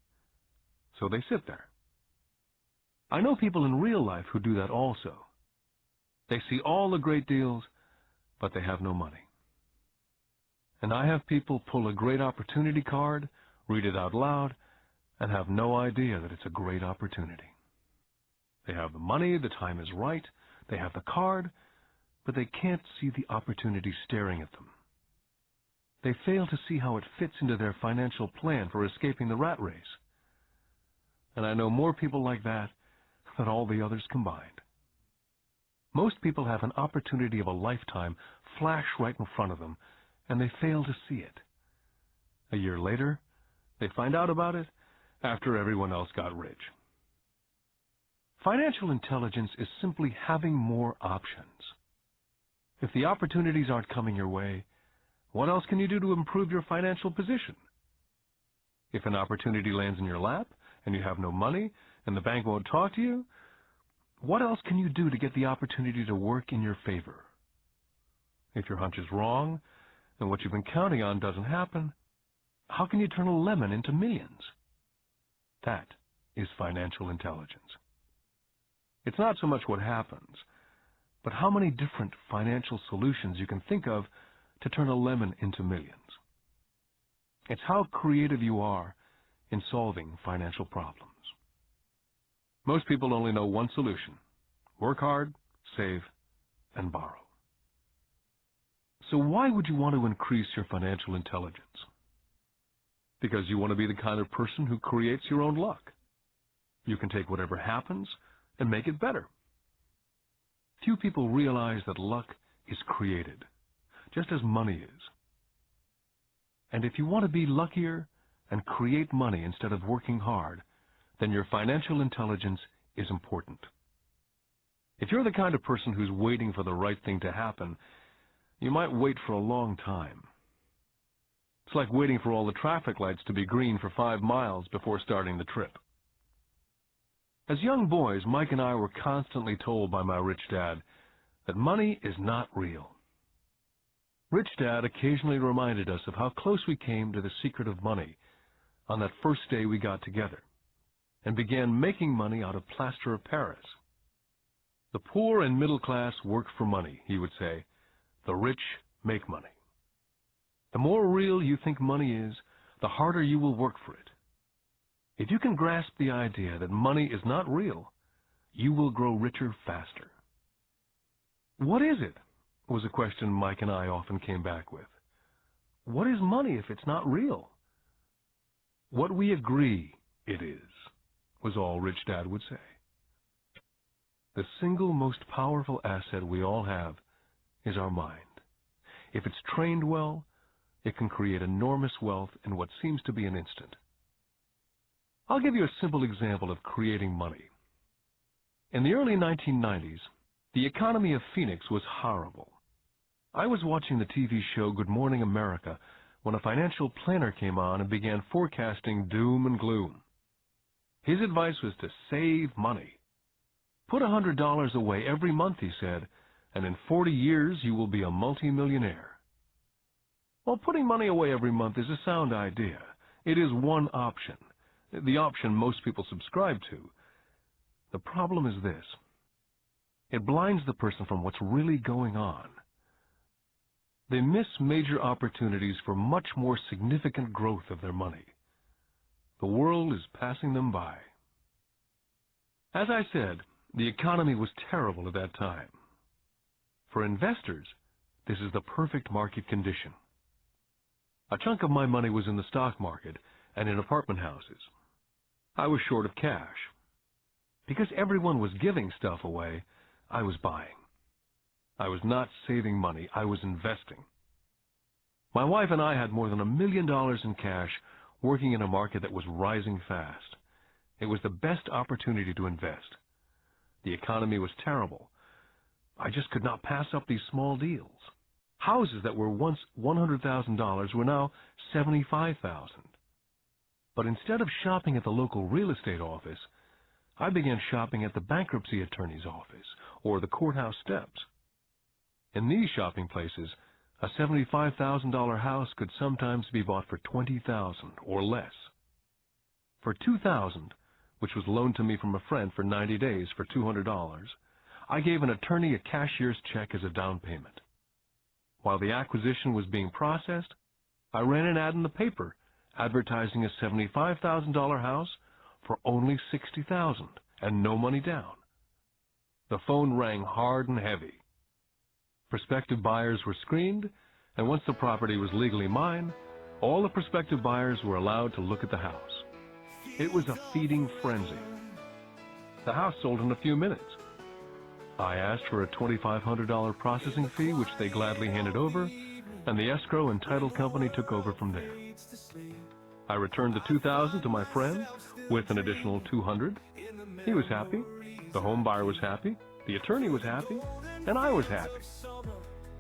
So they sit there. I know people in real life who do that also. They see all the great deals, but they have no money. And I have people pull a great opportunity card, read it out loud, and have no idea that it's a great opportunity. They have the money, the time is right, they have the card, but they can't see the opportunity staring at them. They fail to see how it fits into their financial plan for escaping the rat race. And I know more people like that than all the others combined. Most people have an opportunity of a lifetime flash right in front of them, and they fail to see it. A year later, they find out about it after everyone else got rich. Financial intelligence is simply having more options. If the opportunities aren't coming your way, what else can you do to improve your financial position? If an opportunity lands in your lap and you have no money and the bank won't talk to you, what else can you do to get the opportunity to work in your favor? If your hunch is wrong and what you've been counting on doesn't happen, how can you turn a lemon into millions? That is financial intelligence. It's not so much what happens, but how many different financial solutions you can think of to turn a lemon into millions. It's how creative you are in solving financial problems. Most people only know one solution: work hard, save, and borrow. So why would you want to increase your financial intelligence? Because you want to be the kind of person who creates your own luck. You can take whatever happens and make it better. Few people realize that luck is created, just as money is. And if you want to be luckier and create money instead of working hard, then your financial intelligence is important. If you're the kind of person who's waiting for the right thing to happen, you might wait for a long time. It's like waiting for all the traffic lights to be green for 5 miles before starting the trip. As young boys, Mike and I were constantly told by my rich dad that money is not real. Rich Dad occasionally reminded us of how close we came to the secret of money on that first day we got together and began making money out of plaster of Paris. The poor and middle class work for money, he would say. The rich make money. The more real you think money is, the harder you will work for it. If you can grasp the idea that money is not real, you will grow richer faster. What is it? Was a question Mike and I often came back with. What is money if it's not real? What we agree it is, was all Rich Dad would say. The single most powerful asset we all have is our mind. If it's trained well, it can create enormous wealth in what seems to be an instant. I'll give you a simple example of creating money. In the early 1990s, the economy of Phoenix was horrible. I was watching the TV show Good Morning America when a financial planner came on and began forecasting doom and gloom. His advice was to save money. Put $100 away every month, he said, and in 40 years you will be a multimillionaire. Well, putting money away every month is a sound idea. It is one option, the option most people subscribe to. The problem is this: it blinds the person from what's really going on. They miss major opportunities for much more significant growth of their money. The world is passing them by. As I said, the economy was terrible at that time. For investors, this is the perfect market condition. A chunk of my money was in the stock market and in apartment houses. I was short of cash. Because everyone was giving stuff away, I was buying. I was not saving money, I was investing. My wife and I had more than $1 million in cash working in a market that was rising fast. It was the best opportunity to invest. The economy was terrible. I just could not pass up these small deals. Houses that were once $100,000 were now $75,000. But instead of shopping at the local real estate office, I began shopping at the bankruptcy attorney's office or the courthouse steps. In these shopping places, a $75,000 house could sometimes be bought for $20,000 or less. For $2,000, which was loaned to me from a friend for 90 days for $200, I gave an attorney a cashier's check as a down payment. While the acquisition was being processed, I ran an ad in the paper advertising a $75,000 house for only $60,000 and no money down. The phone rang hard and heavy. Prospective buyers were screened, and once the property was legally mine, all the prospective buyers were allowed to look at the house. It was a feeding frenzy. The house sold in a few minutes. I asked for a $2,500 processing fee, which they gladly handed over, and the escrow and title company took over from there. I returned the $2,000 to my friend with an additional $200. He was happy, the home buyer was happy, the attorney was happy, and I was happy.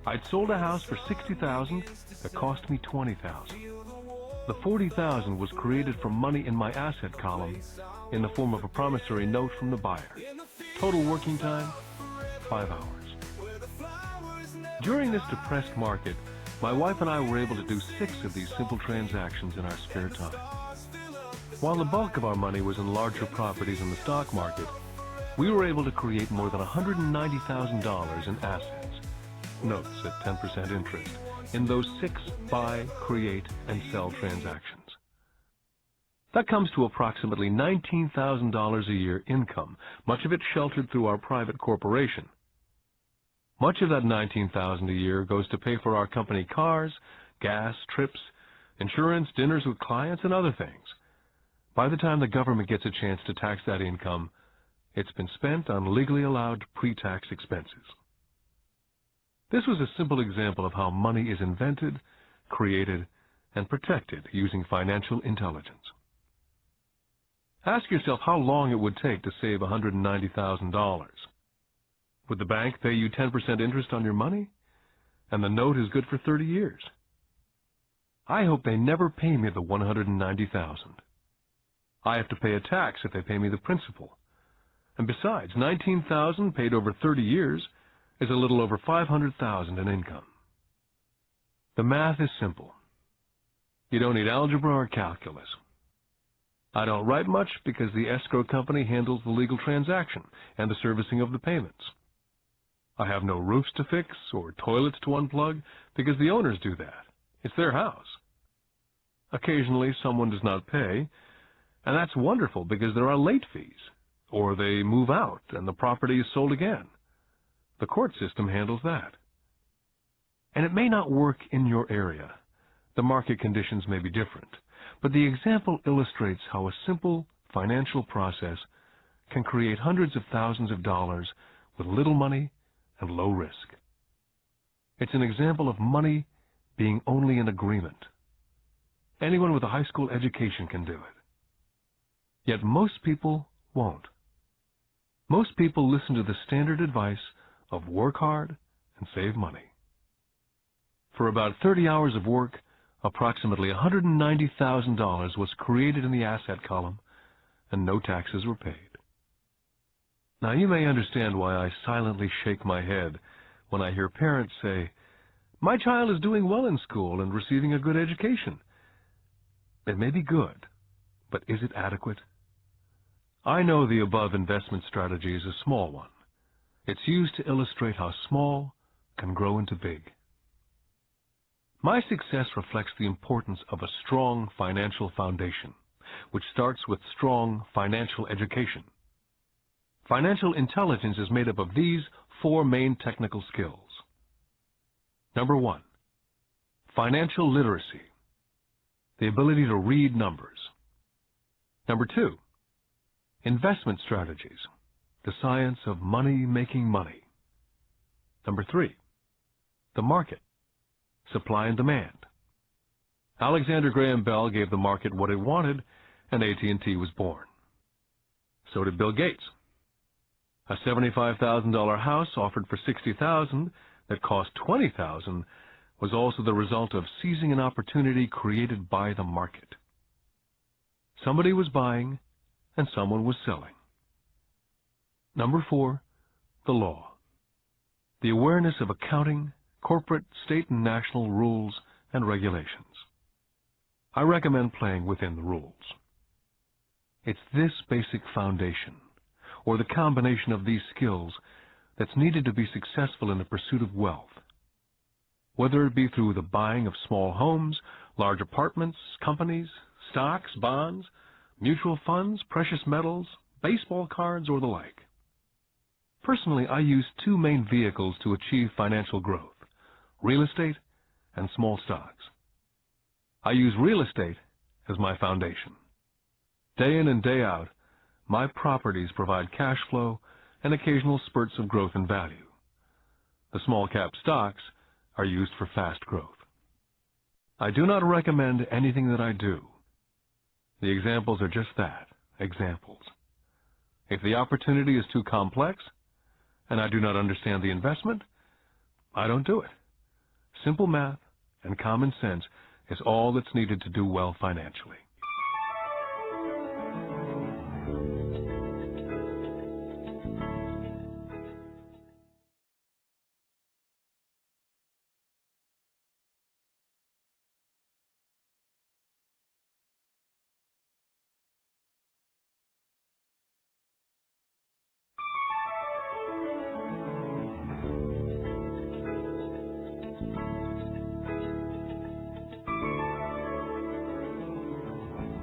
I'd sold a house for $60,000 that cost me $20,000. The $40,000 was created from money in my asset column in the form of a promissory note from the buyer. Total working time, 5 hours. During this depressed market, my wife and I were able to do 6 of these simple transactions in our spare time. While the bulk of our money was in larger properties in the stock market, we were able to create more than $190,000 in assets, notes at 10% interest, in those 6 buy, create, and sell transactions. That comes to approximately $19,000 a year income, much of it sheltered through our private corporation. Much of that $19,000 a year goes to pay for our company cars, gas, trips, insurance, dinners with clients, and other things. By the time the government gets a chance to tax that income, it's been spent on legally allowed pre-tax expenses. This was a simple example of how money is invented, created, and protected using financial intelligence. Ask yourself how long it would take to save $190,000. Would the bank pay you 10% interest on your money? And the note is good for 30 years. I hope they never pay me the $190,000. I have to pay a tax if they pay me the principal. And besides, $19,000 paid over 30 years is a little over $500,000 in income. The math is simple. You don't need algebra or calculus. I don't write much because the escrow company handles the legal transaction and the servicing of the payments. I have no roofs to fix or toilets to unplug because the owners do that. It's their house. Occasionally, someone does not pay, and that's wonderful because there are late fees, or they move out and the property is sold again. The court system handles that. And it may not work in your area. The market conditions may be different, but the example illustrates how a simple financial process can create hundreds of thousands of dollars with little money and low risk. It's an example of money being only an agreement. Anyone with a high school education can do it. Yet most people won't. Most people listen to the standard advice of work hard and save money. For about 30 hours of work, approximately $190,000 was created in the asset column, and no taxes were paid. Now, you may understand why I silently shake my head when I hear parents say, "My child is doing well in school and receiving a good education." It may be good, but is it adequate? I know the above investment strategy is a small one. It's used to illustrate how small can grow into big. My success reflects the importance of a strong financial foundation, which starts with strong financial education. Financial intelligence is made up of these 4 main technical skills. Number 1, financial literacy, the ability to read numbers. Number 2, Investment strategies, the science of making money. Number 3, the market, supply and demand. Alexander Graham Bell gave the market what it wanted, and AT&T was born. So did Bill Gates. A $75,000 house offered for $60,000 that cost $20,000 was also the result of seizing an opportunity created by the market. Somebody was buying and someone was selling. Number 4, the law. The awareness of accounting, corporate, state, and national rules and regulations. I recommend playing within the rules. It's this basic foundation, or the combination of these skills, that's needed to be successful in the pursuit of wealth. Whether it be through the buying of small homes, large apartments, companies, stocks, bonds, mutual funds, precious metals, baseball cards, or the like. Personally, I use 2 main vehicles to achieve financial growth: real estate and small stocks. I use real estate as my foundation. Day in and day out, my properties provide cash flow and occasional spurts of growth in value. The small cap stocks are used for fast growth. I do not recommend anything that I do. The examples are just that, examples. If the opportunity is too complex, and I do not understand the investment, I don't do it. Simple math and common sense is all that's needed to do well financially.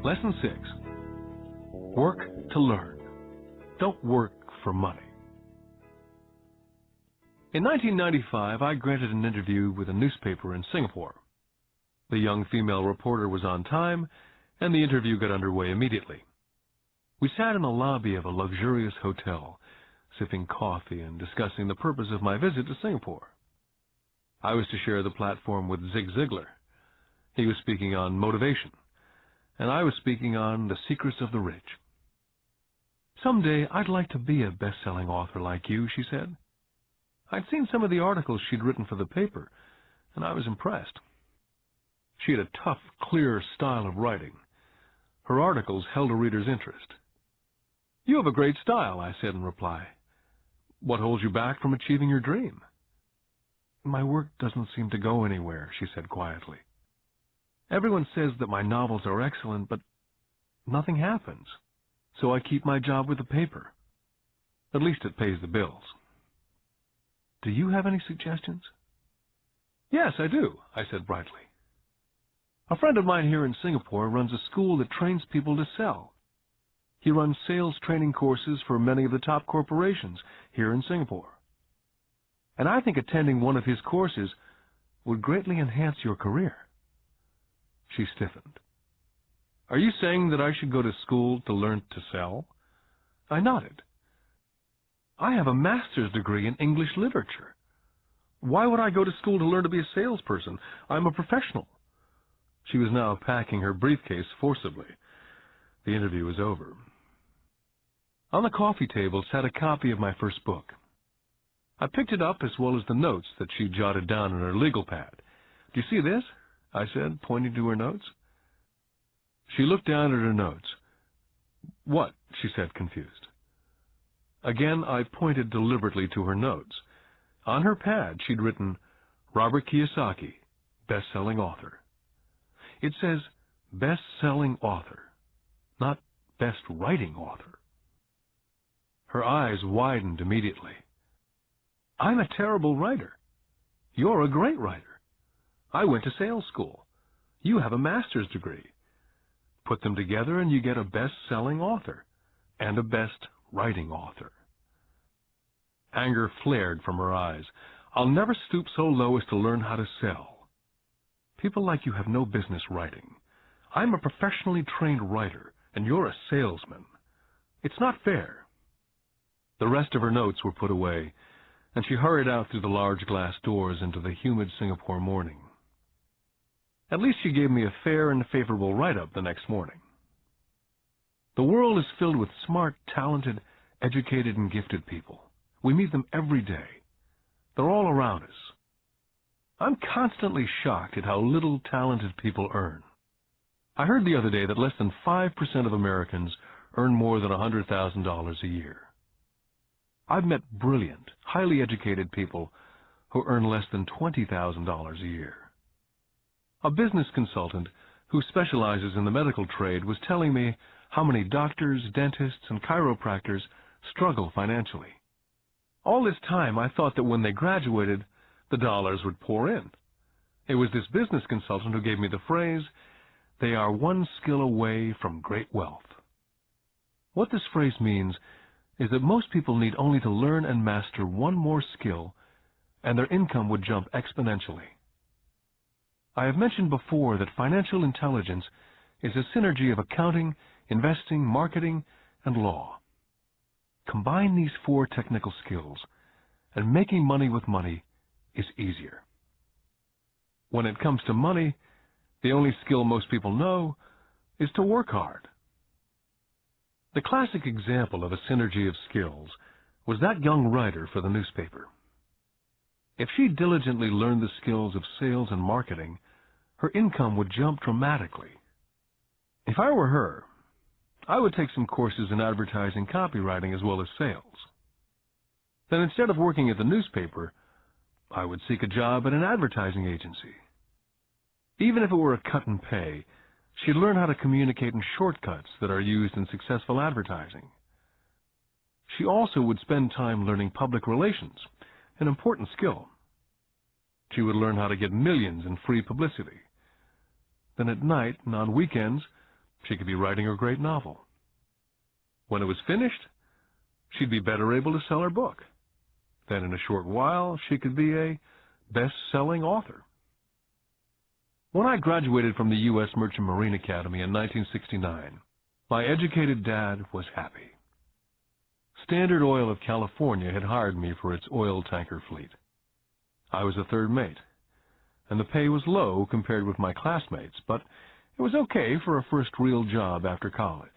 Lesson 6. Work to learn. Don't work for money. In 1995, I granted an interview with a newspaper in Singapore. The young female reporter was on time, and the interview got underway immediately. We sat in the lobby of a luxurious hotel, sipping coffee and discussing the purpose of my visit to Singapore. I was to share the platform with Zig Ziglar. He was speaking on motivation, and I was speaking on the secrets of the rich. "Someday I'd like to be a best-selling author like you," she said. I'd seen some of the articles she'd written for the paper, and I was impressed. She had a tough, clear style of writing. Her articles held a reader's interest. "You have a great style," I said in reply. "What holds you back from achieving your dream?" "My work doesn't seem to go anywhere," she said quietly. "Everyone says that my novels are excellent, but nothing happens. So I keep my job with the paper. At least it pays the bills." "Do you have any suggestions?" "Yes, I do," I said brightly. "A friend of mine here in Singapore runs a school that trains people to sell. He runs sales training courses for many of the top corporations here in Singapore. And I think attending one of his courses would greatly enhance your career." She stiffened. "Are you saying that I should go to school to learn to sell?" I nodded. "I have a master's degree in English literature. Why would I go to school to learn to be a salesperson? I'm a professional." She was now packing her briefcase forcibly. The interview was over. On the coffee table sat a copy of my first book. I picked it up as well as the notes that she jotted down on her legal pad. "Do you see this?" I said, pointing to her notes. She looked down at her notes. "What?" she said, confused. Again, I pointed deliberately to her notes. On her pad, she'd written, "Robert Kiyosaki, best-selling author." It says best-selling author, not best-writing author. Her eyes widened immediately. "I'm a terrible writer. You're a great writer. I went to sales school. You have a master's degree. Put them together and you get a best-selling author and a best-writing author." Anger flared from her eyes. "I'll never stoop so low as to learn how to sell. People like you have no business writing. I'm a professionally trained writer, and you're a salesman. "It's not fair." The rest of her notes were put away, and she hurried out through the large glass doors into the humid Singapore morning. At least she gave me a fair and favorable write-up the next morning. The world is filled with smart, talented, educated, and gifted people. We meet them every day. They're all around us. I'm constantly shocked at how little talented people earn. I heard the other day that less than 5% of Americans earn more than $100,000 a year. I've met brilliant, highly educated people who earn less than $20,000 a year. A business consultant who specializes in the medical trade was telling me how many doctors, dentists, and chiropractors struggle financially. All this time, I thought that when they graduated, the dollars would pour in. It was this business consultant who gave me the phrase, "They are one skill away from great wealth." What this phrase means is that most people need only to learn and master one more skill, and their income would jump exponentially. I have mentioned before that financial intelligence is a synergy of accounting, investing, marketing, and law. Combine these 4 technical skills, and making money with money is easier. When it comes to money, the only skill most people know is to work hard. The classic example of a synergy of skills was that young writer for the newspaper. If she diligently learned the skills of sales and marketing, her income would jump dramatically. If I were her, I would take some courses in advertising copywriting as well as sales. Then instead of working at the newspaper, I would seek a job at an advertising agency. Even if it were a cut in pay, she'd learn how to communicate in shortcuts that are used in successful advertising. She also would spend time learning public relations, an important skill. She would learn how to get millions in free publicity. Then at night and on weekends, she could be writing her great novel. When it was finished, she'd be better able to sell her book. Then in a short while, she could be a best-selling author. When I graduated from the U.S. Merchant Marine Academy in 1969, my educated dad was happy. Standard Oil of California had hired me for its oil tanker fleet. I was a third mate, and the pay was low compared with my classmates, but it was okay for a first real job after college.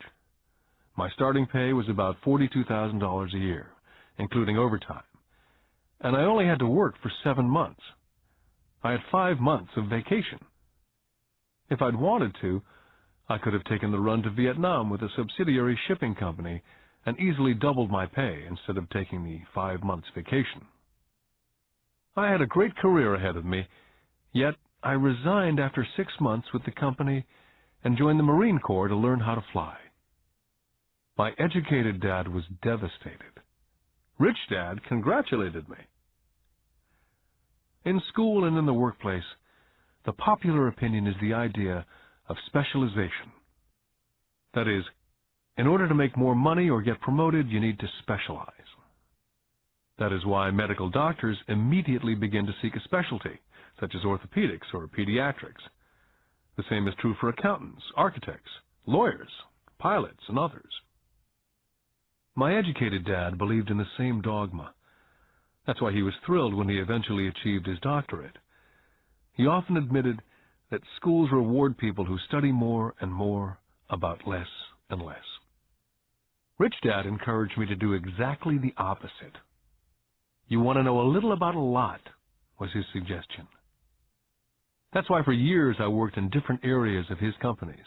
My starting pay was about $42,000 a year, including overtime, and I only had to work for 7 months. I had 5 months of vacation. If I'd wanted to, I could have taken the run to Vietnam with a subsidiary shipping company and easily doubled my pay instead of taking the 5 months vacation. I had a great career ahead of me, yet I resigned after 6 months with the company and joined the Marine Corps to learn how to fly. My educated dad was devastated. Rich Dad congratulated me. In school and in the workplace, the popular opinion is the idea of specialization. That is, in order to make more money or get promoted, you need to specialize. That is why medical doctors immediately begin to seek a specialty, such as orthopedics or pediatrics. The same is true for accountants, architects, lawyers, pilots, and others. My educated dad believed in the same dogma. That's why he was thrilled when he eventually achieved his doctorate. He often admitted that schools reward people who study more and more about less and less. Rich Dad encouraged me to do exactly the opposite. You want to know a little about a lot, was his suggestion. That's why for years I worked in different areas of his companies.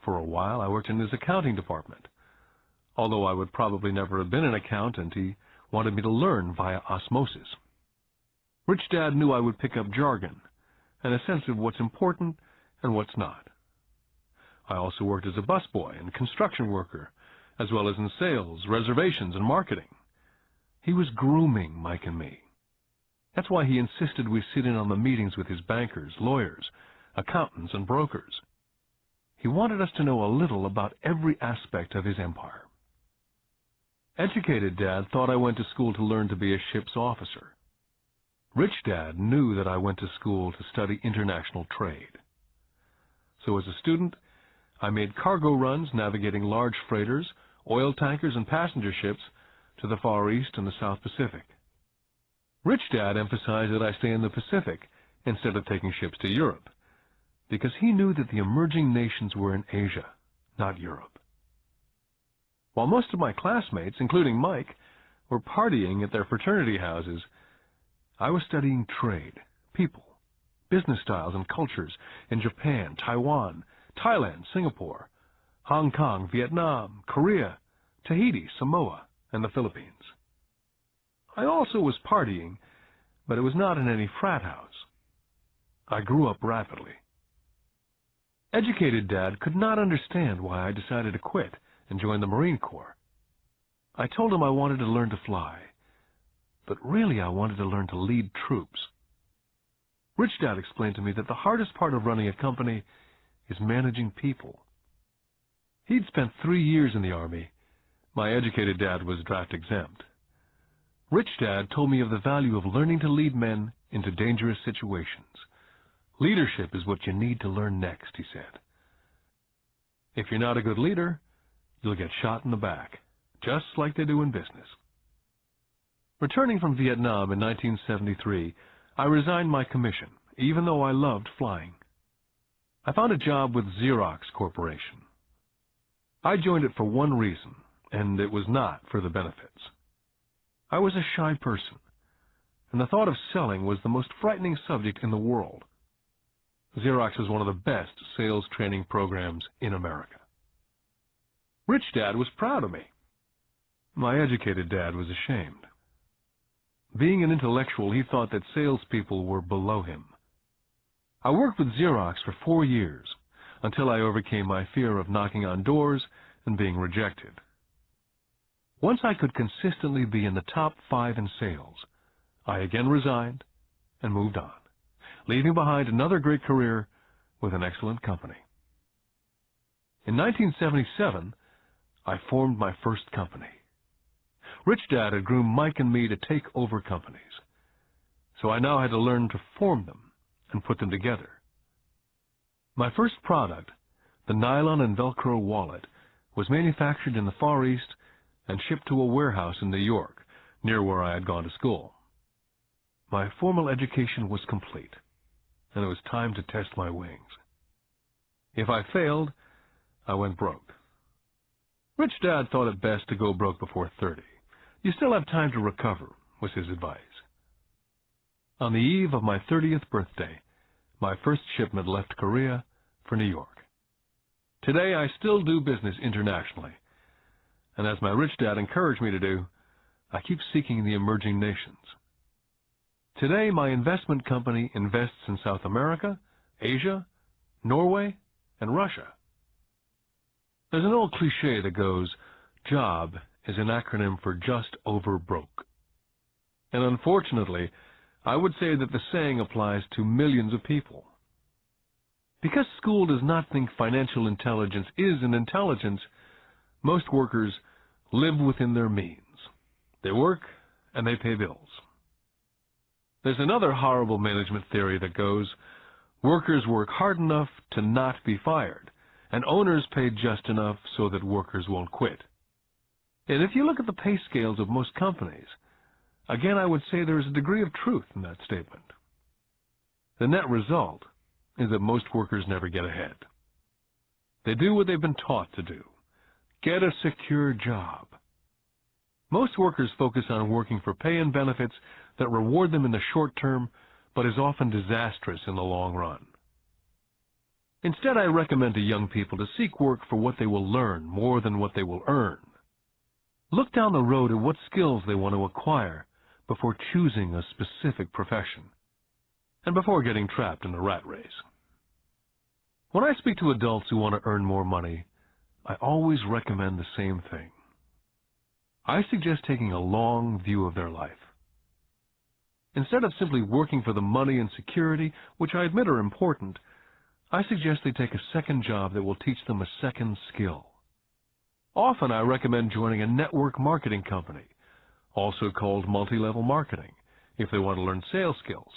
For a while I worked in his accounting department. Although I would probably never have been an accountant, he wanted me to learn via osmosis. Rich Dad knew I would pick up jargon and a sense of what's important and what's not. I also worked as a busboy and construction worker, as well as in sales, reservations, and marketing. He was grooming Mike and me. That's why he insisted we sit in on the meetings with his bankers, lawyers, accountants, and brokers. He wanted us to know a little about every aspect of his empire. Educated Dad thought I went to school to learn to be a ship's officer. Rich Dad knew that I went to school to study international trade. So as a student, I made cargo runs navigating large freighters oil tankers and passenger ships to the Far East and the South Pacific. Rich Dad emphasized that I stay in the Pacific instead of taking ships to Europe, because he knew that the emerging nations were in Asia, not Europe. While most of my classmates, including Mike, were partying at their fraternity houses, I was studying trade, people, business styles and cultures in Japan, Taiwan, Thailand, Singapore, Hong Kong, Vietnam, Korea, Tahiti, Samoa, and the Philippines. I also was partying, but it was not in any frat house. I grew up rapidly. Educated Dad could not understand why I decided to quit and join the Marine Corps. I told him I wanted to learn to fly, but really I wanted to learn to lead troops. Rich Dad explained to me that the hardest part of running a company is managing people. He'd spent 3 years in the Army. My educated dad was draft exempt. Rich Dad told me of the value of learning to lead men into dangerous situations. Leadership is what you need to learn next, he said. If you're not a good leader, you'll get shot in the back, just like they do in business. Returning from Vietnam in 1973, I resigned my commission, even though I loved flying. I found a job with Xerox Corporation. I joined it for one reason, and it was not for the benefits. I was a shy person, and the thought of selling was the most frightening subject in the world. Xerox was one of the best sales training programs in America. Rich Dad was proud of me. My educated dad was ashamed. Being an intellectual, he thought that salespeople were below him. I worked with Xerox for 4 years, until I overcame my fear of knocking on doors and being rejected. Once I could consistently be in the top 5 in sales, I again resigned and moved on, leaving behind another great career with an excellent company. In 1977, I formed my first company. Rich Dad had groomed Mike and me to take over companies, so I now had to learn to form them and put them together. My first product, the nylon and Velcro wallet, was manufactured in the Far East and shipped to a warehouse in New York, near where I had gone to school. My formal education was complete, and it was time to test my wings. If I failed, I went broke. Rich Dad thought it best to go broke before 30. You still have time to recover, was his advice. On the eve of my 30th birthday, my first shipment left Korea for New York. Today, I still do business internationally, and as my rich dad encouraged me to do, I keep seeking the emerging nations. Today, my investment company invests in South America, Asia, Norway, and Russia. There's an old cliche that goes, JOB is an acronym for just over broke. And unfortunately, I would say that the saying applies to millions of people. Because school does not think financial intelligence is an intelligence, most workers live within their means. They work and they pay bills. There's another horrible management theory that goes, workers work hard enough to not be fired, and owners pay just enough so that workers won't quit. And if you look at the pay scales of most companies, again I would say there is a degree of truth in that statement. The net result is that most workers never get ahead. They do what they've been taught to do. Get a secure job. Most workers focus on working for pay and benefits that reward them in the short term, but is often disastrous in the long run. Instead, I recommend to young people to seek work for what they will learn more than what they will earn. Look down the road at what skills they want to acquire before choosing a specific profession, and before getting trapped in a rat race. When I speak to adults who want to earn more money, I always recommend the same thing. I suggest taking a long view of their life. Instead of simply working for the money and security, which I admit are important, I suggest they take a second job that will teach them a second skill. Often I recommend joining a network marketing company, also called multi-level marketing, if they want to learn sales skills.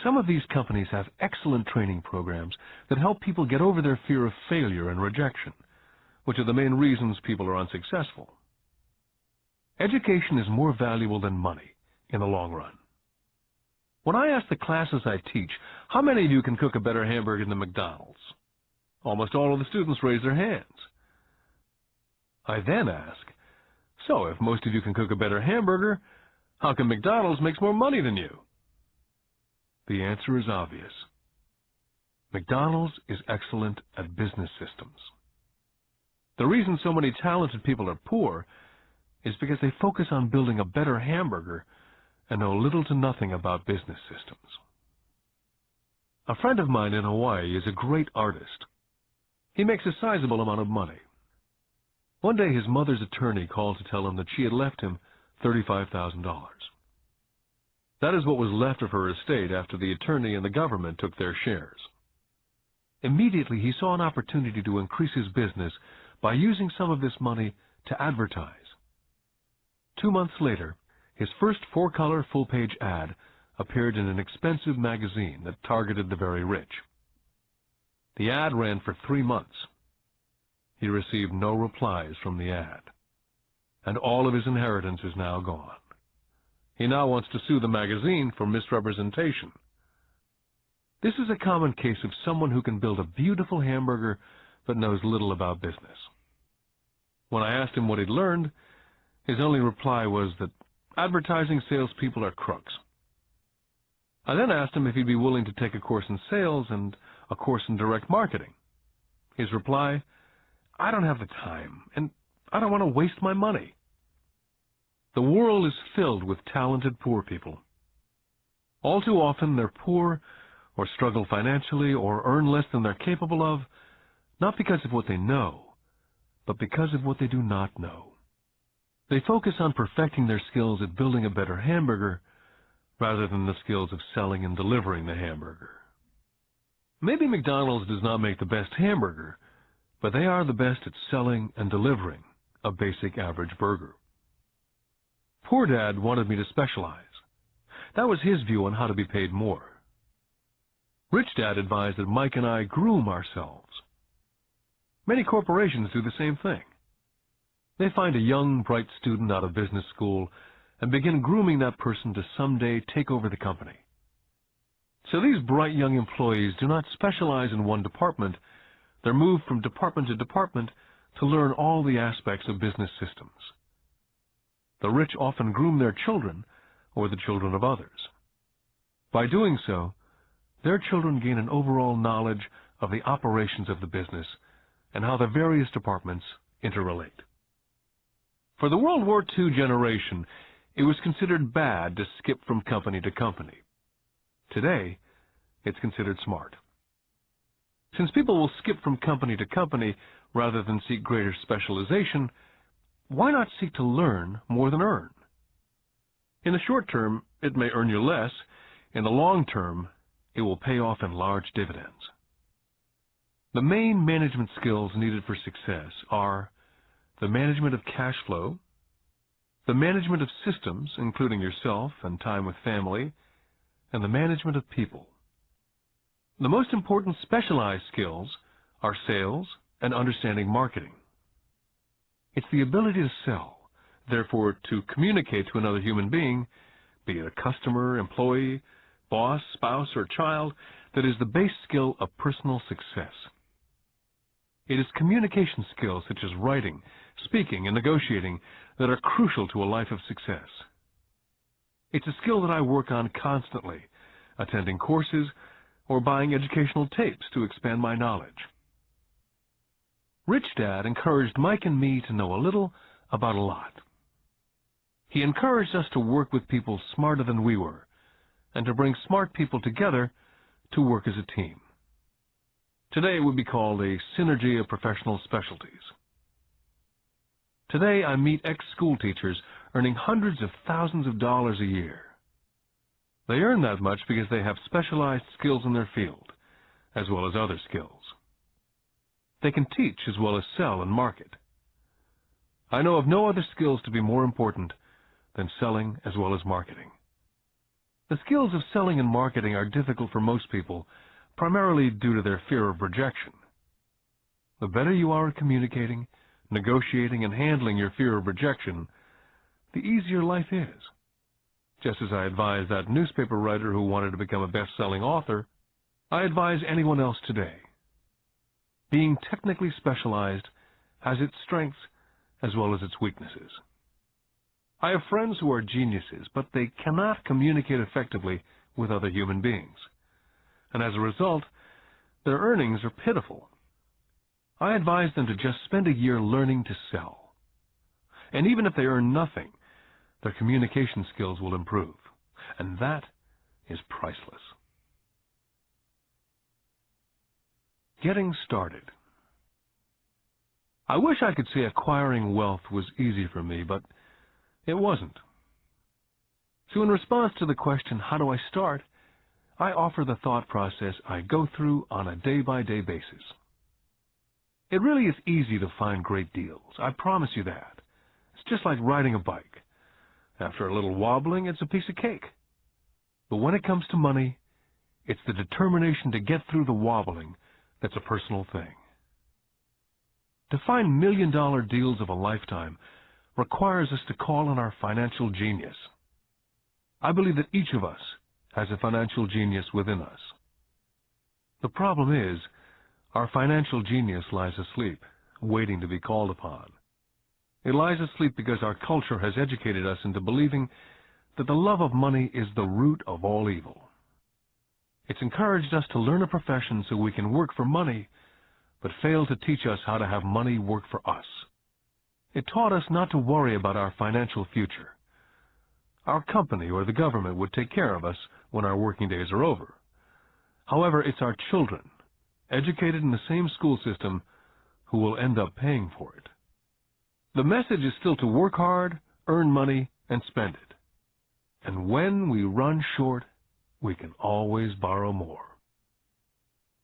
Some of these companies have excellent training programs that help people get over their fear of failure and rejection, which are the main reasons people are unsuccessful. Education is more valuable than money in the long run. When I ask the classes I teach, how many of you can cook a better hamburger than McDonald's? Almost all of the students raise their hands. I then ask, so if most of you can cook a better hamburger, how come McDonald's makes more money than you? The answer is obvious. McDonald's is excellent at business systems. The reason so many talented people are poor is because they focus on building a better hamburger and know little to nothing about business systems. A friend of mine in Hawaii is a great artist. He makes a sizable amount of money. One day his mother's attorney called to tell him that she had left him $35,000. That is what was left of her estate after the attorney and the government took their shares. Immediately he saw an opportunity to increase his business by using some of this money to advertise. 2 months later, his first 4-color full-page ad appeared in an expensive magazine that targeted the very rich. The ad ran for 3 months. He received no replies from the ad, and all of his inheritance is now gone. He now wants to sue the magazine for misrepresentation. This is a common case of someone who can build a beautiful hamburger but knows little about business. When I asked him what he'd learned, his only reply was that advertising salespeople are crooks. I then asked him if he'd be willing to take a course in sales and a course in direct marketing. His reply, I don't have the time, and I don't want to waste my money. The world is filled with talented poor people. All too often they're poor or struggle financially or earn less than they're capable of, not because of what they know, but because of what they do not know. They focus on perfecting their skills at building a better hamburger rather than the skills of selling and delivering the hamburger. Maybe McDonald's does not make the best hamburger, but they are the best at selling and delivering a basic average burger. Poor Dad wanted me to specialize. That was his view on how to be paid more. Rich Dad advised that Mike and I groom ourselves. Many corporations do the same thing. They find a young, bright student out of business school and begin grooming that person to someday take over the company. So these bright young employees do not specialize in one department. They're moved from department to department to learn all the aspects of business systems. The rich often groom their children or the children of others. By doing so, their children gain an overall knowledge of the operations of the business and how the various departments interrelate. For the World War II generation, it was considered bad to skip from company to company. Today, it's considered smart. Since people will skip from company to company rather than seek greater specialization, why not seek to learn more than earn? In the short term, it may earn you less. In the long term, it will pay off in large dividends. The main management skills needed for success are the management of cash flow, the management of systems, including yourself and time with family, and the management of people. The most important specialized skills are sales and understanding marketing. It's the ability to sell, therefore to communicate to another human being, be it a customer, employee, boss, spouse, or child, that is the base skill of personal success. It is communication skills such as writing, speaking, and negotiating that are crucial to a life of success. It's a skill that I work on constantly, attending courses or buying educational tapes to expand my knowledge. Rich Dad encouraged Mike and me to know a little about a lot. He encouraged us to work with people smarter than we were, and to bring smart people together to work as a team. Today it would be called a synergy of professional specialties. Today I meet ex-school teachers earning hundreds of thousands of dollars a year. They earn that much because they have specialized skills in their field, as well as other skills. They can teach as well as sell and market. I know of no other skills to be more important than selling as well as marketing. The skills of selling and marketing are difficult for most people, primarily due to their fear of rejection. The better you are at communicating, negotiating, and handling your fear of rejection, the easier life is. Just as I advise that newspaper writer who wanted to become a best-selling author, I advise anyone else today. Being technically specialized has its strengths as well as its weaknesses. I have friends who are geniuses, but they cannot communicate effectively with other human beings. And as a result, their earnings are pitiful. I advise them to just spend a year learning to sell. And even if they earn nothing, their communication skills will improve. And that is priceless. Getting started. I wish I could say acquiring wealth was easy for me, but it wasn't. So in response to the question, how do I start, I offer the thought process I go through on a day-by-day basis. It really is easy to find great deals. I promise you that. It's just like riding a bike. After a little wobbling, it's a piece of cake. But when it comes to money, it's the determination to get through the wobbling that's a personal thing. To find million-dollar deals of a lifetime requires us to call on our financial genius. I believe that each of us has a financial genius within us. The problem is, our financial genius lies asleep, waiting to be called upon. It lies asleep because our culture has educated us into believing that the love of money is the root of all evil. It's encouraged us to learn a profession so we can work for money, but failed to teach us how to have money work for us. It taught us not to worry about our financial future. Our company or the government would take care of us when our working days are over. However, it's our children, educated in the same school system, who will end up paying for it. The message is still to work hard, earn money, and spend it. And when we run short, we can always borrow more.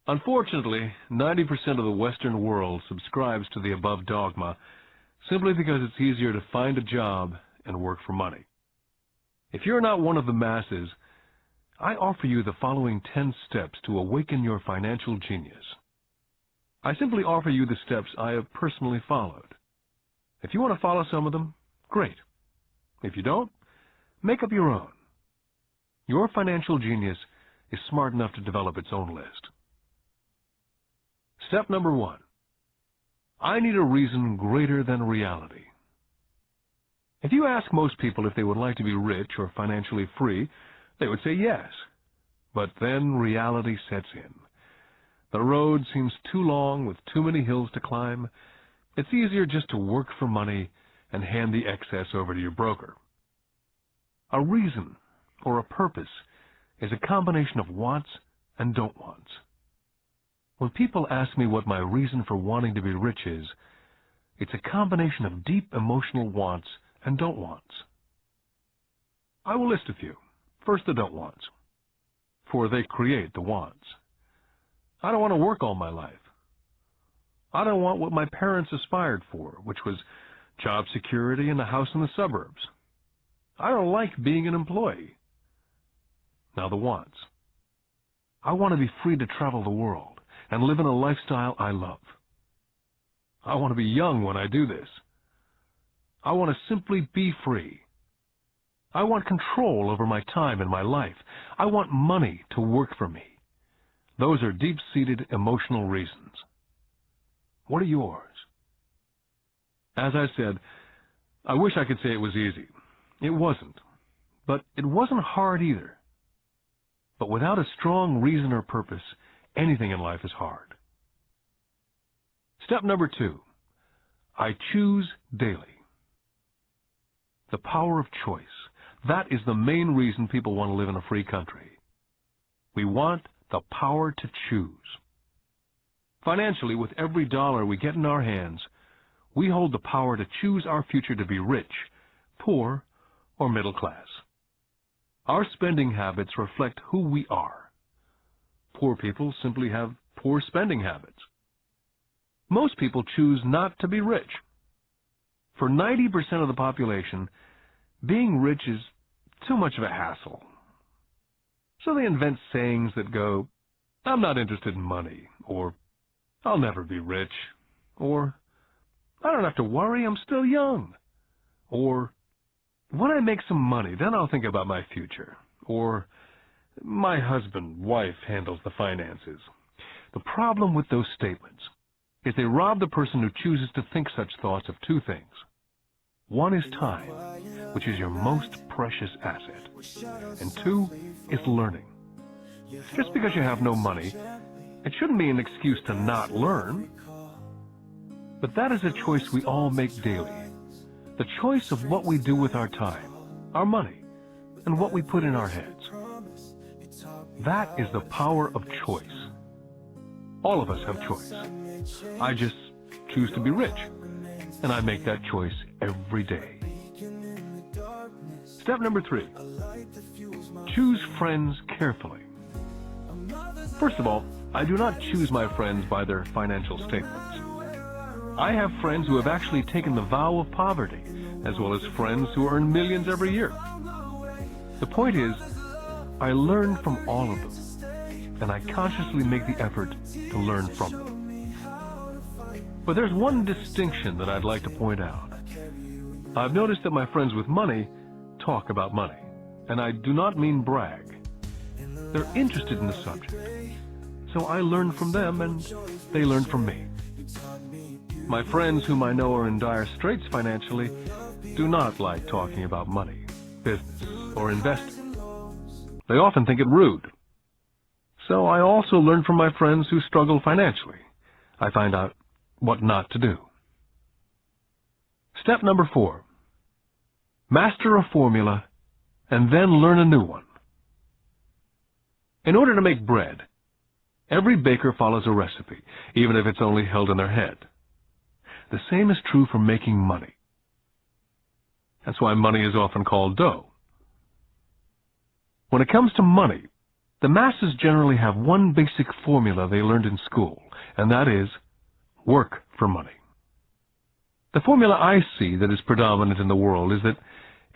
Unfortunately, 90% of the Western world subscribes to the above dogma simply because it's easier to find a job and work for money. If you're not one of the masses, I offer you the following 10 steps to awaken your financial genius. I simply offer you the steps I have personally followed. If you want to follow some of them, great. If you don't, make up your own. Your financial genius is smart enough to develop its own list. Step number 1. I need a reason greater than reality. If you ask most people if they would like to be rich or financially free, they would say yes. But then reality sets in. The road seems too long with too many hills to climb. It's easier just to work for money and hand the excess over to your broker. A reason or a purpose is a combination of wants and don't wants. When people ask me what my reason for wanting to be rich is, it's a combination of deep emotional wants and don't wants. I will list a few. First, the don't wants, for they create the wants. I don't want to work all my life. I don't want what my parents aspired for, which was job security and a house in the suburbs. I don't like being an employee. Now the wants. I want to be free to travel the world and live in a lifestyle I love. I want to be young when I do this. I want to simply be free. I want control over my time and my life. I want money to work for me. Those are deep-seated emotional reasons. What are yours? As I said, I wish I could say it was easy. It wasn't. But it wasn't hard either. But without a strong reason or purpose, anything in life is hard. Step number 2. I choose daily. The power of choice. That is the main reason people want to live in a free country. We want the power to choose. Financially, with every dollar we get in our hands, we hold the power to choose our future to be rich, poor, or middle class. Our spending habits reflect who we are. Poor people simply have poor spending habits. Most people choose not to be rich. For 90% of the population, being rich is too much of a hassle. So they invent sayings that go, "I'm not interested in money," or "I'll never be rich," Or, I don't have to worry, I'm still young. Or, when I make some money, then I'll think about my future. Or, my husband, wife handles the finances. The problem with those statements is they rob the person who chooses to think such thoughts of two things. One is time, which is your most precious asset. And two is learning. Just because you have no money, it shouldn't be an excuse to not learn. But that is a choice we all make daily. The choice of what we do with our time, our money, and what we put in our heads. That is the power of choice. All of us have choice. I just choose to be rich, and I make that choice every day. Step number 3, choose friends carefully. First of all, I do not choose my friends by their financial statements. I have friends who have actually taken the vow of poverty, as well as friends who earn millions every year. The point is, I learn from all of them, and I consciously make the effort to learn from them. But there's one distinction that I'd like to point out. I've noticed that my friends with money talk about money, and I do not mean brag. They're interested in the subject, so I learn from them and they learn from me. My friends whom I know are in dire straits financially do not like talking about money, business, or investing. They often think it rude. So I also learn from my friends who struggle financially. I find out what not to do. Step number 4, master a formula and then learn a new one. In order to make bread, every baker follows a recipe, even if it's only held in their head. The same is true for making money. That's why money is often called dough. When it comes to money, the masses generally have one basic formula they learned in school, and that is work for money. The formula I see that is predominant in the world is that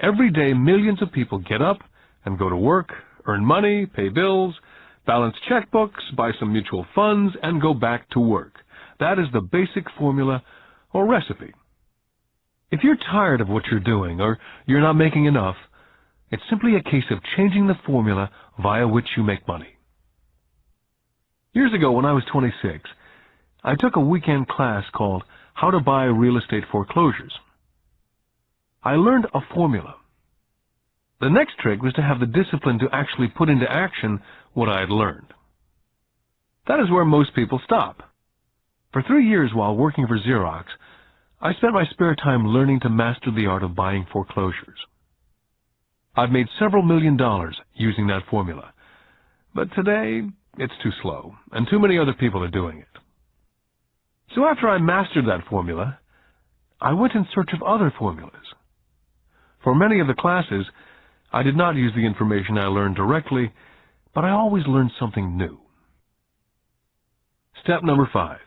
every day millions of people get up and go to work, earn money, pay bills, balance checkbooks, buy some mutual funds, and go back to work. That is the basic formula or recipe. If you're tired of what you're doing or you're not making enough, it's simply a case of changing the formula via which you make money. Years ago, when I was 26, I took a weekend class called How to Buy Real Estate Foreclosures. I learned a formula. The next trick was to have the discipline to actually put into action what I had learned. That is where most people stop. For 3 years while working for Xerox, I spent my spare time learning to master the art of buying foreclosures. I've made several $1 million using that formula, but today it's too slow, and too many other people are doing it. So after I mastered that formula, I went in search of other formulas. For many of the classes, I did not use the information I learned directly, but I always learned something new. Step number 5,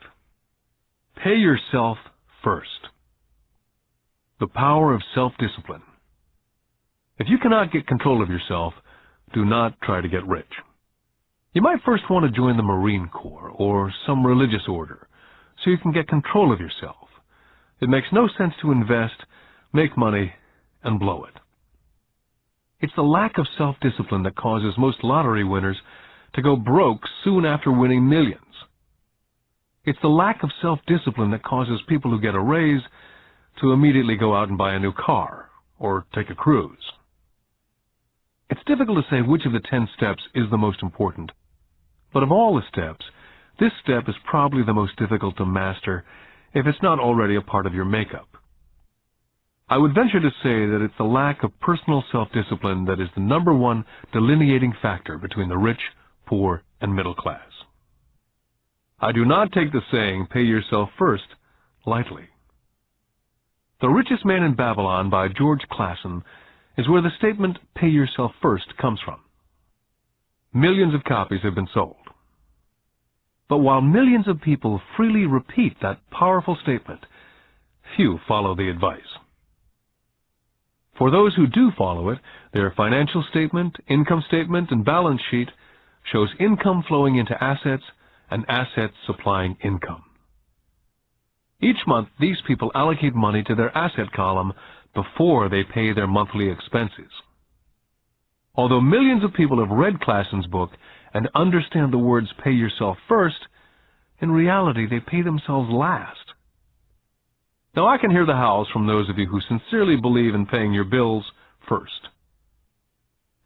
pay yourself first. The power of self-discipline. If you cannot get control of yourself, do not try to get rich. You might first want to join the Marine Corps or some religious order, so you can get control of yourself. It makes no sense to invest, make money, and blow it. It's the lack of self-discipline that causes most lottery winners to go broke soon after winning millions. It's the lack of self-discipline that causes people who get a raise to immediately go out and buy a new car or take a cruise. It's difficult to say which of the 10 steps is the most important, but of all the steps, this step is probably the most difficult to master if it's not already a part of your makeup. I would venture to say that it's the lack of personal self-discipline that is the #1 delineating factor between the rich, poor, and middle class. I do not take the saying, pay yourself first, lightly. The Richest Man in Babylon by George Clason is where the statement, pay yourself first, comes from. Millions of copies have been sold. But while millions of people freely repeat that powerful statement, few follow the advice. For those who do follow it, their financial statement, income statement, and balance sheet shows income flowing into assets and assets supplying income. Each month, these people allocate money to their asset column before they pay their monthly expenses. Although millions of people have read Klassen's book and understand the words pay yourself first, in reality they pay themselves last. Now I can hear the howls from those of you who sincerely believe in paying your bills first.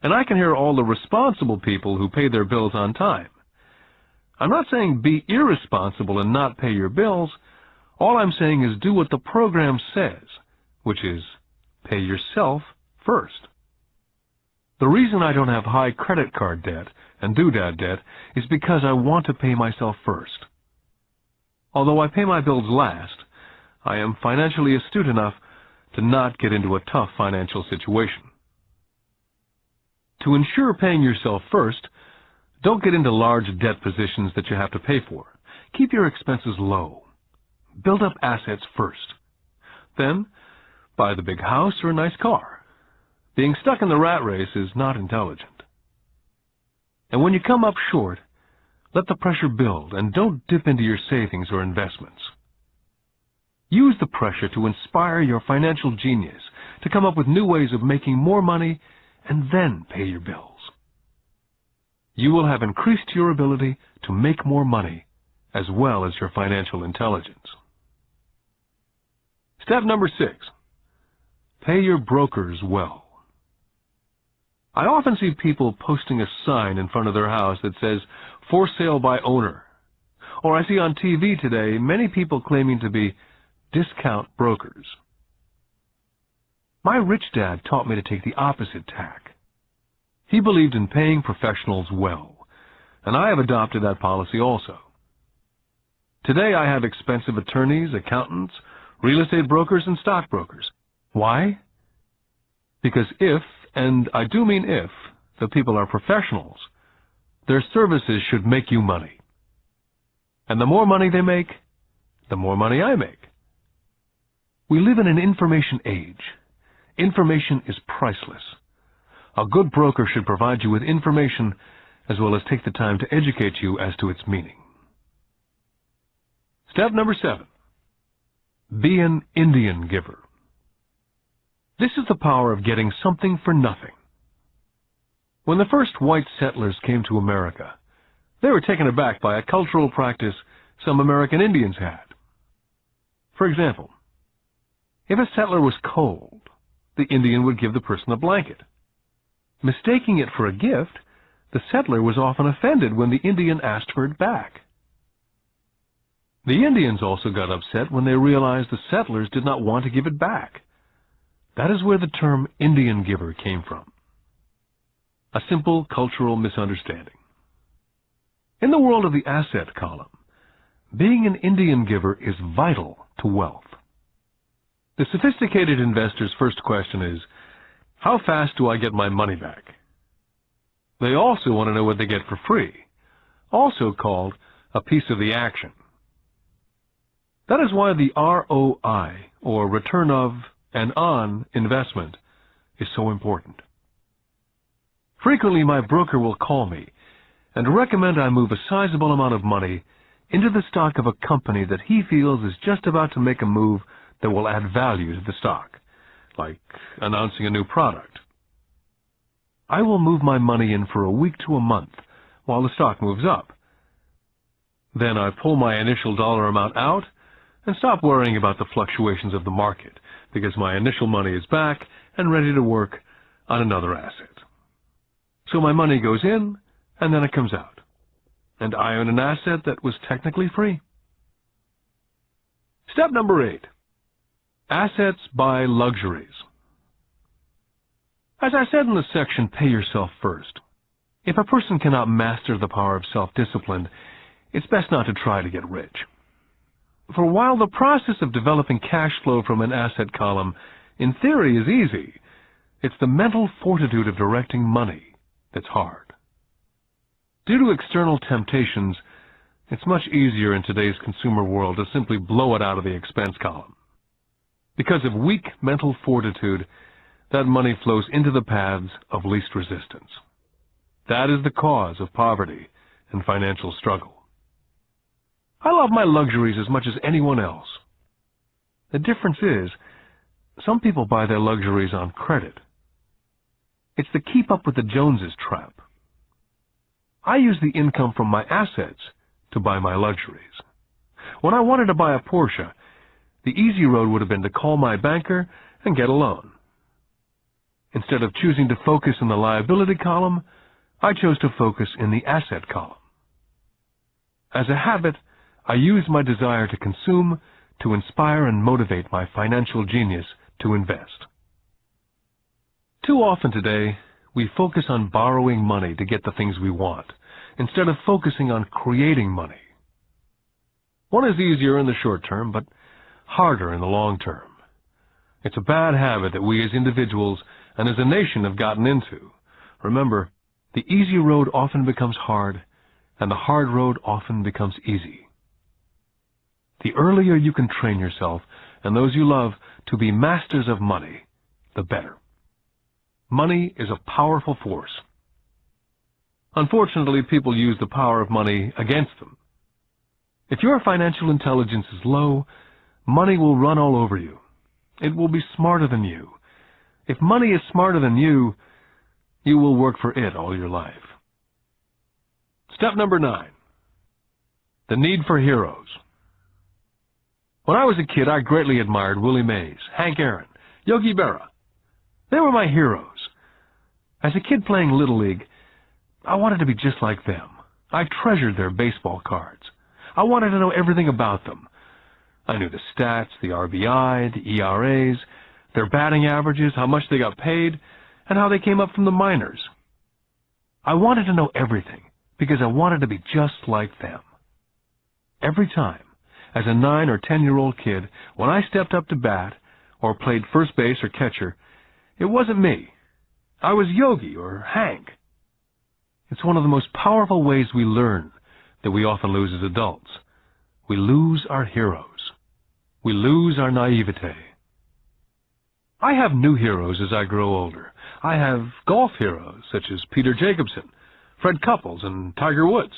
And I can hear all the responsible people who pay their bills on time. I'm not saying be irresponsible and not pay your bills. All I'm saying is do what the program says, which is pay yourself first. The reason I don't have high credit card debt and doodad debt is because I want to pay myself first. Although I pay my bills last, I am financially astute enough to not get into a tough financial situation. To ensure paying yourself first, don't get into large debt positions that you have to pay for. Keep your expenses low. Build up assets first. Then, buy the big house or a nice car. Being stuck in the rat race is not intelligent. And when you come up short, let the pressure build and don't dip into your savings or investments. Use the pressure to inspire your financial genius to come up with new ways of making more money and then pay your bills. You will have increased your ability to make more money as well as your financial intelligence. Step number 6. Pay your brokers well. I often see people posting a sign in front of their house that says, "For sale by owner." Or I see on TV today many people claiming to be discount brokers. My rich dad taught me to take the opposite tack. He believed in paying professionals well, and I have adopted that policy also. Today I have expensive attorneys, accountants, real estate brokers, and stockbrokers. Why? Because if, and I do mean if, the people are professionals, their services should make you money. And the more money they make, the more money I make. We live in an information age. Information is priceless. A good broker should provide you with information as well as take the time to educate you as to its meaning. Step number 7. Be an Indian giver. This is the power of getting something for nothing. When the first white settlers came to America, they were taken aback by a cultural practice some American Indians had. For example, if a settler was cold, the Indian would give the person a blanket. Mistaking it for a gift, the settler was often offended when the Indian asked for it back. The Indians also got upset when they realized the settlers did not want to give it back. That is where the term Indian giver came from. A simple cultural misunderstanding. In the world of the asset column, being an Indian giver is vital to wealth. The sophisticated investor's first question is, how fast do I get my money back? They also want to know what they get for free, also called a piece of the action. That is why the ROI, or return of and on investment, is so important. Frequently, my broker will call me and recommend I move a sizable amount of money into the stock of a company that he feels is just about to make a move that will add value to the stock, like announcing a new product. I will move my money in for a week to a month while the stock moves up. Then I pull my initial dollar amount out and stop worrying about the fluctuations of the market because my initial money is back and ready to work on another asset. So my money goes in and then it comes out, and I own an asset that was technically free. Step number 8. Assets buy luxuries. As I said in the section, pay yourself first. If a person cannot master the power of self-discipline, it's best not to try to get rich. For while the process of developing cash flow from an asset column in theory is easy, it's the mental fortitude of directing money that's hard. Due to external temptations, it's much easier in today's consumer world to simply blow it out of the expense column. Because of weak mental fortitude, that money flows into the paths of least resistance. That is the cause of poverty and financial struggle. I love my luxuries as much as anyone else. The difference is, some people buy their luxuries on credit. It's the keep up with the Joneses trap. I use the income from my assets to buy my luxuries. When I wanted to buy a Porsche, the easy road would have been to call my banker and get a loan. Instead of choosing to focus in the liability column, I chose to focus in the asset column. As a habit, I use my desire to consume to inspire and motivate my financial genius to invest. Too often today, we focus on borrowing money to get the things we want, instead of focusing on creating money. One is easier in the short term, but harder in the long term. It's a bad habit that we as individuals and as a nation have gotten into. Remember, the easy road often becomes hard, and the hard road often becomes easy. The earlier you can train yourself and those you love to be masters of money, the better. Money is a powerful force. Unfortunately, people use the power of money against them. If your financial intelligence is low, money will run all over you. It will be smarter than you. If money is smarter than you, you will work for it all your life. Step number 9. The need for heroes. When I was a kid, I greatly admired Willie Mays, Hank Aaron, Yogi Berra. They were my heroes. As a kid playing Little League, I wanted to be just like them. I treasured their baseball cards. I wanted to know everything about them. I knew the stats, the RBI, the ERAs, their batting averages, how much they got paid, and how they came up from the minors. I wanted to know everything because I wanted to be just like them. Every time, as a 9 or 10-year-old kid, when I stepped up to bat or played first base or catcher, it wasn't me. I was Yogi or Hank. It's one of the most powerful ways we learn that we often lose as adults. We lose our heroes. We lose our naivete. I have new heroes as I grow older. I have golf heroes such as Peter Jacobsen, Fred Couples, and Tiger Woods.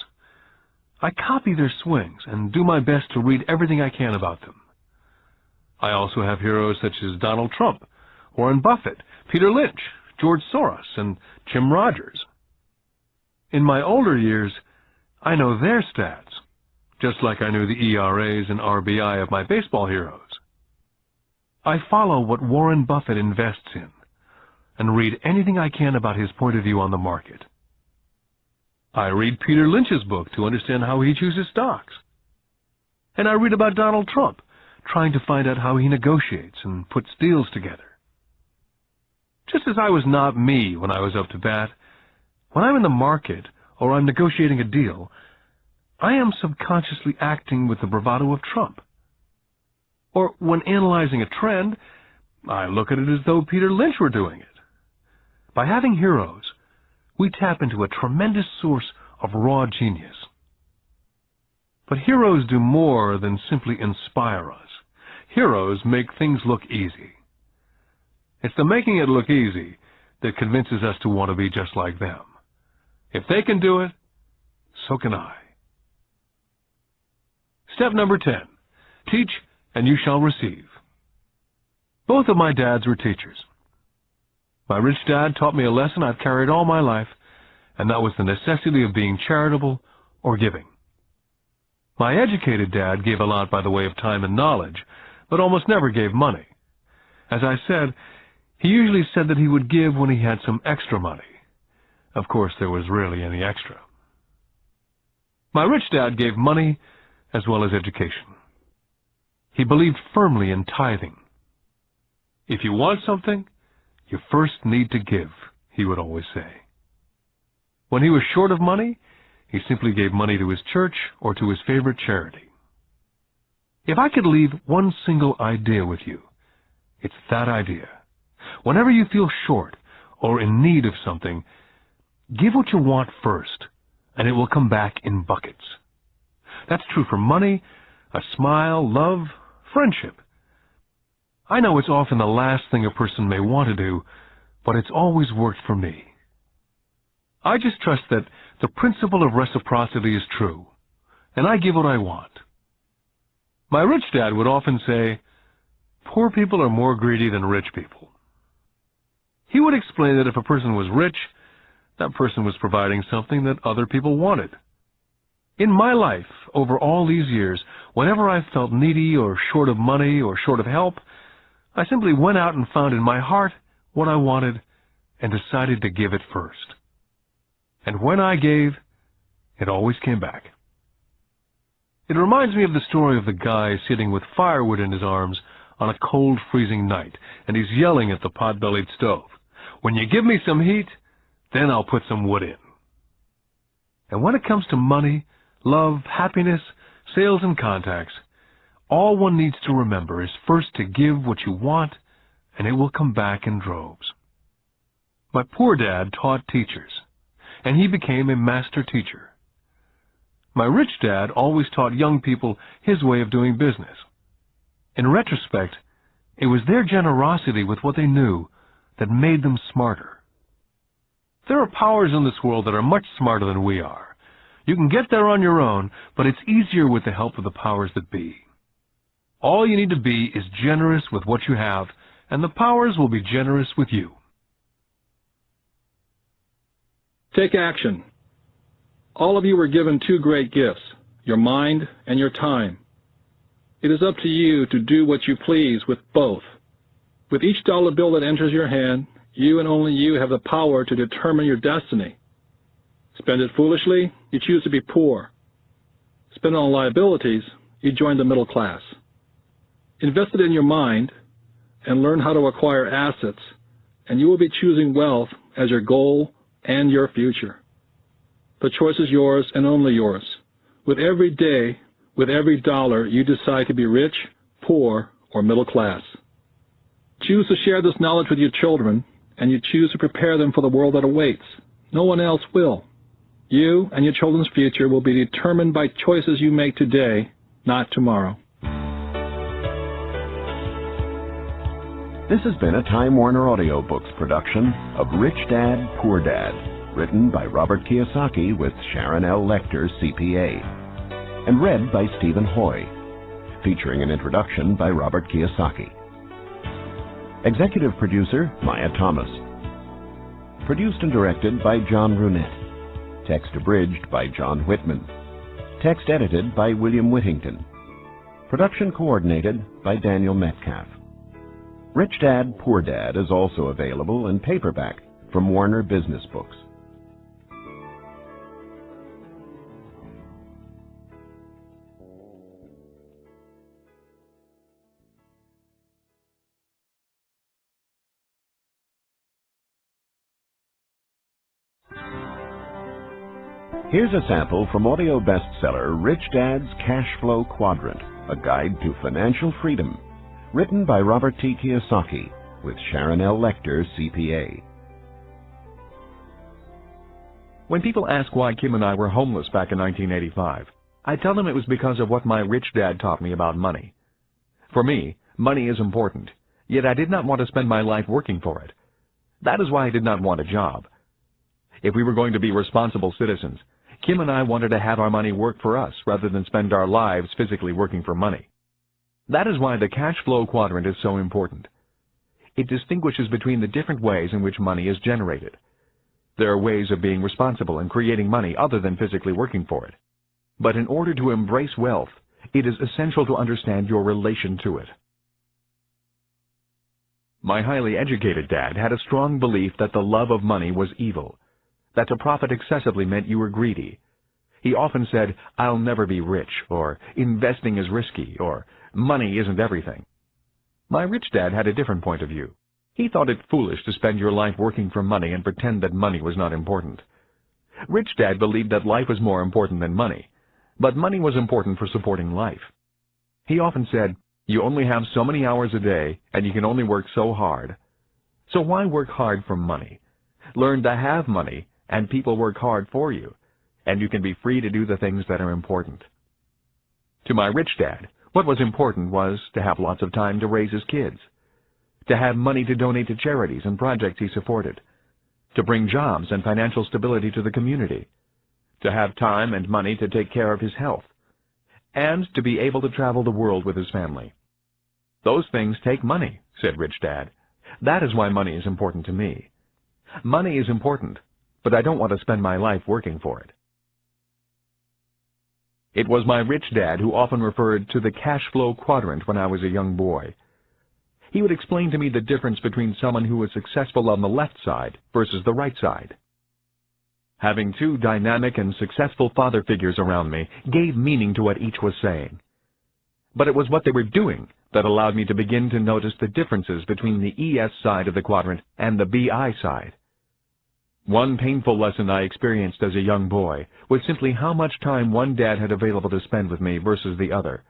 I copy their swings and do my best to read everything I can about them. I also have heroes such as Donald Trump, Warren Buffett, Peter Lynch, George Soros, and Jim Rogers. In my older years, I know their stats, just like I knew the ERAs and RBI of my baseball heroes. I follow what Warren Buffett invests in and read anything I can about his point of view on the market. I read Peter Lynch's book to understand how he chooses stocks. And I read about Donald Trump, trying to find out how he negotiates and puts deals together. Just as I was not me when I was up to bat, when I'm in the market or I'm negotiating a deal, I am subconsciously acting with the bravado of Trump. Or when analyzing a trend, I look at it as though Peter Lynch were doing it. By having heroes, we tap into a tremendous source of raw genius. But heroes do more than simply inspire us. Heroes make things look easy. It's the making it look easy that convinces us to want to be just like them. If they can do it, so can I. Step number 10. Teach and you shall receive. Both of my dads were teachers. My rich dad taught me a lesson I've carried all my life, and that was the necessity of being charitable or giving. My educated dad gave a lot by the way of time and knowledge, but almost never gave money. As I said, he usually said that he would give when he had some extra money. Of course, there was rarely any extra. My rich dad gave money as well as education. He believed firmly in tithing. If you want something, you first need to give, he would always say. When he was short of money, he simply gave money to his church or to his favorite charity. If I could leave one single idea with you, it's that idea. Whenever you feel short or in need of something, give what you want first, and it will come back in buckets. That's true for money, a smile, love, friendship. I know it's often the last thing a person may want to do, but it's always worked for me. I just trust that the principle of reciprocity is true, and I give what I want. My rich dad would often say, poor people are more greedy than rich people. He would explain that if a person was rich, that person was providing something that other people wanted. In my life, over all these years, whenever I felt needy or short of money or short of help, I simply went out and found in my heart what I wanted and decided to give it first. And when I gave, it always came back. It reminds me of the story of the guy sitting with firewood in his arms on a cold, freezing night, and he's yelling at the pot-bellied stove, "When you give me some heat, then I'll put some wood in." And when it comes to money, love, happiness, sales, and contacts, all one needs to remember is first to give what you want, and it will come back in droves. My poor dad taught teachers, and he became a master teacher. My rich dad always taught young people his way of doing business. In retrospect, it was their generosity with what they knew that made them smarter. There are powers in this world that are much smarter than we are. You can get there on your own, but it's easier with the help of the powers that be. All you need to be is generous with what you have, and the powers will be generous with you. Take action. All of you were given two great gifts, your mind and your time. It is up to you to do what you please with both. With each dollar bill that enters your hand, you and only you have the power to determine your destiny. Spend it foolishly, you choose to be poor. Spend it on liabilities, you join the middle class. Invest it in your mind and learn how to acquire assets, and you will be choosing wealth as your goal and your future. The choice is yours and only yours. With every day, with every dollar, you decide to be rich, poor, or middle class. Choose to share this knowledge with your children, and you choose to prepare them for the world that awaits. No one else will. You and your children's future will be determined by choices you make today, not tomorrow. This has been a Time Warner Audiobooks production of Rich Dad, Poor Dad, written by Robert Kiyosaki with Sharon L. Lecter, CPA, and read by Stephen Hoy, featuring an introduction by Robert Kiyosaki. Executive producer, Maya Thomas. Produced and directed by John Brunette. Text abridged by John Whitman. Text edited by William Whittington. Production coordinated by Daniel Metcalf. Rich Dad, Poor Dad is also available in paperback from Warner Business Books. Here's a sample from audio bestseller Rich Dad's Cash Flow Quadrant, a guide to financial freedom, written by Robert T. Kiyosaki with Sharon L. Lecter, CPA. When people ask why Kim and I were homeless back in 1985, I tell them it was because of what my rich dad taught me about money. For me, money is important, yet I did not want to spend my life working for it. That is why I did not want a job. If we were going to be responsible citizens, Kim and I wanted to have our money work for us rather than spend our lives physically working for money. That is why the cash flow quadrant is so important. It distinguishes between the different ways in which money is generated. There are ways of being responsible and creating money other than physically working for it. But in order to embrace wealth, it is essential to understand your relation to it. My highly educated dad had a strong belief that the love of money was evil, that to profit excessively meant you were greedy. He often said, "I'll never be rich," or "investing is risky," or "money isn't everything." My rich dad had a different point of view. He thought it foolish to spend your life working for money and pretend that money was not important. Rich Dad believed that life was more important than money, but money was important for supporting life. He often said, "You only have so many hours a day, and you can only work so hard. So why work hard for money? Learn to have money, and people work hard for you, and you can be free to do the things that are important." To my rich dad, what was important was to have lots of time to raise his kids, to have money to donate to charities and projects he supported, to bring jobs and financial stability to the community, to have time and money to take care of his health, and to be able to travel the world with his family. "Those things take money," said Rich Dad. "That is why money is important to me. Money is important, but I don't want to spend my life working for it." It was my rich dad who often referred to the cash flow quadrant when I was a young boy. He would explain to me the difference between someone who was successful on the left side versus the right side. Having two dynamic and successful father figures around me gave meaning to what each was saying. But it was what they were doing that allowed me to begin to notice the differences between the ES side of the quadrant and the BI side. One painful lesson I experienced as a young boy was simply how much time one dad had available to spend with me versus the other.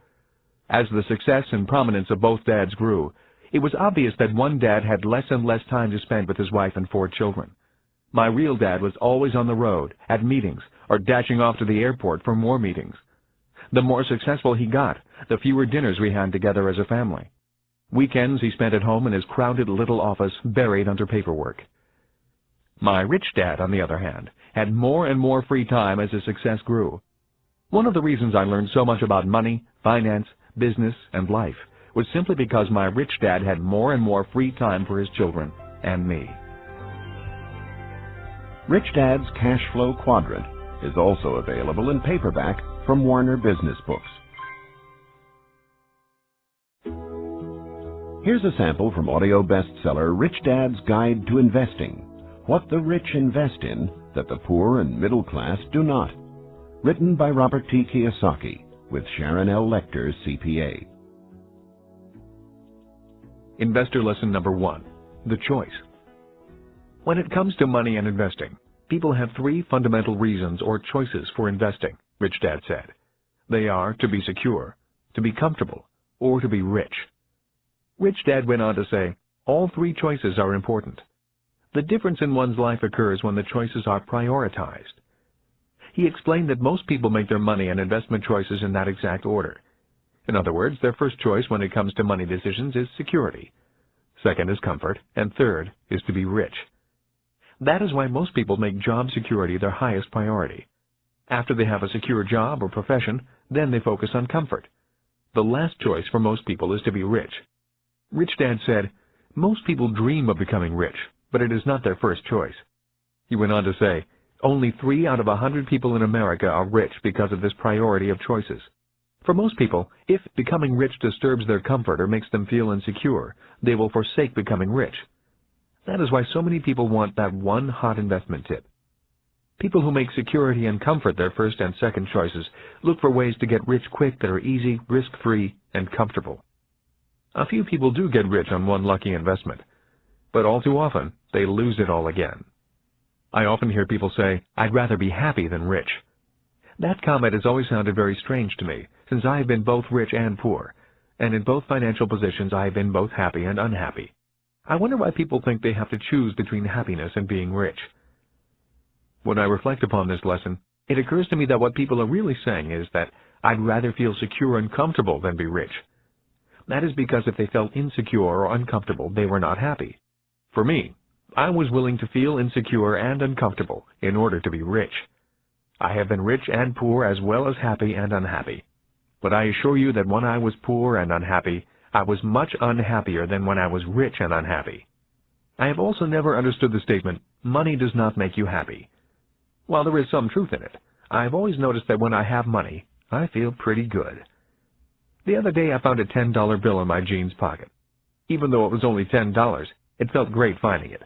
As the success and prominence of both dads grew, it was obvious that one dad had less and less time to spend with his wife and 4 children. My real dad was always on the road, at meetings, or dashing off to the airport for more meetings. The more successful he got, the fewer dinners we had together as a family. Weekends he spent at home in his crowded little office buried under paperwork. My rich dad, on the other hand, had more and more free time as his success grew. One of the reasons I learned so much about money, finance, business, and life was simply because my rich dad had more and more free time for his children and me. Rich Dad's Cash Flow Quadrant is also available in paperback from Warner Business Books. Here's a sample from audio bestseller Rich Dad's Guide to Investing: What the Rich Invest in That the Poor and Middle Class Do Not. Written by Robert T. Kiyosaki with Sharon L. Lecter, CPA. Investor lesson number 1: the choice. When it comes to money and investing, people have 3 fundamental reasons or choices for investing, Rich Dad said. They are to be secure, to be comfortable, or to be rich. Rich Dad went on to say, all 3 choices are important. The difference in one's life occurs when the choices are prioritized. He explained that most people make their money and investment choices in that exact order. In other words, their first choice when it comes to money decisions is security. Second is comfort, and third is to be rich. That is why most people make job security their highest priority. After they have a secure job or profession, then they focus on comfort. The last choice for most people is to be rich. Rich Dad said, most people dream of becoming rich, but it is not their first choice. He went on to say, only 3 out of 100 people in America are rich because of this priority of choices. For most people, if becoming rich disturbs their comfort or makes them feel insecure, they will forsake becoming rich. That is why so many people want that one hot investment tip. People who make security and comfort their first and second choices look for ways to get rich quick that are easy, risk-free, and comfortable. A few people do get rich on one lucky investment, but all too often they lose it all again. I often hear people say, I'd rather be happy than rich. That comment has always sounded very strange to me, since I have been both rich and poor, and in both financial positions I have been both happy and unhappy. I wonder why people think they have to choose between happiness and being rich. When I reflect upon this lesson, it occurs to me that what people are really saying is that I'd rather feel secure and comfortable than be rich. That is because if they felt insecure or uncomfortable, they were not happy. For me, I was willing to feel insecure and uncomfortable in order to be rich. I have been rich and poor as well as happy and unhappy. But I assure you that when I was poor and unhappy, I was much unhappier than when I was rich and unhappy. I have also never understood the statement, money does not make you happy. While there is some truth in it, I have always noticed that when I have money, I feel pretty good. The other day I found a $10 bill in my jeans pocket. Even though it was only $10, it felt great finding it.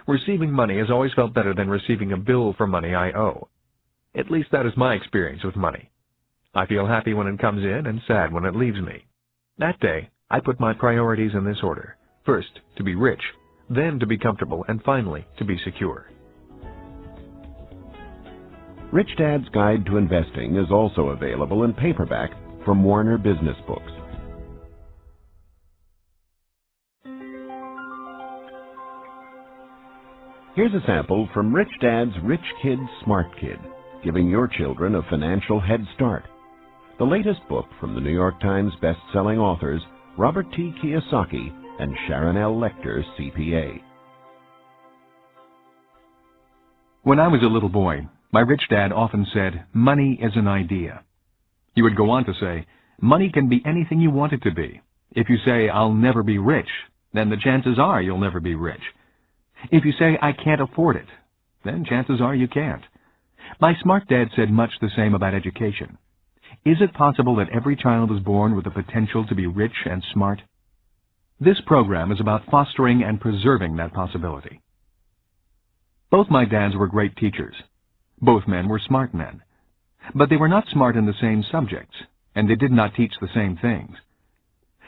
Receiving money has always felt better than receiving a bill for money I owe. At least that is my experience with money. I feel happy when it comes in and sad when it leaves me. That day, I put my priorities in this order. First, to be rich, then to be comfortable, and finally, to be secure. Rich Dad's Guide to Investing is also available in paperback from Warner Business Books. Here's a sample from Rich Dad's Rich Kid, Smart Kid, giving your children a financial head start. The latest book from the New York Times best-selling authors Robert T. Kiyosaki and Sharon L. Lecter, CPA. When I was a little boy, my rich dad often said, money is an idea. He would go on to say, money can be anything you want it to be. If you say, I'll never be rich, then the chances are you'll never be rich. If you say, I can't afford it, then chances are you can't. My smart dad said much the same about education. Is it possible that every child is born with the potential to be rich and smart? This program is about fostering and preserving that possibility. Both my dads were great teachers. Both men were smart men. But they were not smart in the same subjects, and they did not teach the same things.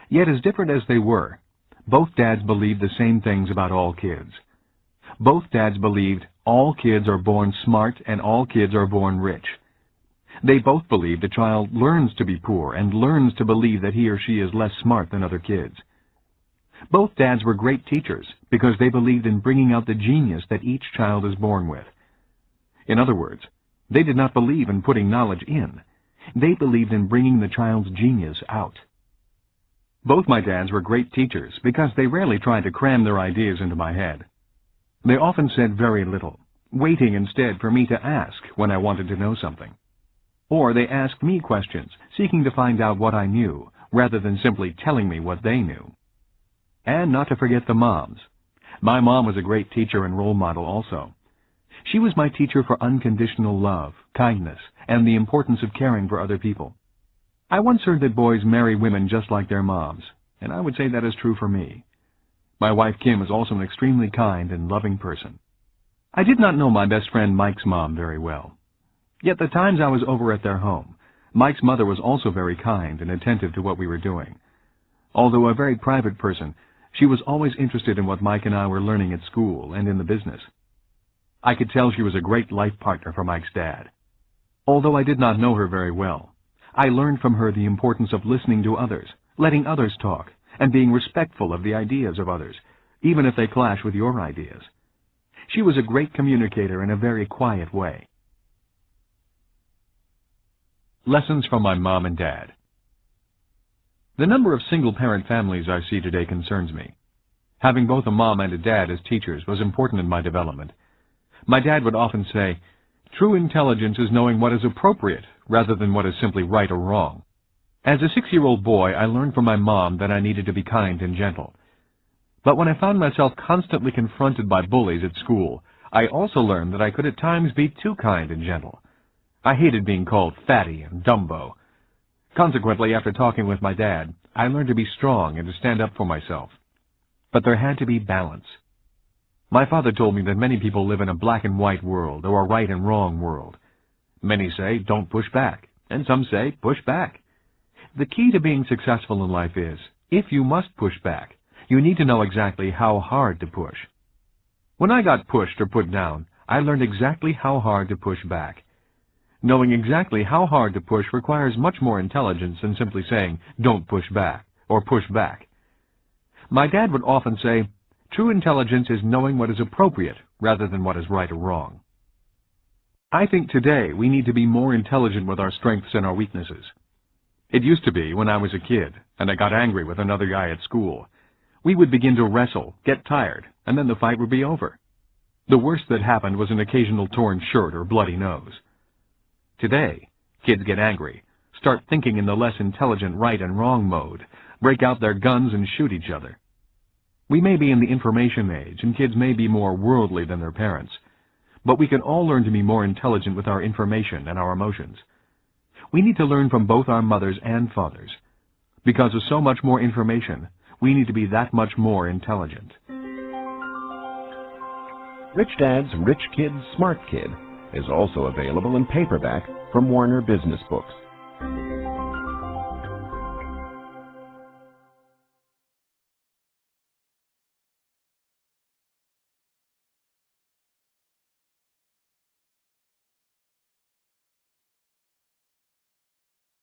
Yet as different as they were, both dads believed the same things about all kids. Both dads believed all kids are born smart and all kids are born rich. They both believed a child learns to be poor and learns to believe that he or she is less smart than other kids. Both dads were great teachers because they believed in bringing out the genius that each child is born with. In other words, they did not believe in putting knowledge in. They believed in bringing the child's genius out. Both my dads were great teachers because they rarely tried to cram their ideas into my head. They often said very little, waiting instead for me to ask when I wanted to know something. Or they asked me questions, seeking to find out what I knew, rather than simply telling me what they knew. And not to forget the moms. My mom was a great teacher and role model also. She was my teacher for unconditional love, kindness, and the importance of caring for other people. I once heard that boys marry women just like their moms, and I would say that is true for me. My wife Kim is also an extremely kind and loving person. I did not know my best friend Mike's mom very well. Yet the times I was over at their home, Mike's mother was also very kind and attentive to what we were doing. Although a very private person, she was always interested in what Mike and I were learning at school and in the business. I could tell she was a great life partner for Mike's dad. Although I did not know her very well, I learned from her the importance of listening to others, letting others talk, and being respectful of the ideas of others, even if they clash with your ideas. She was a great communicator in a very quiet way. Lessons from my mom and dad. The number of single-parent families I see today concerns me. Having both a mom and a dad as teachers was important in my development. My dad would often say, "True intelligence is knowing what is appropriate rather than what is simply right or wrong." As a 6-year-old boy, I learned from my mom that I needed to be kind and gentle. But when I found myself constantly confronted by bullies at school, I also learned that I could at times be too kind and gentle. I hated being called fatty and Dumbo. Consequently, after talking with my dad, I learned to be strong and to stand up for myself. But there had to be balance. My father told me that many people live in a black and white world or a right and wrong world. Many say, don't push back, and some say, push back. The key to being successful in life is, if you must push back, you need to know exactly how hard to push. When I got pushed or put down, I learned exactly how hard to push back. Knowing exactly how hard to push requires much more intelligence than simply saying, don't push back, or push back. My dad would often say, true intelligence is knowing what is appropriate rather than what is right or wrong. I think today we need to be more intelligent with our strengths and our weaknesses. It used to be when I was a kid and I got angry with another guy at school. We would begin to wrestle, get tired, and then the fight would be over. The worst that happened was an occasional torn shirt or bloody nose. Today, kids get angry, start thinking in the less intelligent right and wrong mode, break out their guns and shoot each other. We may be in the information age, and kids may be more worldly than their parents, but we can all learn to be more intelligent with our information and our emotions. We need to learn from both our mothers and fathers. Because of so much more information, we need to be that much more intelligent. Rich Dad's Rich Kid, Smart Kid is also available in paperback from Warner Business Books.